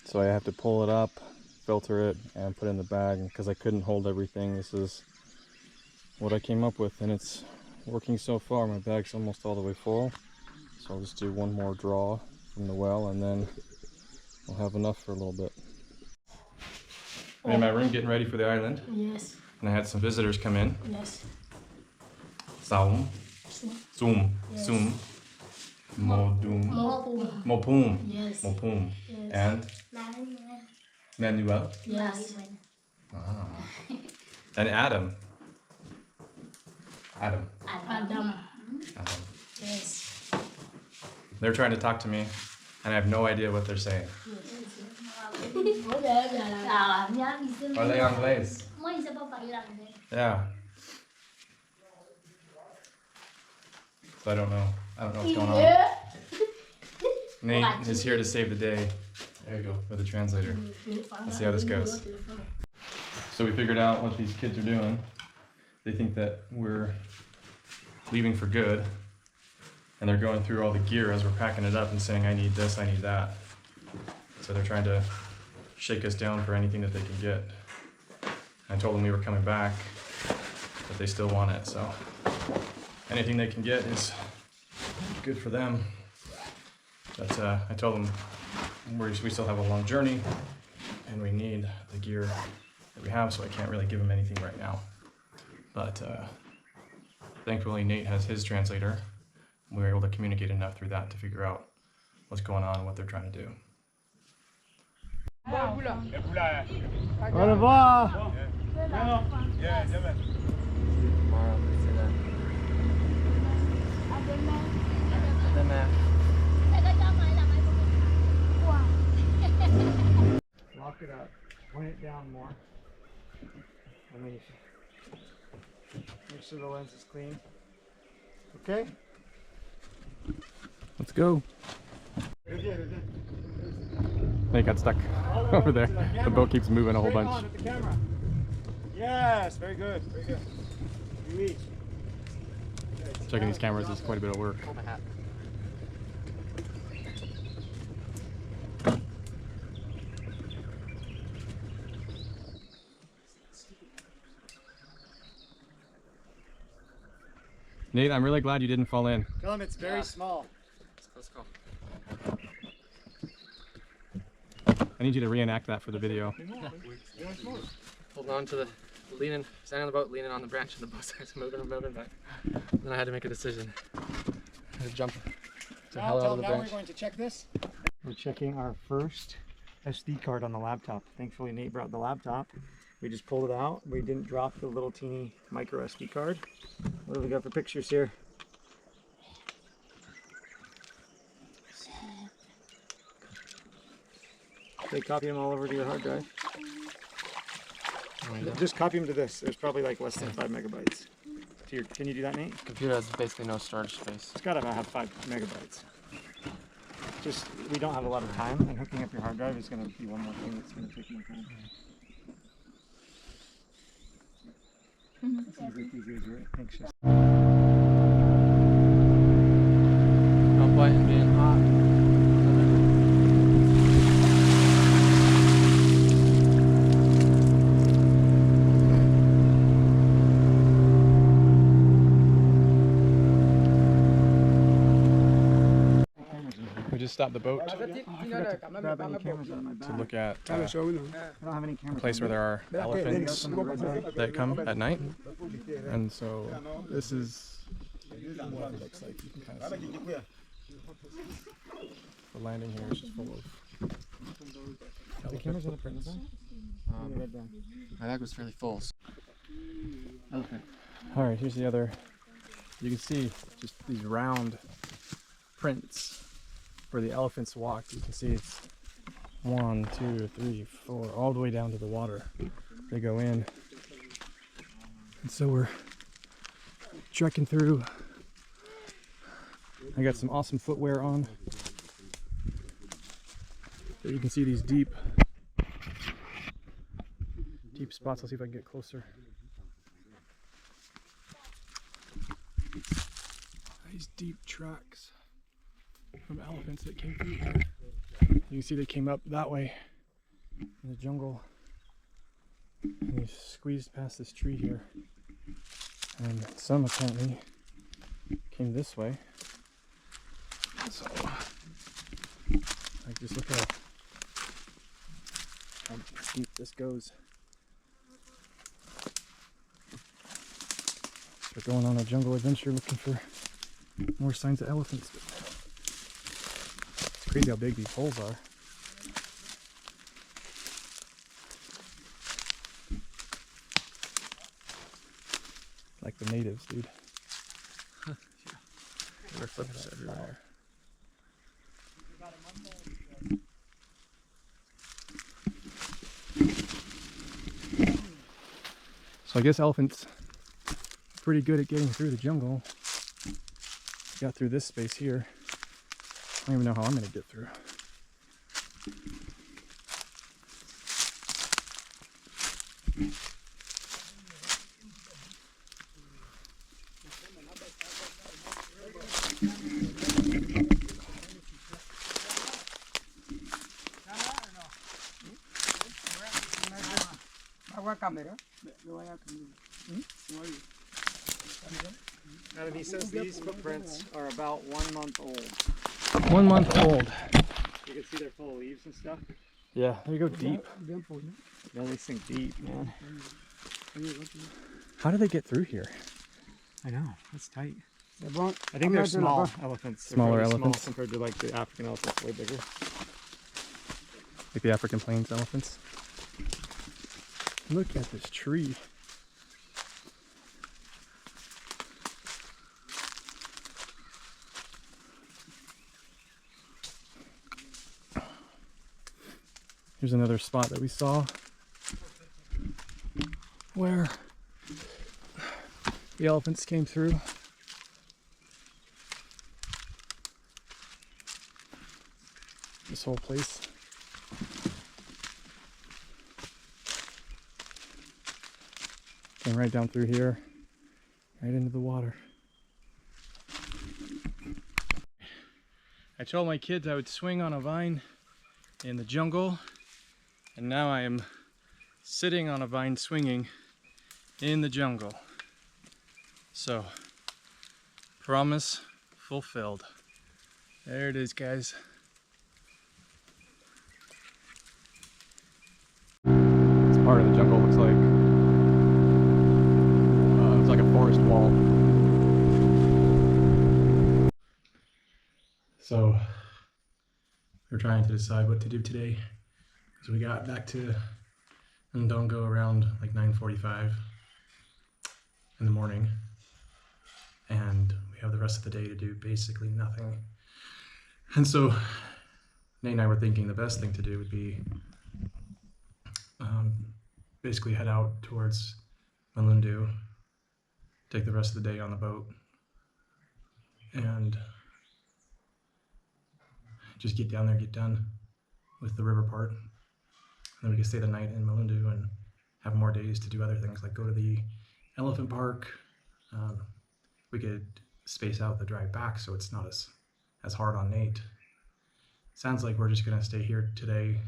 So I have to pull it up, filter it, and put it in the bag. And because I couldn't hold everything, this is what I came up with, and it's working so far. My bag's almost all the way full. So I'll just do one more draw from the well, and then I'll have enough for a little bit. I'm in my room getting ready for the island. Yes. And I had some visitors come in. Yes. Saum. Zoom. Yes. Zoom. Modum. Mopum. Mopum. Yes. Mopum. Yes. And Manuel. Yes. Ah. And Adam. Adam. Adam. Adam. Yes. They're trying to talk to me, and I have no idea what they're saying. Parlez anglais. Moi, il sait pas parler anglais. Yeah. So I don't know what's going on. Nate is here to save the day. There you go, with the translator. Let's see how this goes. So we figured out what these kids are doing. They think that we're leaving for good, and they're going through all the gear as we're packing it up and saying, I need this, I need that. So they're trying to shake us down for anything that they can get. I told them we were coming back, but they still want it, so anything they can get is good for them. But I told them we still have a long journey, and we need the gear that we have, so I can't really give them anything right now. But thankfully Nate has his translator. We were able to communicate enough through that to figure out what's going on and what they're trying to do. Au revoir. Lock it up. Point it down more. Let me make sure the lens is clean. Okay? Let's go. They got stuck over there. The boat keeps moving a whole bunch. At the camera. Yes, very good, very good. Release. Checking these cameras is quite a bit of work. Nate, I'm really glad you didn't fall in. Tell him it's very small. Let's go. I need you to reenact that for the video. Holding on to the, standing on the boat, leaning on the branch, and the boat starts moving and moving, but then I had to make a decision. I had to jump to hell out of the Now branch. we're going to check this. We're checking our first SD card on the laptop. Thankfully Nate brought the laptop. We just pulled it out. We didn't drop the little teeny micro SD card. What do we got for pictures here? Okay, copy them all over to your hard drive. Just copy them to this. There's probably like less than 5 megabytes. To your, can you do that, Nate? Computer has basically no storage space. It's gotta have 5 megabytes. Just, we don't have a lot of time, and hooking up your hard drive is gonna be one more thing that's gonna take more time. Thanks, Jess. No point in being hot. We just stopped the boat to look at a place where there are elephants that come at night. And so this is what it looks like. You can kind of see the landing here is just full of The camera's on the print side? My bag was fairly full. All right, here's the other You can see just these round prints where the elephants walked. You can see it's 1, 2, 3, 4, all the way down to the water. They go in. And so we're trekking through. I got some awesome footwear on. But you can see these deep spots. I'll see if I can get closer. These deep tracks from elephants that came through here. You can see they came up that way in the jungle and they squeezed past this tree here. And some apparently came this way. So, like, just look how deep this goes. So we're going on a jungle adventure looking for more signs of elephants. But it's crazy how big these holes are. Like the natives, dude. There are footprints everywhere. So I guess elephants are pretty good at getting through the jungle. Got through this space here. I don't even know how I'm gonna get through. And he says these footprints are about 1 month old. 1 month old. You can see they're full of leaves and stuff. Yeah, there you go deep. Yeah, they sink deep, man. How do they get through here? I know, that's tight. I think they're small elephants. They're Smaller really elephants? small compared to like the African elephants, way bigger. Like the African plains elephants. Look at this tree. Here's another spot that we saw where the elephants came through. This whole place. Came right down through here, right into the water. I told my kids I would swing on a vine in the jungle, and now I am sitting on a vine swinging in the jungle. So, promise fulfilled. There it is, guys. This part of the jungle looks like it's like a forest wall. So we're trying to decide what to do today because we got back to Ndongo around like 9:45 in the morning, and we have the rest of the day to do basically nothing. And so Nate and I were thinking the best thing to do would be basically head out towards Malundu, take the rest of the day on the boat, and just get down there, get done with the river part. And then we can stay the night in Malundu and have more days to do other things, like go to the elephant park. We could space out the drive back so it's not as hard on Nate. Sounds like we're just gonna stay here today,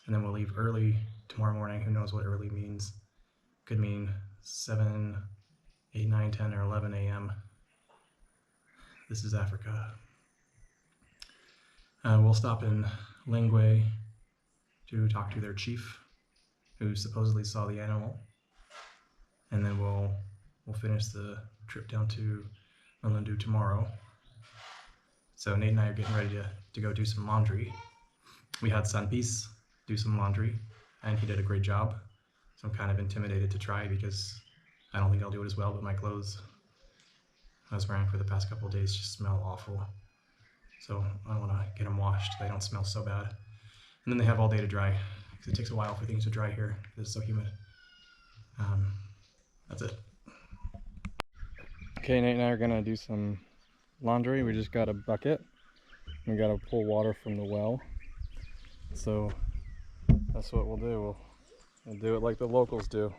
and then we'll leave early tomorrow morning. Who knows what early means? Could mean 7, 8, 9, 10, or 11 a.m. This is Africa. We'll stop in Lengwe to talk to their chief, who supposedly saw the animal, and then we'll finish the trip down to Malundu tomorrow. So Nate and I are getting ready to go do some laundry. We had Sanpis do some laundry, and he did a great job. So I'm kind of intimidated to try because I don't think I'll do it as well, but my clothes I was wearing for the past couple of days just smell awful. So I want to get them washed. They don't smell so bad. And then they have all day to dry because it takes a while for things to dry here because it's so humid. That's it. Okay, Nate and I are gonna do some laundry. We just got a bucket. We gotta pull water from the well. So that's what we'll do. We'll do it like the locals do.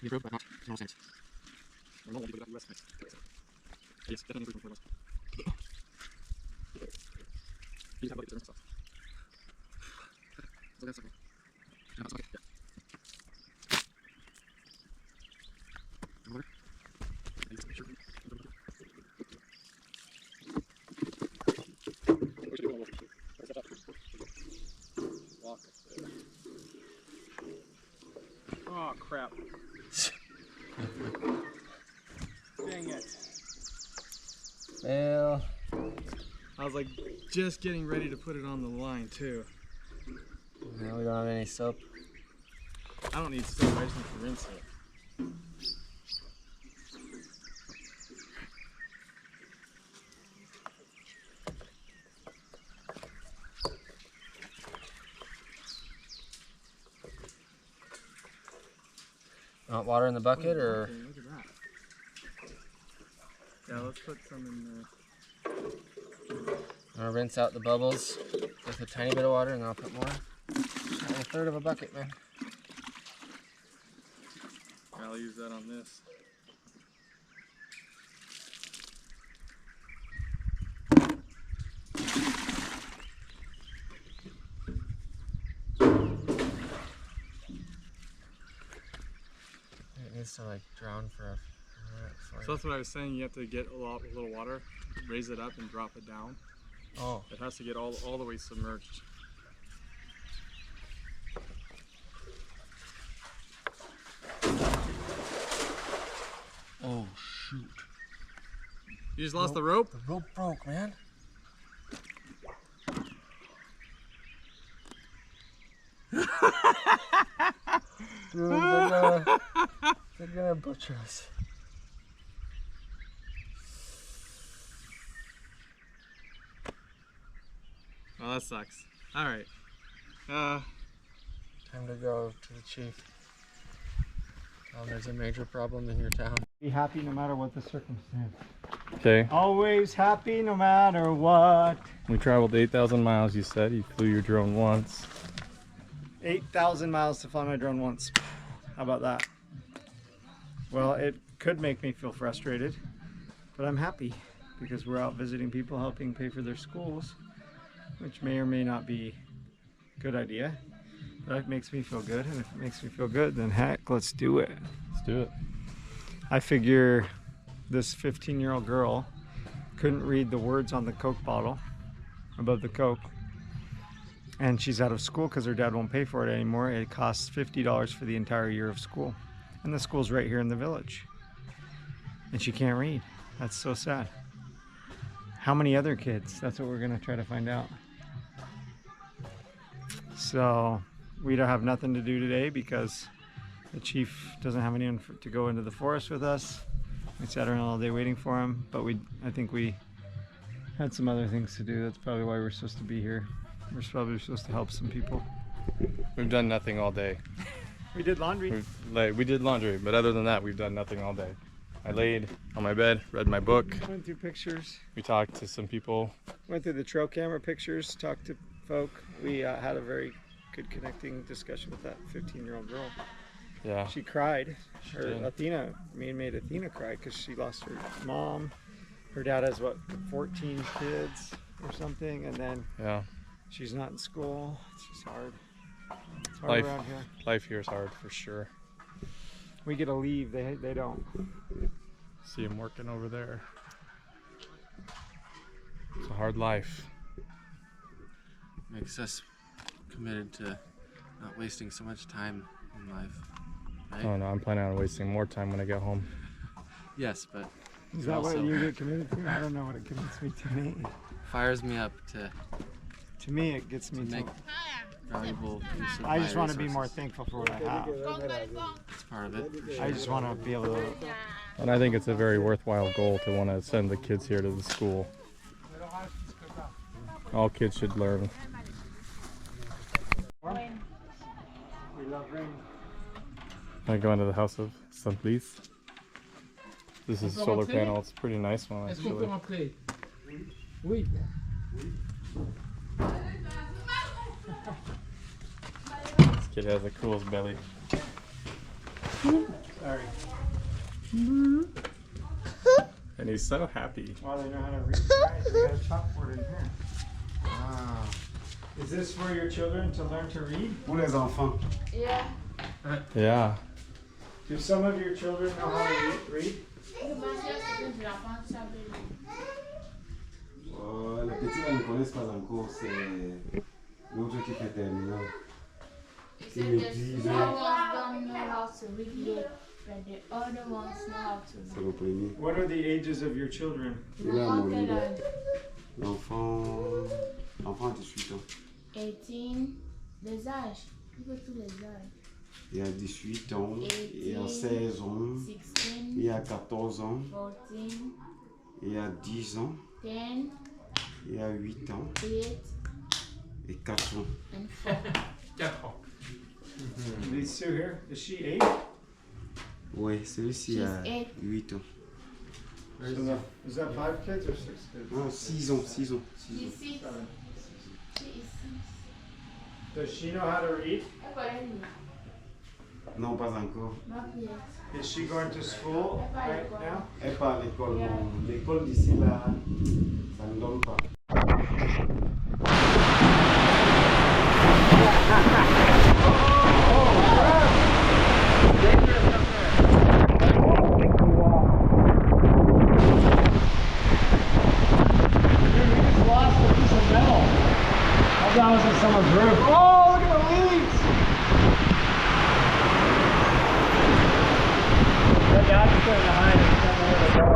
Improved, but not in all sense. Normal will be US. Yes, definitely improvement for US. You just have to look at the stuff. So that's okay. No, that's okay. Yeah. Water. Oh crap. Dang it. Well, I was like just getting ready to put it on the line too. now we don't have any soap. I don't need soap, I just need to rinse it. Want water in the bucket or? Okay, look at that. Yeah, let's put some in there. I'm gonna rinse out the bubbles with a tiny bit of water and then I'll put more. A third of a bucket, man. I'll use that on this. It needs to like drown for a minute. So that's what I was saying, you have to get a little water, raise it up and drop it down. Oh. It has to get all the way submerged. Oh shoot. You just lost the rope? The rope broke, man. Dude, they're gonna butcher us. Oh, that sucks. Alright. Time to go to the chief. Tell him there's a major problem in your town. Be happy no matter what the circumstance. Okay. Always happy no matter what. We traveled 8,000 miles, you said. You flew your drone once. 8,000 miles to fly my drone once. How about that? Well, it could make me feel frustrated, but I'm happy because we're out visiting people, helping pay for their schools, which may or may not be a good idea, but it makes me feel good, and if it makes me feel good, then heck, let's do it. Let's do it. I figure this 15-year-old girl couldn't read the words on the Coke bottle above the Coke, and she's out of school because her dad won't pay for it anymore. It costs $50 for the entire year of school, and the school's right here in the village, and she can't read. That's so sad. How many other kids? That's what we're gonna try to find out. So we don't have nothing to do today because the chief doesn't have anyone to go into the forest with us. We sat around all day waiting for him, but I think we had some other things to do. That's probably why we're supposed to be here. We're probably supposed to help some people. We've done nothing all day. We did laundry. We did laundry, but other than that, we've done nothing all day. I laid on my bed, read my book. Went through pictures. We talked to some people. Went through the trail camera pictures, talked to folk. We had a very good connecting discussion with that 15-year-old girl. Yeah. She cried. Athena, me made Athena cry because she lost her mom. Her dad has, what, 14 kids or something, and then she's not in school. It's just hard. It's hard around here. Life here is hard for sure. We get to leave, they don't. See him working over there. It's a hard life. Makes us committed to not wasting so much time in life. Right? Oh no, I'm planning on wasting more time when I get home. Yes, but is that what you get committed to? I don't know what it commits me to. Me fires me up to. To me, it gets me to make valuable use of I just want resources. to be more thankful for what I have. It's part of it. For sure. I just want to be able to. And I think it's a very worthwhile goal to want to send the kids here to the school. All kids should learn. We love rain. I go into the house of Simplice. This is a solar panel. It's a pretty nice one actually. Oui. This kid has the coolest belly. Sorry. And he's so happy. Well, they know how to read. Right, we got a chalkboard in here. Wow. Is this for your children to learn to read? Pour les enfants. Yeah. Yeah. Do some of your children know how to read? Les petits là ne connaissent pas encore, c'est l'autre qui fait terminal. Qui me dit, Some ones don't know how to read yet, but the other ones know how to c'est le premier. What are the ages of your children? Il est à mon livre. L'enfant a 18 ans. 18, les âges, il veut tous les âges. Il a 18 ans, il a 16 ans, 16, il a 14 ans, 14, il a 10 ans, 10, il a 8 ans 8, et 4 ans. and 4. 4 ans. These two here, is she 8? Oui, celui-ci a She's 8 ans. Is that 5 kids or 6 kids? Non, 6 ans, 6 ans. 6 ans. She's 6. She is 6. Does she know how to read? Non, pas encore. Not yet. Is she going to school right now? Elle part à l'école. Bon, l'école d'ici là, ça ne donne pas. That was in someone's roof. Oh, look at the leaves! The dad's going to hide and somewhere to go.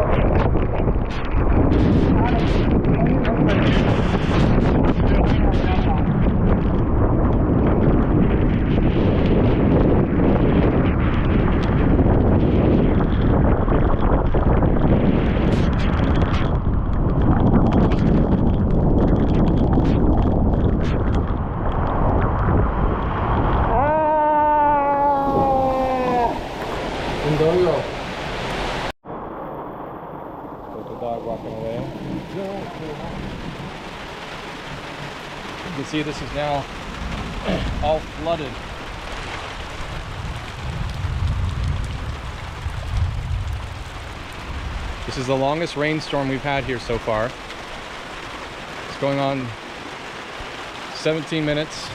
see this is now all flooded. This is the longest rainstorm we've had here so far. It's going on 17 minutes.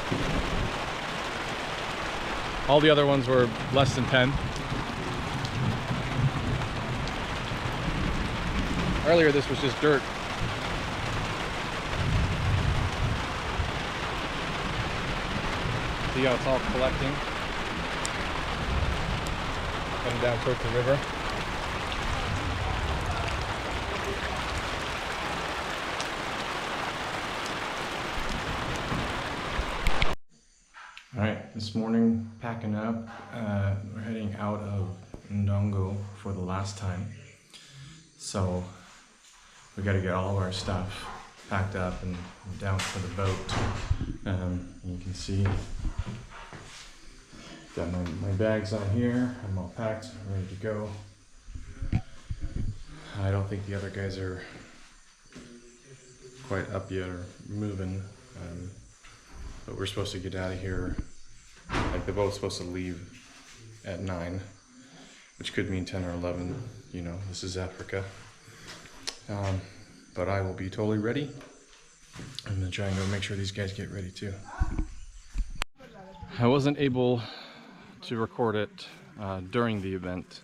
All the other ones were less than 10. Earlier this was just dirt. See how it's all collecting. Coming down towards the river. Alright, this morning packing up. We're heading out of Ndongo for the last time. So we got to get all of our stuff packed up and down for the boat. You can see got my bags on here. I'm all packed, ready to go. I don't think the other guys are quite up yet or moving, but we're supposed to get out of here. Like the boat's supposed to leave at 9, which could mean 10 or 11. You know, this is Africa. But I will be totally ready. I'm gonna try and go make sure these guys get ready too. I wasn't able to record it during the event,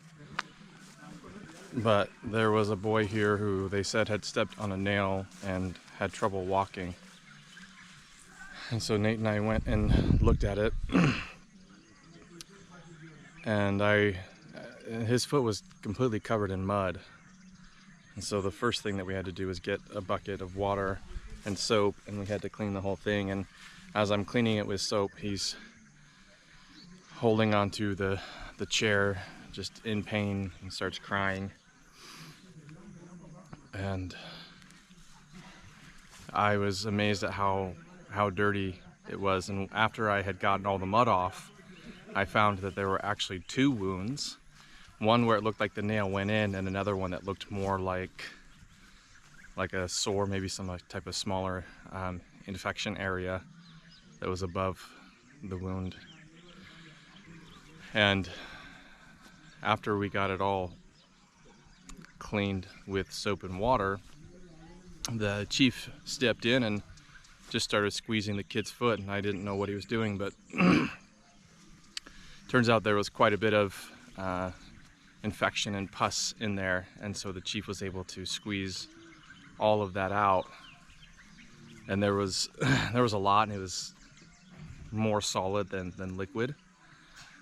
but there was a boy here who they said had stepped on a nail and had trouble walking. And so Nate and I went and looked at it, and his foot was completely covered in mud. And so the first thing that we had to do was get a bucket of water and soap, and we had to clean the whole thing. And as I'm cleaning it with soap, he's holding onto the chair, just in pain, and starts crying. And I was amazed at how dirty it was. And after I had gotten all the mud off, I found that there were actually 2 wounds. One where it looked like the nail went in, and another one that looked more like a sore, maybe some type of smaller infection area that was above the wound. And after we got it all cleaned with soap and water, the chief stepped in and just started squeezing the kid's foot, and I didn't know what he was doing, but turns out there was quite a bit of infection and pus in there, and so the chief was able to squeeze all of that out. And there was a lot, and it was more solid than liquid,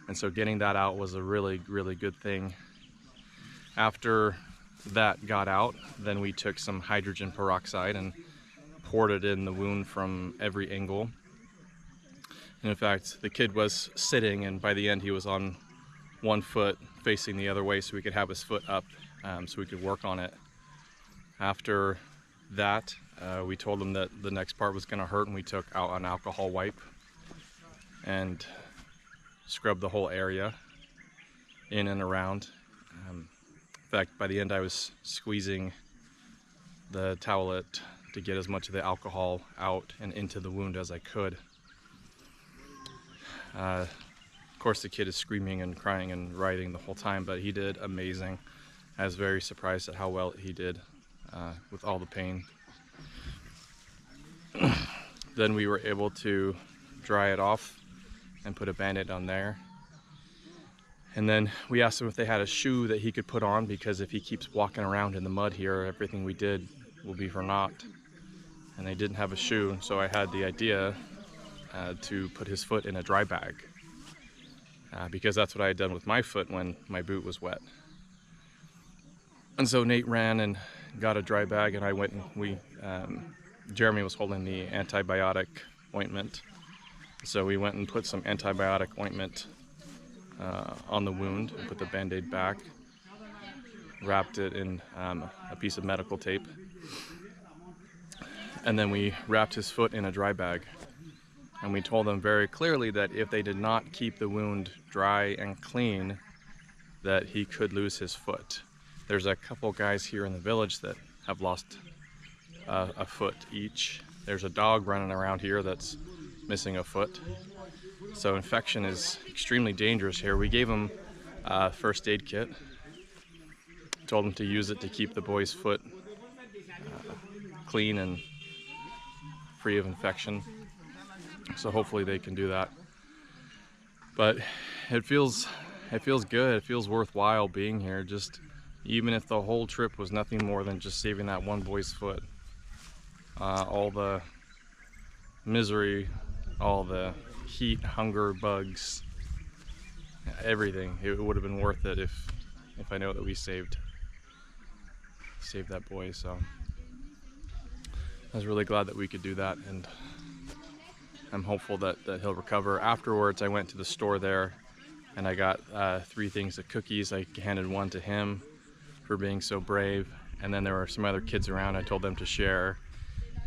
and so getting that out was a really good thing. After that got out, then we took some hydrogen peroxide and poured it in the wound from every angle. And in fact, the kid was sitting, and by the end he was on one foot facing the other way so we could have his foot up, so we could work on it. After that, we told him that the next part was going to hurt, and we took out an alcohol wipe and scrubbed the whole area in and around. In fact, by the end I was squeezing the towelette to get as much of the alcohol out and into the wound as I could. Of course, the kid is screaming and crying and writhing the whole time, but he did amazing. I was very surprised at how well he did with all the pain. Then we were able to dry it off and put a band-aid on there. And then we asked him if they had a shoe that he could put on, because if he keeps walking around in the mud here, everything we did will be for naught. And they didn't have a shoe, so I had the idea to put his foot in a dry bag, because that's what I had done with my foot when my boot was wet. And so Nate ran and got a dry bag, and I went and Jeremy was holding the antibiotic ointment. So we went and put some antibiotic ointment on the wound and put the band-aid back, wrapped it in a piece of medical tape, and then we wrapped his foot in a dry bag. And we told them very clearly that if they did not keep the wound dry and clean, that he could lose his foot. There's a couple guys here in the village that have lost a foot each, there's a dog running around here that's missing a foot. So infection is extremely dangerous here. We gave him a first aid kit. Told him to use it to keep the boy's foot clean and free of infection. So hopefully they can do that. But it feels good. It feels worthwhile being here. Just even if the whole trip was nothing more than just saving that one boy's foot. All the misery, all the heat, hunger, bugs, everything. It would have been worth it if I know that we saved that boy. So I was really glad that we could do that, and I'm hopeful that he'll recover. Afterwards, I went to the store there and I got 3 things of cookies. I handed one to him for being so brave, and then there were some other kids around. I told them to share,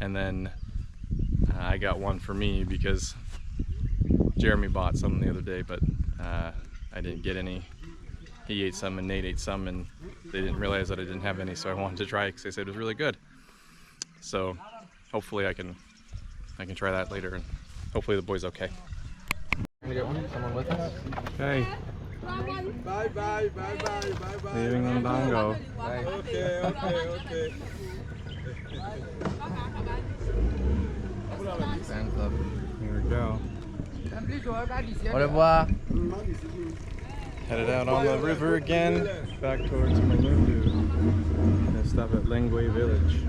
and then I got one for me because Jeremy bought some the other day, but I didn't get any. He ate some and Nate ate some, and they didn't realize that I didn't have any, so I wanted to try it because they said it was really good. So hopefully I can try that later, and hopefully the boy's okay. Gonna get one? Someone with us? Okay. Bye bye, bye bye, bye bye. Leaving in Bongo. Bye. Okay. Fan club. Here we go. Au revoir. Headed out on the river again, back towards Malundu. Gonna stop at Lengwe Village.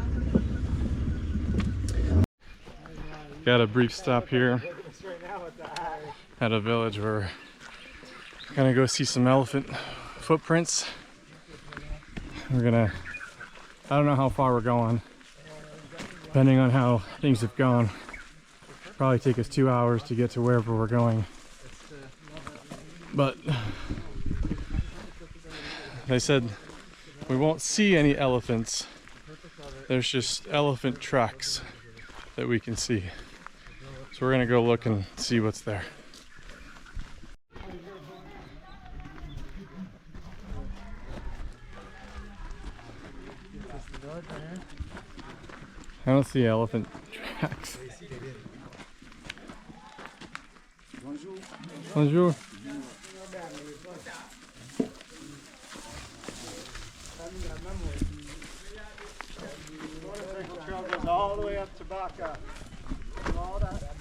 Got a brief stop here at a village where we're gonna go see some elephant footprints. I don't know how far we're going. Depending on how things have gone, probably take us 2 hours to get to wherever we're going. But they said we won't see any elephants. There's just elephant tracks that we can see. So we're gonna go look and see what's there. I don't see elephant tracks. Bonjour. Bonjour. Trail goes all the way up to Baka. All that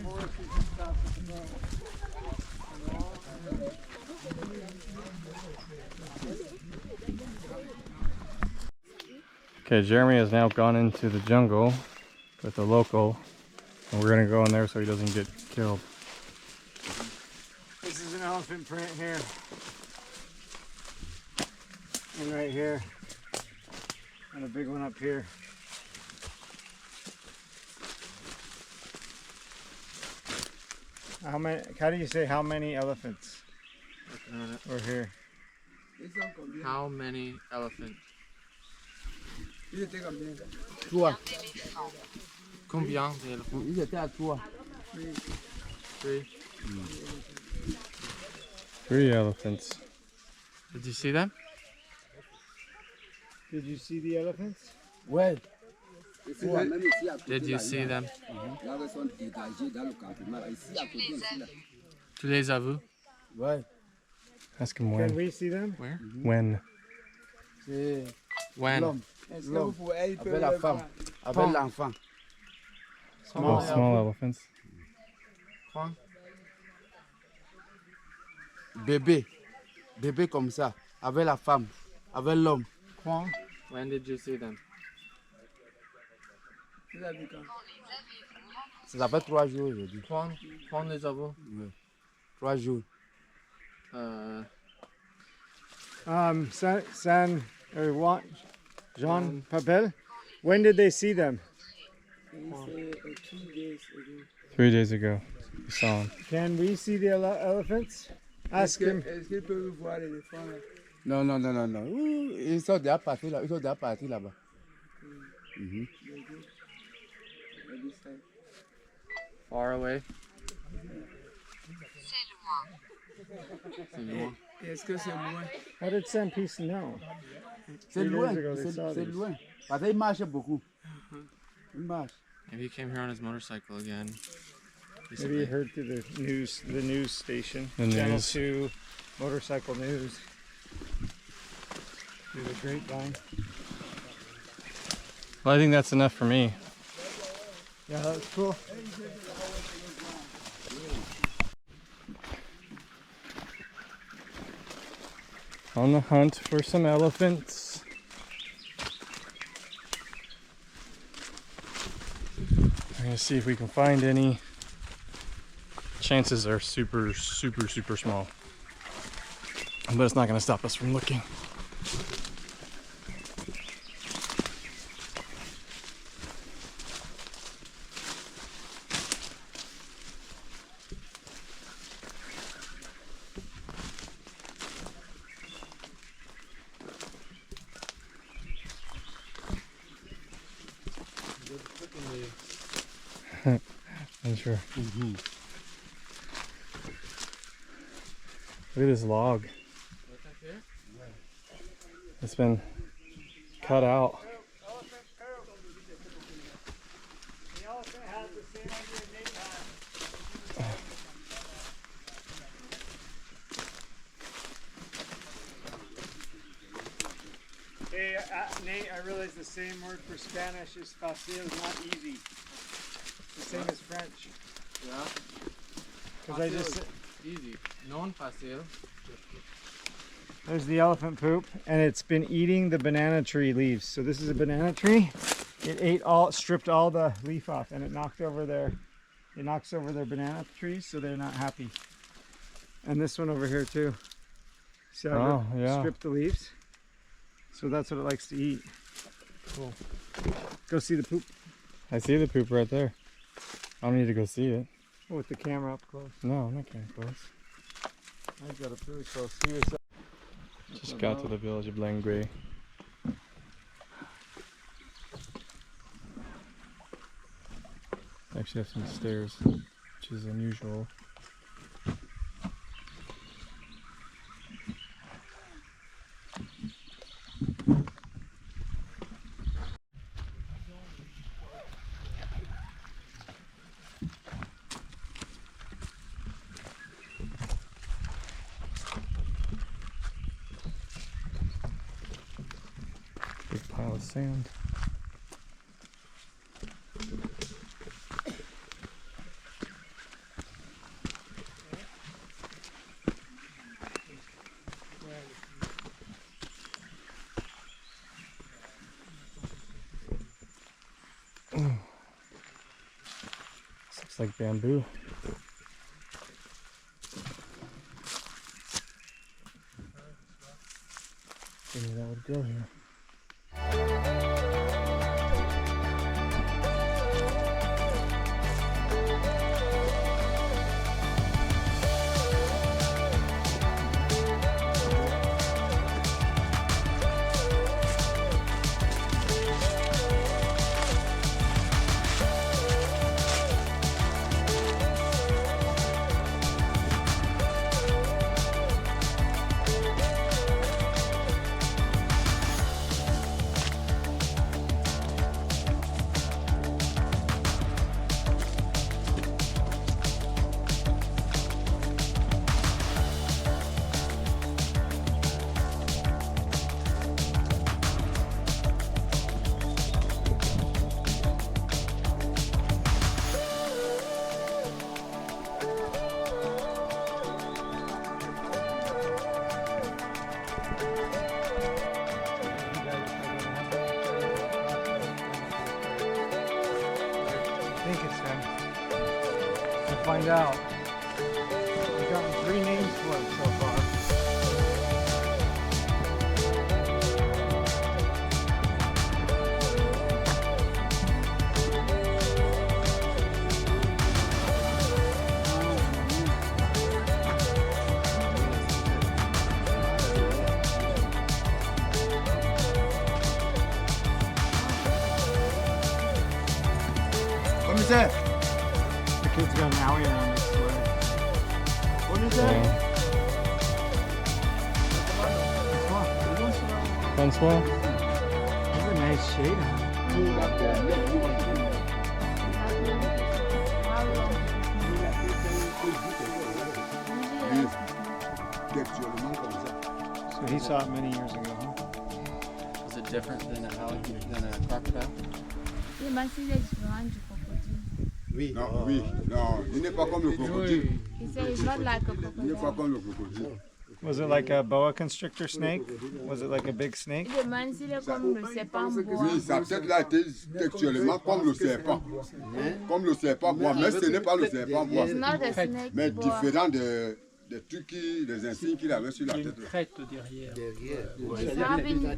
forest and stuff. Okay, Jeremy has now gone into the jungle with a local, and we're gonna go in there so he doesn't get killed. This is an elephant print here. And right here. And a big one up here. How do you say how many elephants were here? How many elephants? Trois. Combien d'éléphants? Ils étaient à trois. 3. 3 elephants. Did you see them? Did you see the elephants? Ouais. Did you see them? Tu les as vus? Ouais. Ask him Can when. we see them? Where? When. C'est When? l'homme. L'homme. Avec la femme. Avec l'enfant. Oh, small elephants. Bébé. Bébé comme ça. Avec la femme. Avec l'homme. When did you see them? Ça fait 3 jours aujourd'hui. Quand les as-vous? Ouais. 3 jours. Jean Papel, when did they see them? 3 days ago. We saw him. Can we see the elephants? Ask him. Est-ce qu'il peut voir l'éléphant là? Non, non, non, non, non. Ils sont déjà partis là. Ils sont déjà partis là-bas. Far away? C'est loin. Est-ce que c'est loin? How did Sam Peace know? C'est 3 loin. days ago they saw C'est these. loin. Parce qu'ils marchent beaucoup. Ils marchent. Maybe he came here on his motorcycle again. Maybe you heard through the news station. The Channel news. 2 motorcycle news. Through the grapevine. Well, I think that's enough for me. Yeah, that's cool. On the hunt for some elephants. We're gonna see if we can find any. Chances are super small. But it's not gonna stop us from looking. I'm sure. Look at this log. It's been cut out. The elephant has the same idea Nate had. Hey, Nate, I realized the same word for Spanish is fácil, not easy. The same as French. Yeah. Because I just easy. Non-facile. There's the elephant poop, and it's been eating the banana tree leaves. So this is a banana tree. It stripped all the leaf off, and it knocks over their banana trees, so they're not happy. And this one over here too. See how it stripped the leaves? So that's what it likes to eat. Cool. Go see the poop. I see the poop right there. I don't need to go see it. With the camera up close. No, I'm not getting close. I got it really close. See yourself. Just got to the village of Langray. Actually have some stairs, which is unusual. Big pile of sand. This looks like bamboo. Maybe that would go here. I think it's him. We'll find out. We've gotten 3 names for it so far. What is that? The kid's got an owie around his leg. What is that? Francois? That's a nice shade on it. So he saw it many years ago, huh? Was it different than a crocodile? Les massifs est différent du crocodile. Oui. Non, oui, non, il n'est pas comme le crocodile. He said it's not like a Il n'est pas crocodile. comme le crocodile. Was it like a boa constrictor snake? Was it like a big snake? Il demande s'il est comme le serpent bois. Oui, sa tête là était textuellement comme le serpent. Comme le serpent bois, mais ce n'est pas le serpent bois. It's not a snake Mais boa. différent des trucs, des insignes qu'il avait sur la tête. Crête derrière. It's having, I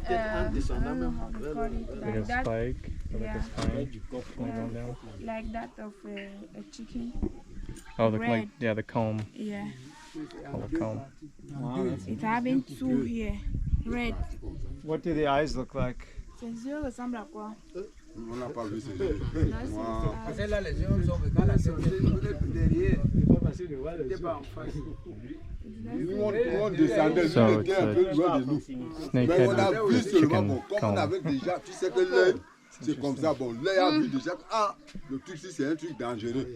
don't know how to call it, Like a like that. spike, or like Yeah. a spine going down. Like that of a chicken. Oh, the Red. yeah, the comb. Yeah. Called a comb. It's having two here. Red. What do the eyes look like? Ses yeux ressemblent à quoi? On n'a pas vu ces Celle-là, les yeux sont égales à celle derrière. On descendait, So il était un peu loin de nous. Snake Mais on a head vu seulement, chicken bon, comme on comb. avait déjà, tu sais que l'œil, c'est comme ça, bon, l'œil a vu déjà que, ah, le truc ici, c'est un truc dangereux.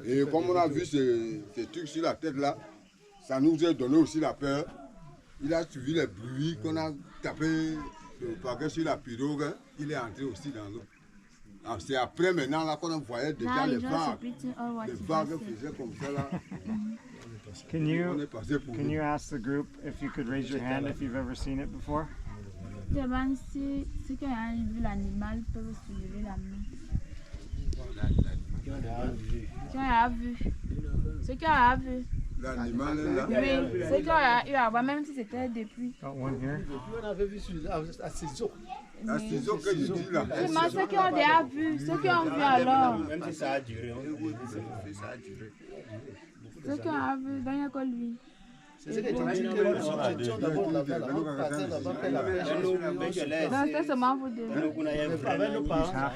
Et comme on a vu ces trucs sur la tête là, ça nous a donné aussi la peur. Il a suivi les bruits qu'on a tapé le paquet sur la pirogue, hein, il est entré aussi dans l'eau. Ah, c'est après maintenant là qu'on voyait déjà Now les he's just vagues. repeating all what Les he vagues just said. faisaient comme ça là. Can you ask the group if you could raise your hand if you've ever seen it before? Je demande si ceux qui ont vu l'animal peuvent soulever la main. Qui ont vu. Ceux qui ont vu. L'animal est là. Oui, ceux qui ont eu à voir, même si c'était depuis. Got one here. On avait vu à ciseaux. À ciseaux que je dis là. Seulement ceux qui ont déjà vu, ceux qui ont vu alors. Même si ça a duré, ça a duré. Ceux qui ont vu, il n'y a que lui. C'est ce que tu dis que nous étions d'abord là-bas, l'autre partait d'abord fait la pêche. Non, c'était seulement vous deux. Avec nos parents.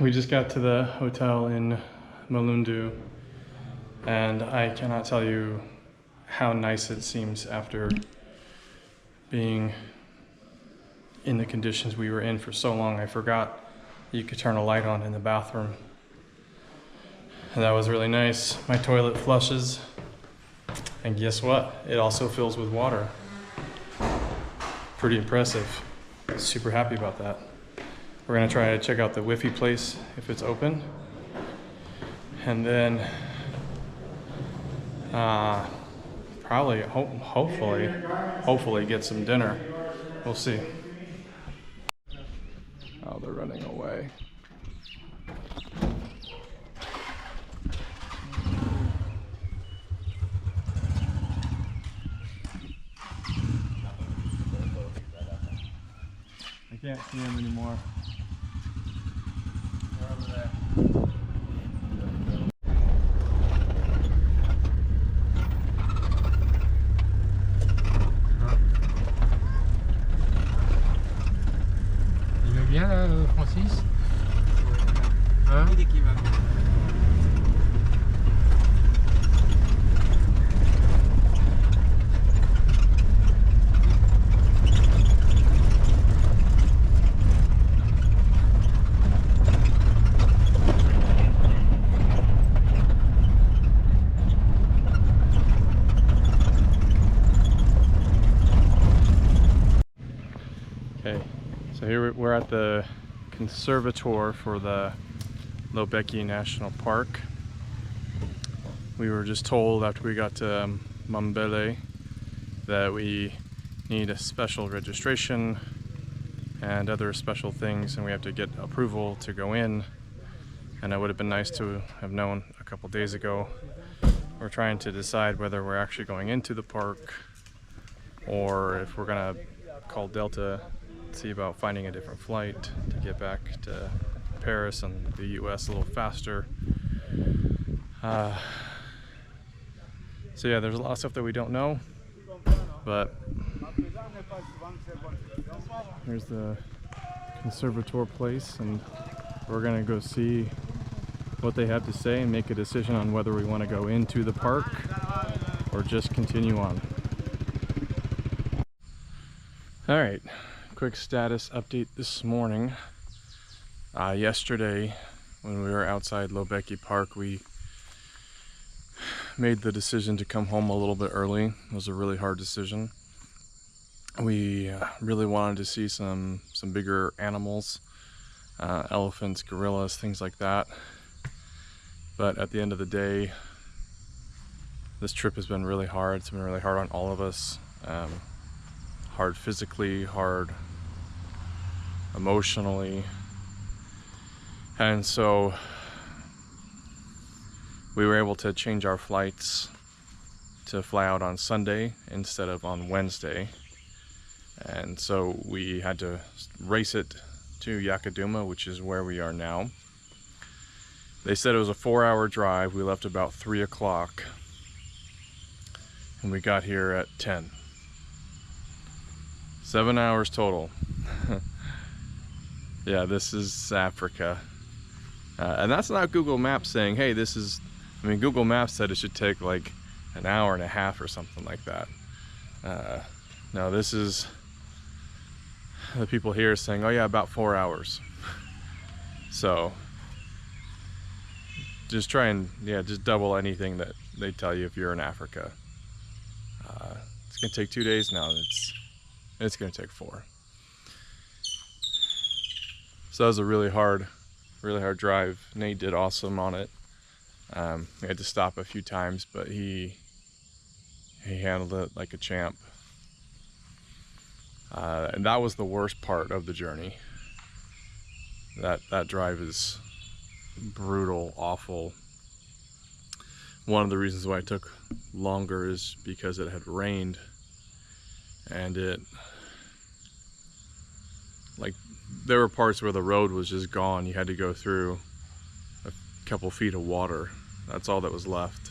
We just got to the hotel in Malundu, and I cannot tell you how nice it seems after being in the conditions we were in for so long. I forgot you could turn a light on in the bathroom. And that was really nice. My toilet flushes, and guess what? It also fills with water. Pretty impressive. Super happy about that. We're gonna try to check out the Wi-Fi place if it's open. And then probably, hopefully get some dinner. We'll see. Oh, they're running away. I can't see them anymore. They're over there. Il va bien là, Francis? Hein? Il dit qu'il va bien. Okay, so here we're at the conservator for the Lobeki National Park. We were just told after we got to Mambele that we need a special registration and other special things, and we have to get approval to go in. And it would have been nice to have known a couple days ago. We're trying to decide whether we're actually going into the park or if we're gonna call Delta, see about finding a different flight to get back to Paris and the US a little faster. So yeah, there's a lot of stuff that we don't know, but here's the conservator place, and we're gonna go see what they have to say and make a decision on whether we want to go into the park or just continue on. All right, quick status update this morning. Yesterday when we were outside Lobeki Park, we made the decision to come home a little bit early. It was a really hard decision. We really wanted to see some bigger animals, elephants, gorillas, things like that. But at the end of the day, this trip has been really hard. It's been really hard on all of us. Hard physically, hard emotionally. And so we were able to change our flights to fly out on Sunday instead of on Wednesday. And so we had to race it to Yakaduma, which is where we are now. They said it was a 4-hour drive. We left about 3 o'clock and we got here at 10. 7 hours total. Yeah, this is Africa. And that's not Google Maps saying, hey, this is, I mean, Google Maps said it should take like an hour and a half or something like that. No, this is the people here saying, oh yeah, about 4 hours. So just try and, yeah, just double anything that they tell you if you're in Africa. It's gonna take 2 days now. It's gonna take 4. So that was a really hard drive. Nate did awesome on it. We had to stop a few times, but he handled it like a champ. And that was the worst part of the journey. That drive is brutal, awful. One of the reasons why it took longer is because it had rained, and there were parts where the road was just gone. You had to go through a couple feet of water. That's all that was left.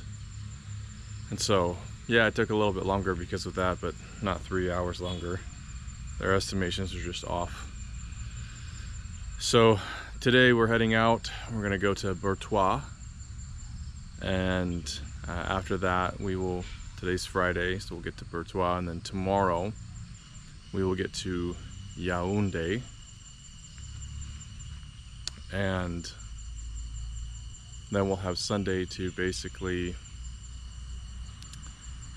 And so, yeah, it took a little bit longer because of that, but not 3 hours longer. Their estimations are just off. So today we're heading out. We're gonna go to Bourtois, and after that today's Friday, so we'll get to Bourtois, and then tomorrow we will get to Yaoundé, and then we'll have Sunday to basically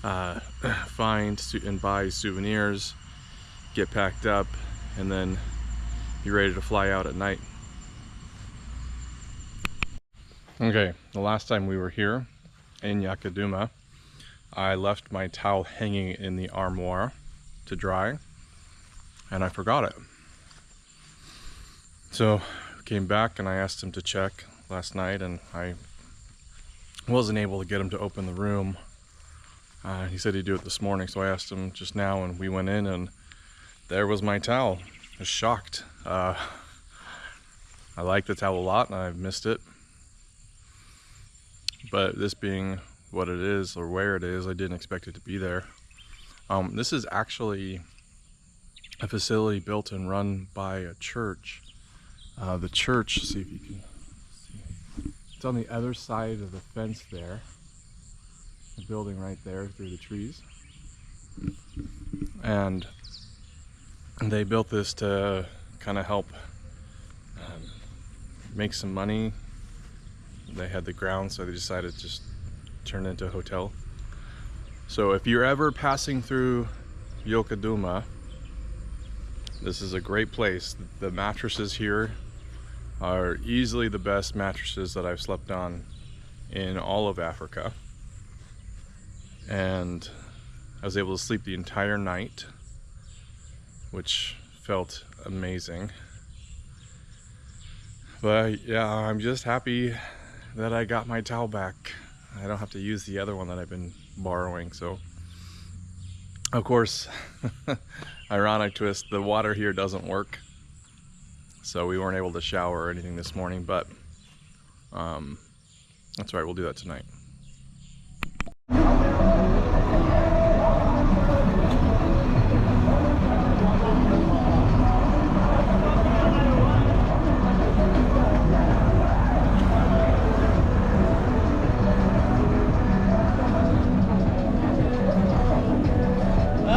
find and buy souvenirs, get packed up, and then be ready to fly out at night. Okay, the last time we were here in Yakaduma, I left my towel hanging in the armoire to dry, and I forgot it. So I came back and I asked him to check last night, and I wasn't able to get him to open the room. He said he'd do it this morning, so I asked him just now, and we went in, and there was my towel. I was shocked. I like the towel a lot, and I've missed it. But this being what it is, or where it is, I didn't expect it to be there. This is actually a facility built and run by a church. The church, see if you can see. It's on the other side of the fence there. The building right there through the trees. And they built this to kind of help make some money. They had the ground, so they decided to just turn it into a hotel. So if you're ever passing through Yakaduma, this is a great place. The mattresses here are easily the best mattresses that I've slept on in all of Africa. And I was able to sleep the entire night, which felt amazing. But yeah, I'm just happy that I got my towel back. I don't have to use the other one that I've been borrowing. So, of course, ironic twist, the water here doesn't work. So we weren't able to shower or anything this morning, but that's right, we'll do that tonight.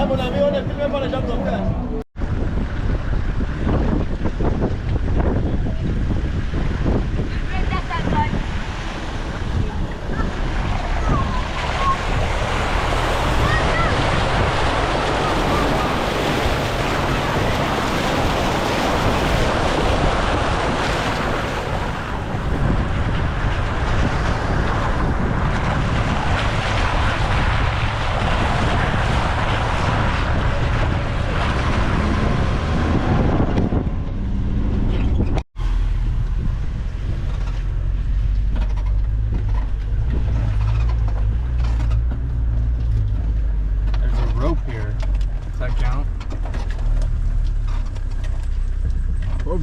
Mon ami, on est filmé par les gens d'hôtel.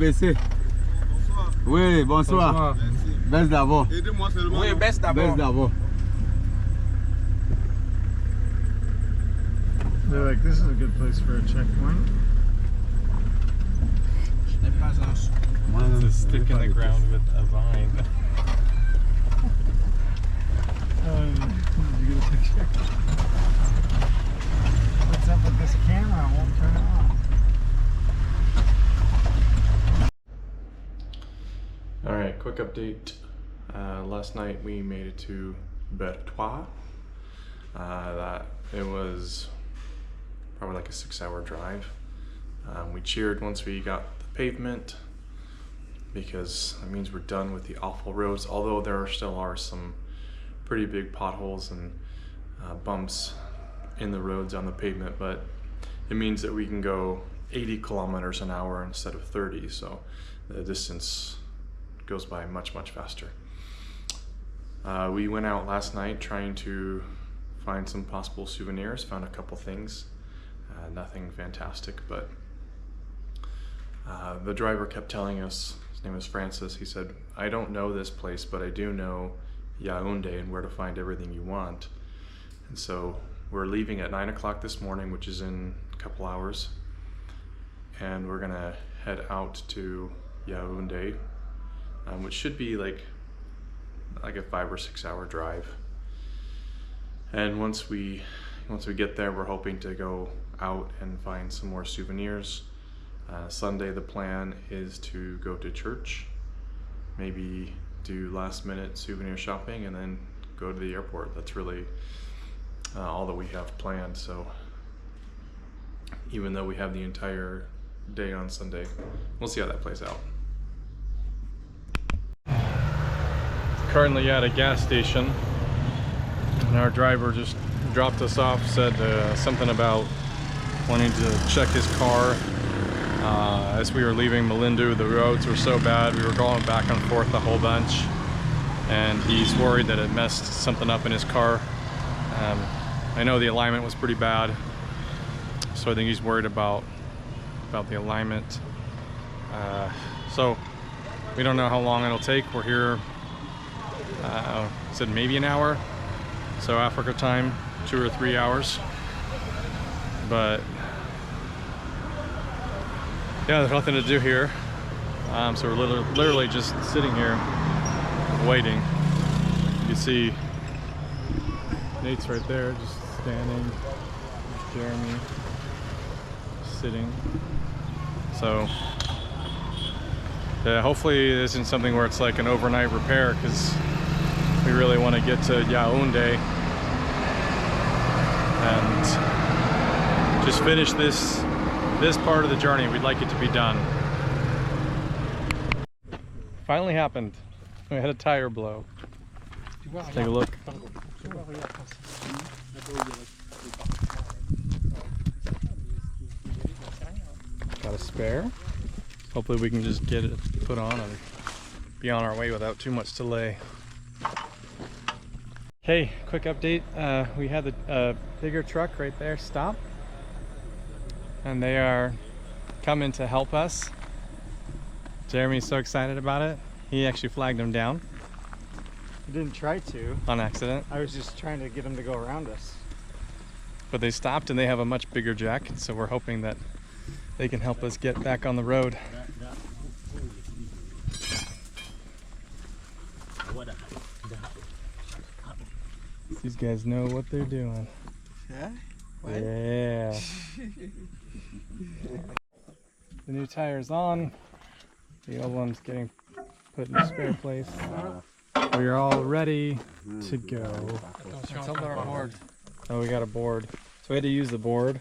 baisser. Oui, bonsoir. Baisse d'abord. Aidez-moi seulement. Oui, baisse d'abord. They're like, this is a good place for a checkpoint. It's a stick in the ground with a vine. Did you get a picture? What's up with this camera? I won't turn it on. Alright, quick update. Last night we made it to Bertois. It was probably like a 6-hour drive. We cheered once we got the pavement because that means we're done with the awful roads, although there still are some pretty big potholes and bumps in the roads on the pavement, but it means that we can go 80 kilometers an hour instead of 30, so the distance goes by much faster. We went out last night trying to find some possible souvenirs, found a couple things, nothing fantastic, but the driver kept telling us, his name is Francis, he said, I don't know this place, but I do know Yaoundé and where to find everything you want. And so we're leaving at 9 o'clock this morning, which is in a couple hours, and we're gonna head out to Yaoundé, which should be like a 5 or 6 hour drive. And once we get there, we're hoping to go out and find some more souvenirs. Sunday the plan is to go to church, maybe do last minute souvenir shopping, and then go to the airport. That's really all that we have planned. So even though we have the entire day on Sunday, we'll see how that plays out. Currently at a gas station, and our driver just dropped us off, said something about wanting to check his car. As we were leaving Malindu, the roads were so bad, we were going back and forth a whole bunch, and he's worried that it messed something up in his car. I know the alignment was pretty bad, so I think he's worried about the alignment. So we don't know how long it'll take. We're here, said maybe an hour, so Africa time, 2 or 3 hours. But yeah, there's nothing to do here, so we're literally just sitting here waiting. You can see Nate's right there, just standing. Jeremy sitting. So yeah, hopefully this isn't something where it's like an overnight repair, because we really want to get to Yaoundé and just finish this part of the journey. We'd like it to be done. Finally happened. We had a tire blow. Let's take a look. Got a spare. Hopefully we can just get it put on and be on our way without too much delay. Hey, quick update. We had the bigger truck right there stop, and they are coming to help us. Jeremy's so excited about it. He actually flagged them down. I didn't try to. On accident. I was just trying to get them to go around us. But they stopped, and they have a much bigger jack, so we're hoping that they can help us get back on the road. These guys know what they're doing. Yeah? What? Yeah. The new tire's on. The old one's getting put in the spare place. We are all ready to go. Tell them our board. Oh, we got a board. So we had to use the board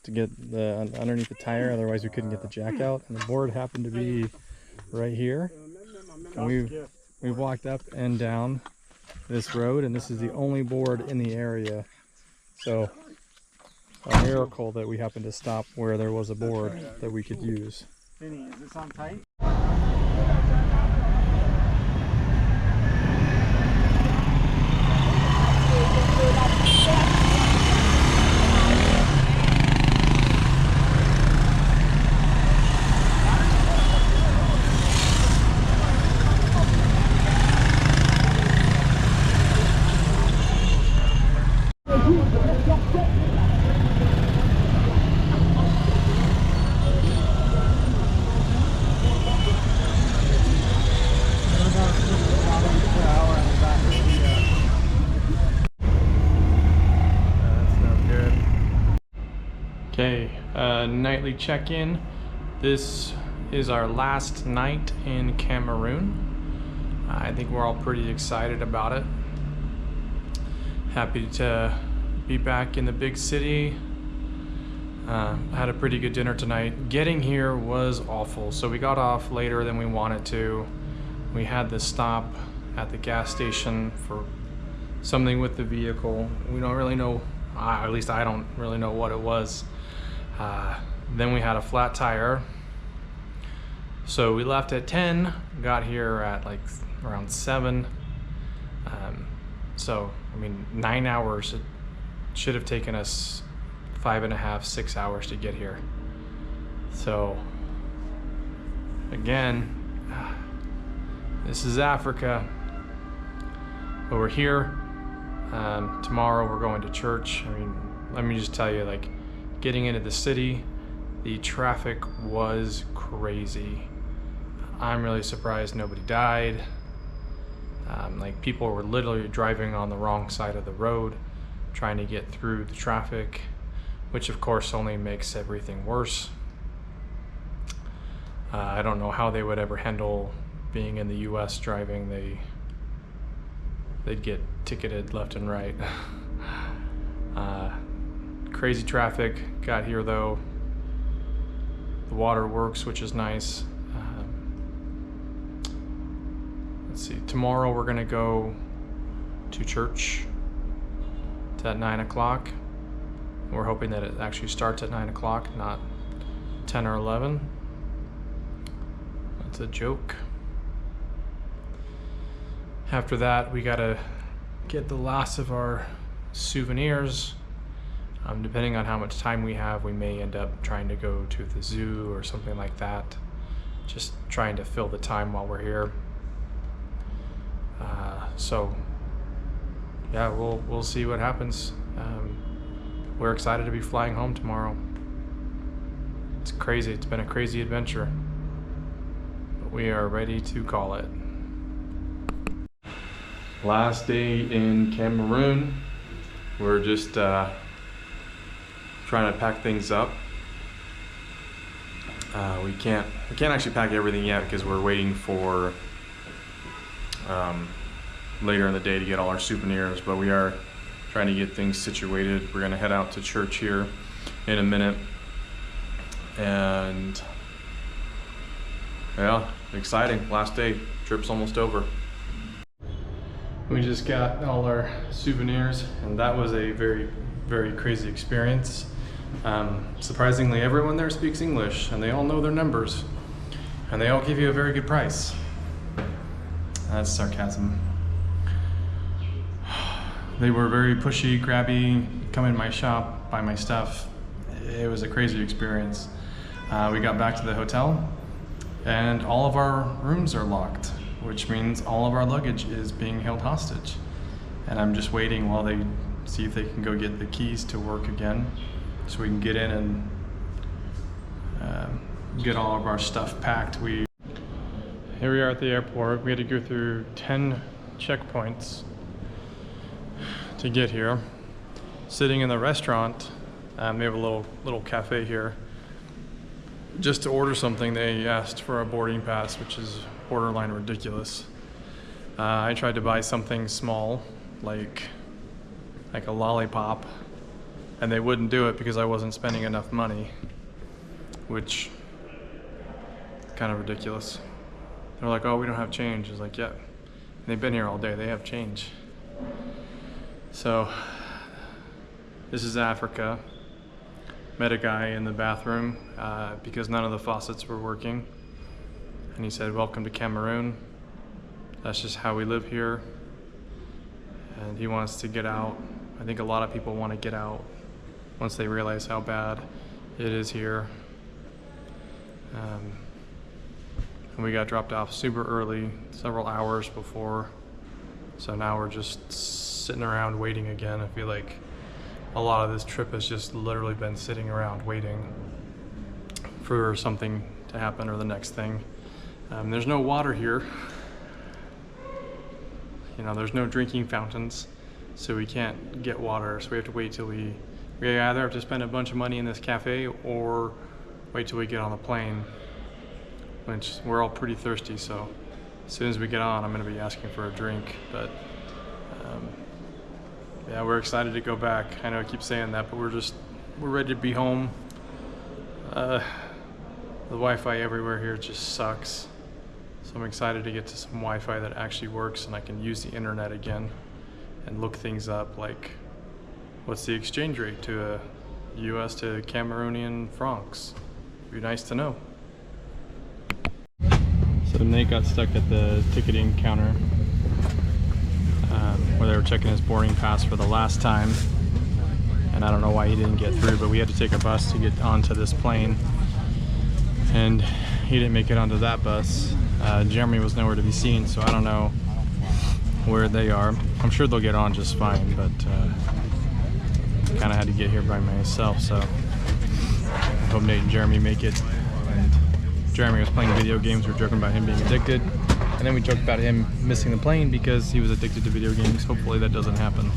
to get the underneath the tire, otherwise we couldn't get the jack out. And the board happened to be right here. And we've walked up and down this road, and this is the only board in the area. So a miracle that we happened to stop where there was a board that we could use. Vinny, is this on tight? nightly check-in. This is our last night in Cameroon. I think we're all pretty excited about it. Happy to be back in the big city. Had a pretty good dinner tonight. Getting here was awful. So we got off later than we wanted to. We had to stop at the gas station for something with the vehicle. We don't really know, at least I don't really know what it was. Then we had a flat tire. So we left at 10, got here at like around 7. So, I mean, 9 hours. It should have taken us 5.5, 6 hours to get here. So, again, this is Africa. But we're here. Tomorrow we're going to church. I mean, let me just tell you, like, getting into the city, the traffic was crazy. I'm really surprised nobody died. Like, people were literally driving on the wrong side of the road, trying to get through the traffic, which of course only makes everything worse. I don't know how they would ever handle being in the US driving. They'd get ticketed left and right. Crazy traffic. Got here though. The water works, which is nice. Let's see, tomorrow we're gonna go to church. It's at 9 o'clock. We're hoping that it actually starts at 9 o'clock, not 10 or 11. That's a joke. After that, we gotta get the last of our souvenirs. Depending on how much time we have, we may end up trying to go to the zoo or something like that. Just trying to fill the time while we're here. So yeah, we'll see what happens. We're excited to be flying home tomorrow. It's crazy. It's been a crazy adventure, but we are ready to call it. Last day in Cameroon. We're just trying to pack things up. We can't actually pack everything yet because we're waiting for later in the day to get all our souvenirs, but we are trying to get things situated. We're gonna head out to church here in a minute, and yeah, exciting. Last day, trip's almost over. We just got all our souvenirs, and that was a very, very crazy experience. Surprisingly, everyone there speaks English, and they all know their numbers, and they all give you a very good price. That's sarcasm. They were very pushy, grabby, come in my shop, buy my stuff. It was a crazy experience. We got back to the hotel, and all of our rooms are locked, which means all of our luggage is being held hostage. And I'm just waiting while they see if they can go get the keys to work again, so we can get in and get all of our stuff packed. Here we are at the airport. We had to go through 10 checkpoints to get here. Sitting in the restaurant, we have a little cafe here. Just to order something, they asked for a boarding pass, which is borderline ridiculous. I tried to buy something small, like a lollipop, and they wouldn't do it because I wasn't spending enough money, which is kind of ridiculous. They're like, oh, we don't have change. I was like, yeah. And they've been here all day, they have change. So, this is Africa. Met a guy in the bathroom because none of the faucets were working. And he said, welcome to Cameroon. That's just how we live here. And he wants to get out. I think a lot of people want to get out once they realize how bad it is here. And we got dropped off super early, several hours before. So now we're just sitting around waiting again. I feel like a lot of this trip has just literally been sitting around waiting for something to happen or the next thing. There's no water here. You know, there's no drinking fountains, so we can't get water. So we have to wait till we we either have to spend a bunch of money in this cafe or wait till we get on the plane, which we're all pretty thirsty, so as soon as we get on, I'm gonna be asking for a drink. But yeah, we're excited to go back. I know I keep saying that, but we're ready to be home. The Wi-Fi everywhere here just sucks. So I'm excited to get to some Wi-Fi that actually works and I can use the internet again and look things up, like what's the exchange rate to a US to Cameroonian francs? It'd be nice to know. So Nate got stuck at the ticketing counter where they were checking his boarding pass for the last time. And I don't know why he didn't get through, but we had to take a bus to get onto this plane. And he didn't make it onto that bus. Jeremy was nowhere to be seen, so I don't know where they are. I'm sure they'll get on just fine, but kind of had to get here by myself, so I hope Nate and Jeremy make it. And Jeremy was playing video games. We were joking about him being addicted, and then we joked about him missing the plane because he was addicted to video games. Hopefully that doesn't happen.